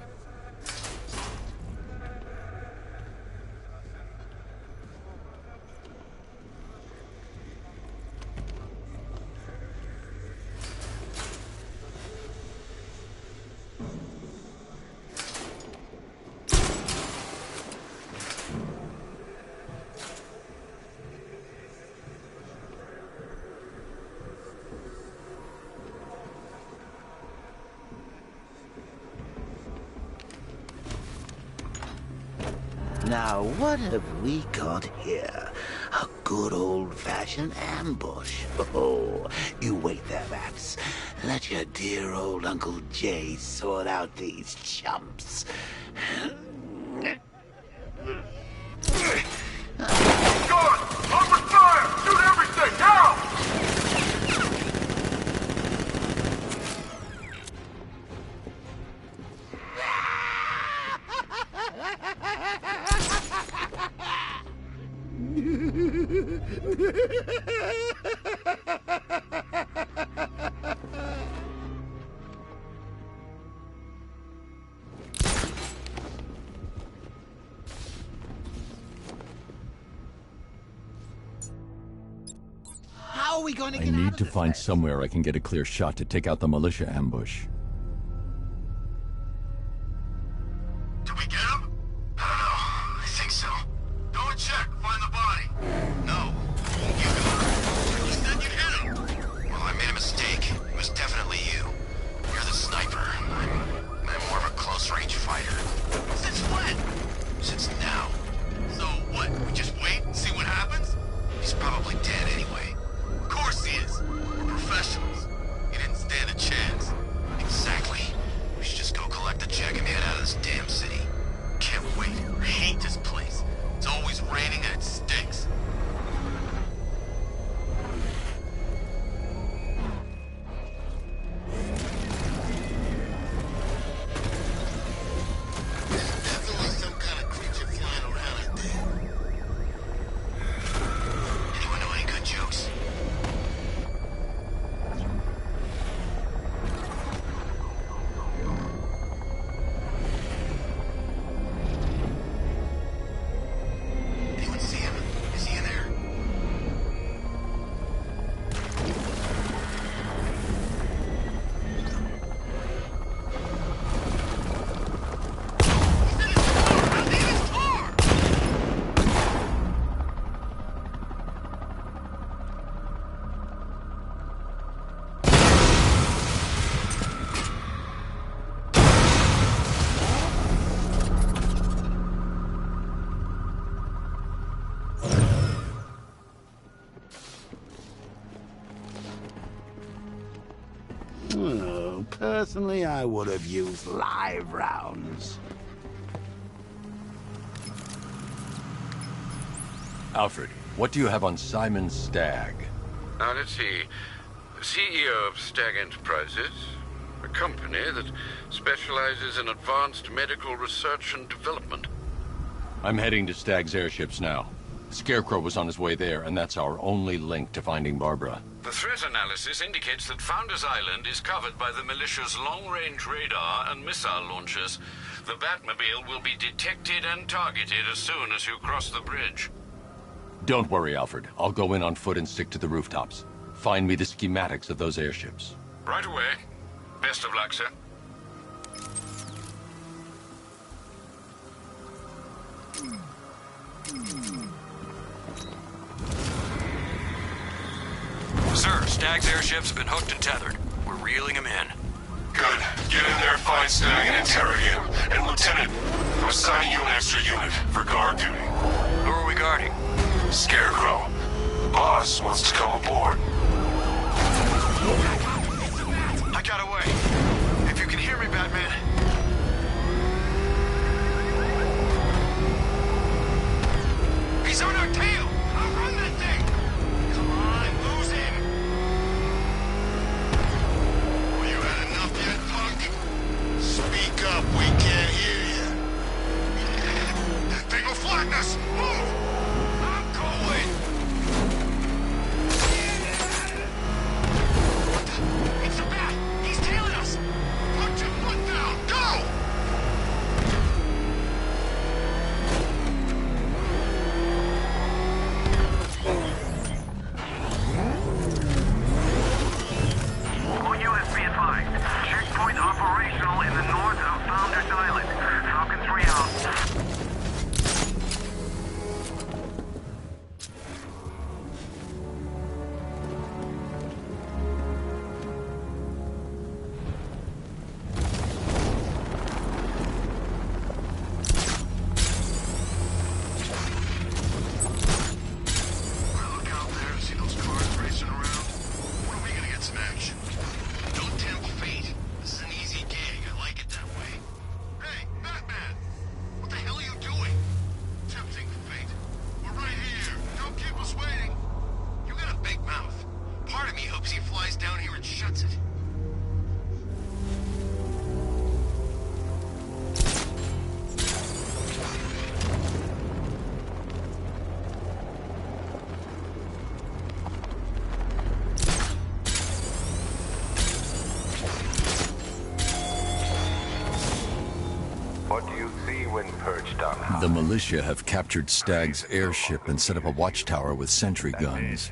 Now, what have we got here? A good old-fashioned ambush. Oh, you wait there, Bats. Please, let your dear old Uncle Jay sort out these chumps. Guard! Open fire! Shoot everything! Now! How are we going to get I out need of to this find mess? somewhere I can get a clear shot to take out the militia ambush. Did we get him? I don't know. I think so. Go and check. Find the body. No. You got him. You said you'd hit him. Well, I made a mistake. It was definitely you. You're the sniper. I'm more of a close-range fighter. Since when? Since now. So what? We just wait and see what happens? He's probably dead anyway. Of course he is. We're professionals. He didn't stand a chance. Exactly. We should just go collect the check and head out of this damn city. Can't wait. I hate this place. It's always raining and it stinks. There's definitely some kind of creature flying around out there. Anyone know any good jokes? Anyone see him? Is he in there? He's in his car! How's he in his car? Oh, personally, I would have used live rounds. Alfred, what do you have on Simon Stagg? Now, let's see. CEO of Stagg Enterprises, a company that specializes in advanced medical research and development. I'm heading to Stagg's airships now. Scarecrow was on his way there, and that's our only link to finding Barbara. The threat analysis indicates that Founders Island is covered by the militia's long-range radar and missile launchers. The Batmobile will be detected and targeted as soon as you cross the bridge. Don't worry, Alfred. I'll go in on foot and stick to the rooftops. Find me the schematics of those airships. Right away. Best of luck, sir. Sir, Stagg's airships have been hooked and tethered. We're reeling him in. Good. Get in there, find Stagg, and interrogate him. And Lieutenant, I'm assigning you an extra unit for guard duty. Who are we guarding? Scarecrow. The boss wants to come aboard. I got away. If you can hear me, Batman. He's on our tail! Outrun that thing! Come on, lose him! Oh, you had enough yet, punk? Speak up, we can't hear you. That thing will flatten us! Move! I'm going! What the? What do you see when perched on high? The militia have captured Stagg's airship and set up a watchtower with sentry guns.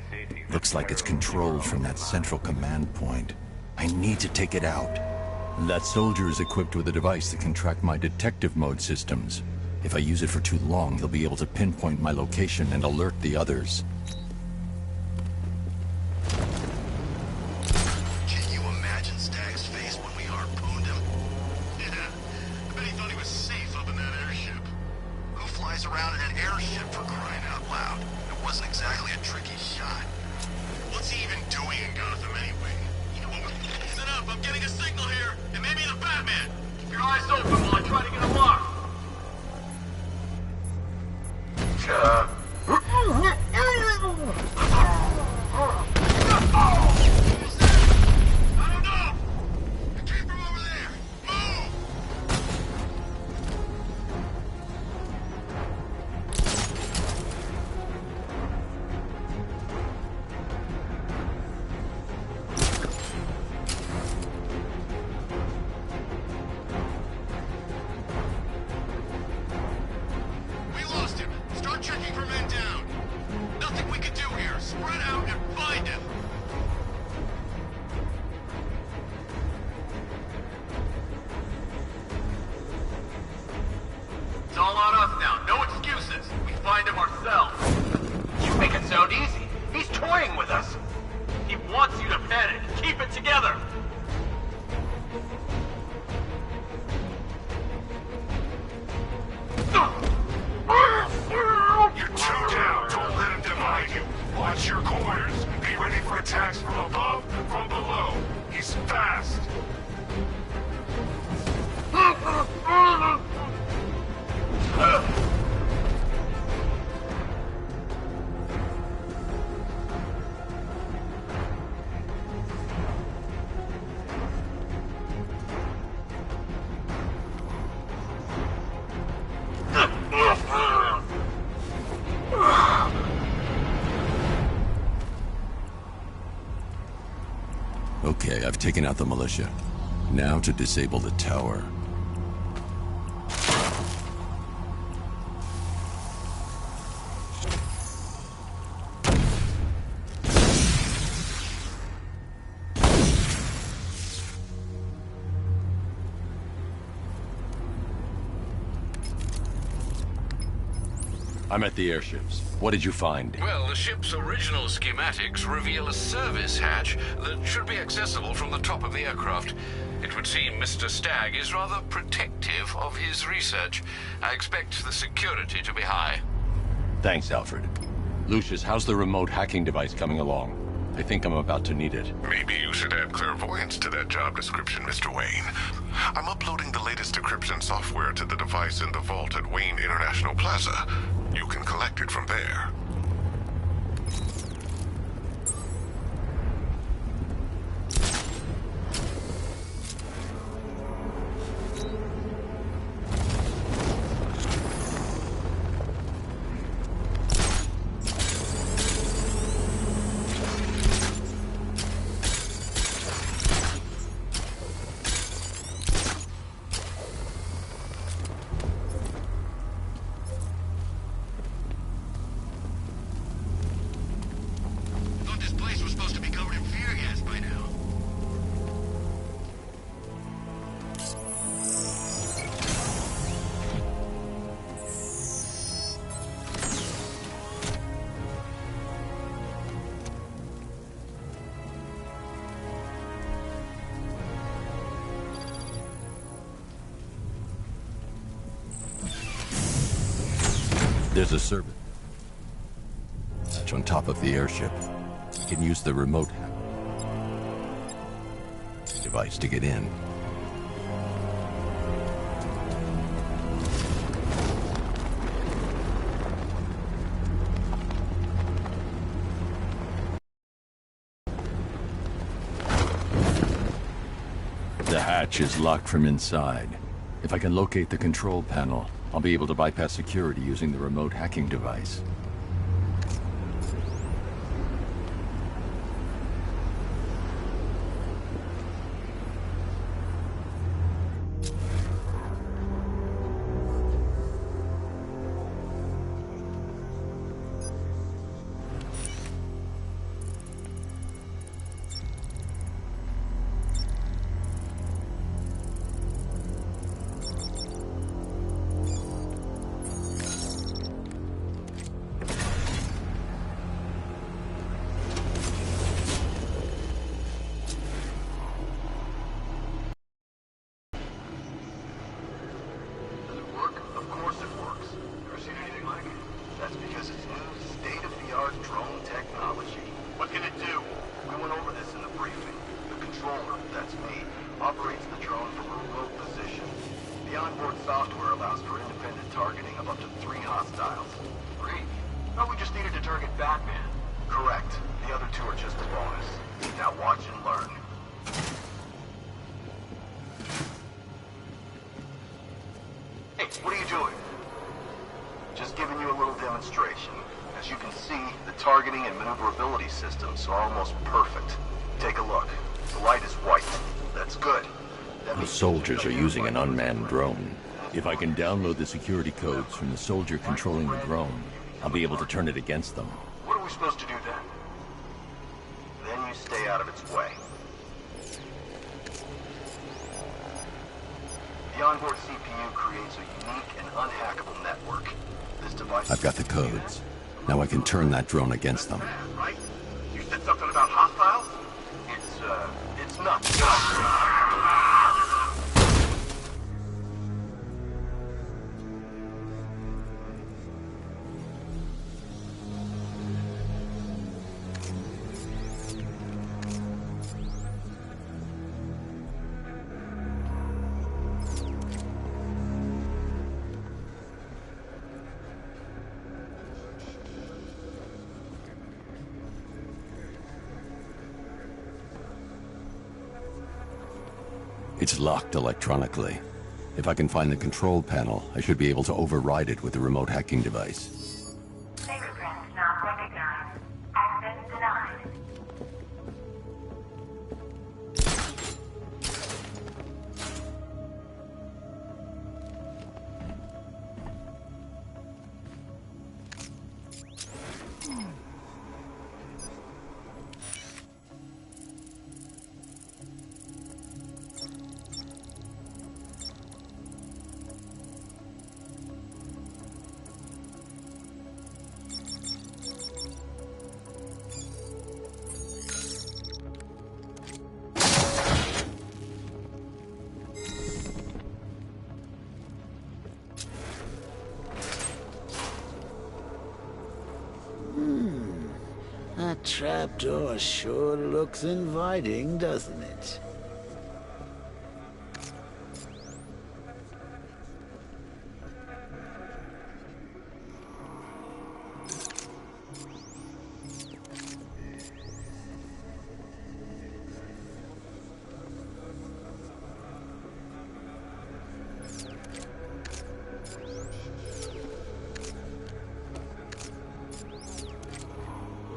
Looks like it's controlled from that central command point. I need to take it out. That soldier is equipped with a device that can track my detective mode systems. If I use it for too long, he'll be able to pinpoint my location and alert the others. Can you imagine Stagg's face when we harpooned him? Yeah, I bet he thought he was safe up in that airship. Who flies around in an airship for crying out loud? It wasn't exactly a tricky shot. What's he even doing in Gotham anyway? You know what? Listen up, I'm getting a signal here. It may be the Batman. Keep your eyes open while I try to get him locked. It's all on us now. No excuses. We find him ourselves. You make it sound easy. He's toying with us. He wants you to panic. Keep it together. You're two down. Don't let him divide you. Watch your corners. Be ready for attacks from above, from below. He's fast. Okay, I've taken out the militia. Now to disable the tower. I'm at the airships. What did you find? Well, the ship's original schematics reveal a service hatch that should be accessible from the top of the aircraft. It would seem Mr. Stagg is rather protective of his research. I expect the security to be high. Thanks, Alfred. Lucius, how's the remote hacking device coming along? I think I'm about to need it. Maybe you should add clairvoyance to that job description, Mr. Wayne. I'm uploading the latest decryption software to the device in the vault at Wayne International Plaza. You can collect it from there. There's a service hatch on top of the airship. You can use the remote device to get in. The hatch is locked from inside. If I can locate the control panel, I'll be able to bypass security using the remote hacking device. that's me, operates the drone from a remote position. The onboard software allows for independent targeting of up to 3 hostiles. 3? Oh, we just needed to target Batman. Correct. The other 2 are just a bonus. Now watch and learn. Hey, what are you doing? Just giving you a little demonstration. As you can see, the targeting and maneuverability systems are almost perfect. Take a look. The light is white. That's good. The soldiers are using an unmanned drone. If I can download the security codes from the soldier controlling the drone, I'll be able to turn it against them. What are we supposed to do then? Then you stay out of its way. The onboard CPU creates a unique and unhackable network. This device... I've got the codes. Now I can turn that drone against them. Right? You said something about hostiles? It's nuts. It's locked electronically. If I can find the control panel, I should be able to override it with the remote hacking device. Fingerprints not recognized. Access denied. That trapdoor sure looks inviting, doesn't it?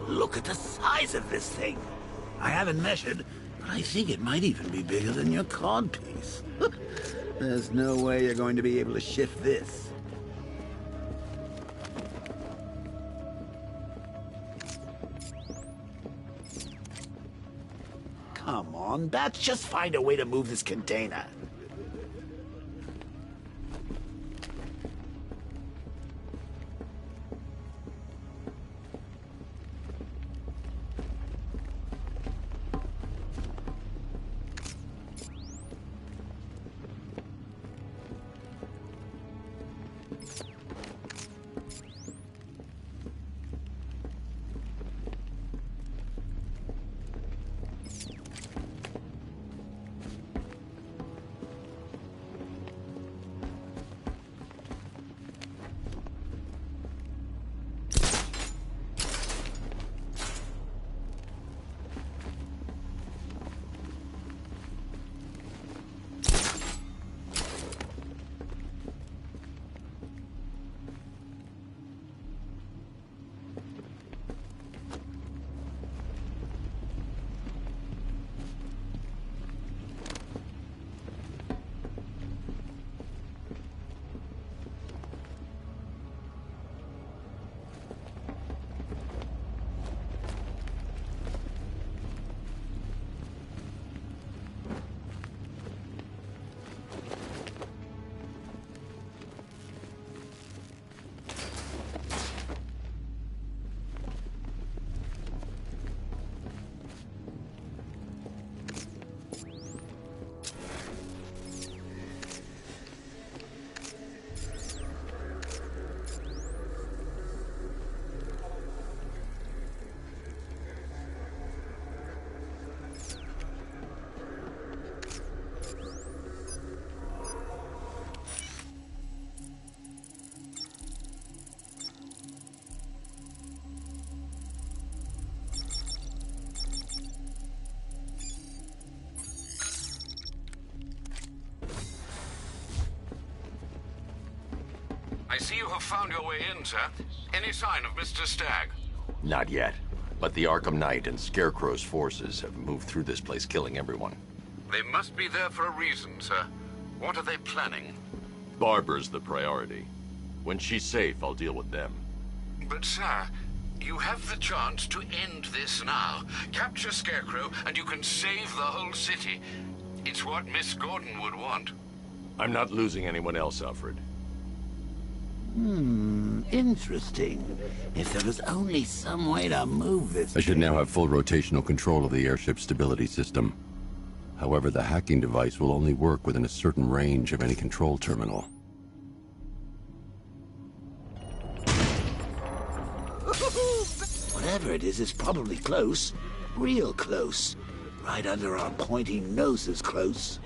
Look at the size of this thing. I haven't measured, but I think it might even be bigger than your codpiece. There's no way you're going to be able to shift this. Come on, bats, just find a way to move this container. I see you have found your way in, sir. Any sign of Mr. Stagg? Not yet. But the Arkham Knight and Scarecrow's forces have moved through this place, killing everyone. They must be there for a reason, sir. What are they planning? Barbara's the priority. When she's safe, I'll deal with them. But, sir, you have the chance to end this now. Capture Scarecrow, and you can save the whole city. It's what Miss Gordon would want. I'm not losing anyone else, Alfred. Interesting. If there was only some way to move this... I should now have full rotational control of the airship stability system. However, the hacking device will only work within a certain range of any control terminal. Whatever it is, it's probably close. Real close. Right under our pointy noses close.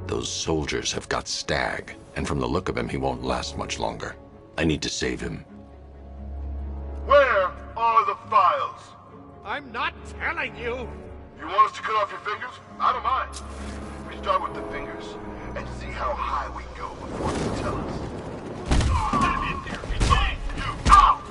Those soldiers have got Stagg, and from the look of him, he won't last much longer. I need to save him. Where are the files? I'm not telling you! You want us to cut off your fingers? I don't mind. We start with the fingers, and see how high we go before you tell us. Get in there, you! Ow!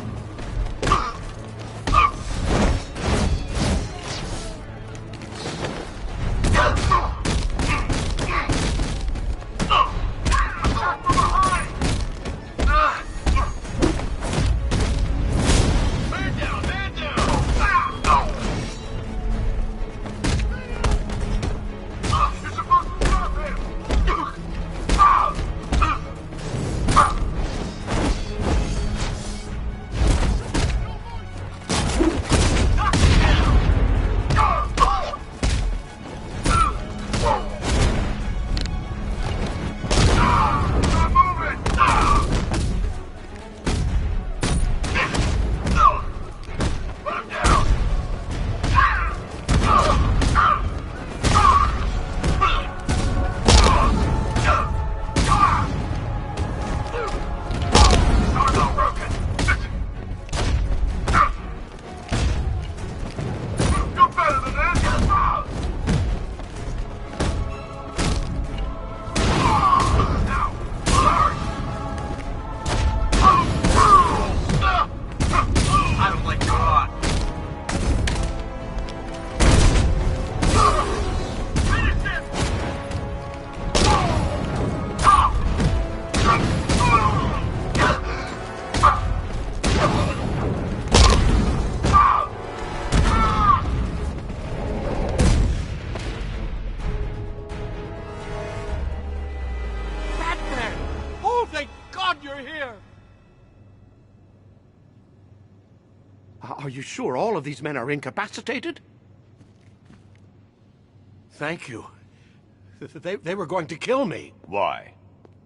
Are you sure all of these men are incapacitated? Thank you. They were going to kill me. Why?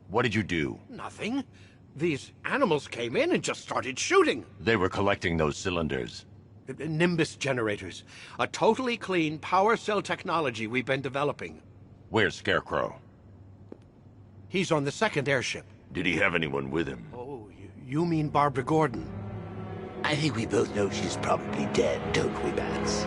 What did you do? Nothing. These animals came in and just started shooting. They were collecting those cylinders. Nimbus generators. A totally clean power cell technology we've been developing. Where's Scarecrow? He's on the second airship. Did he have anyone with him? Oh, you mean Barbara Gordon? I think we both know she's probably dead, don't we, Bats?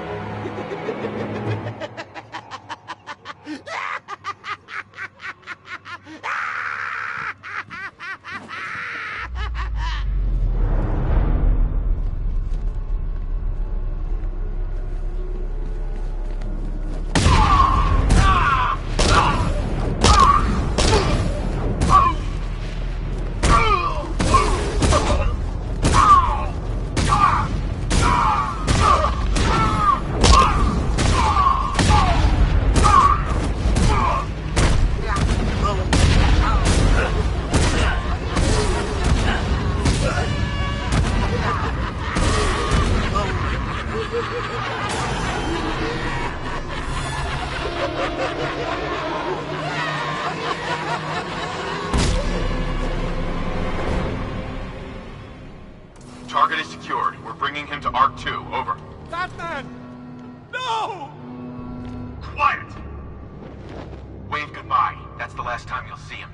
Target is secured. We're bringing him to Arc 2. Over. Batman! No! Quiet! Wave goodbye. That's the last time you'll see him.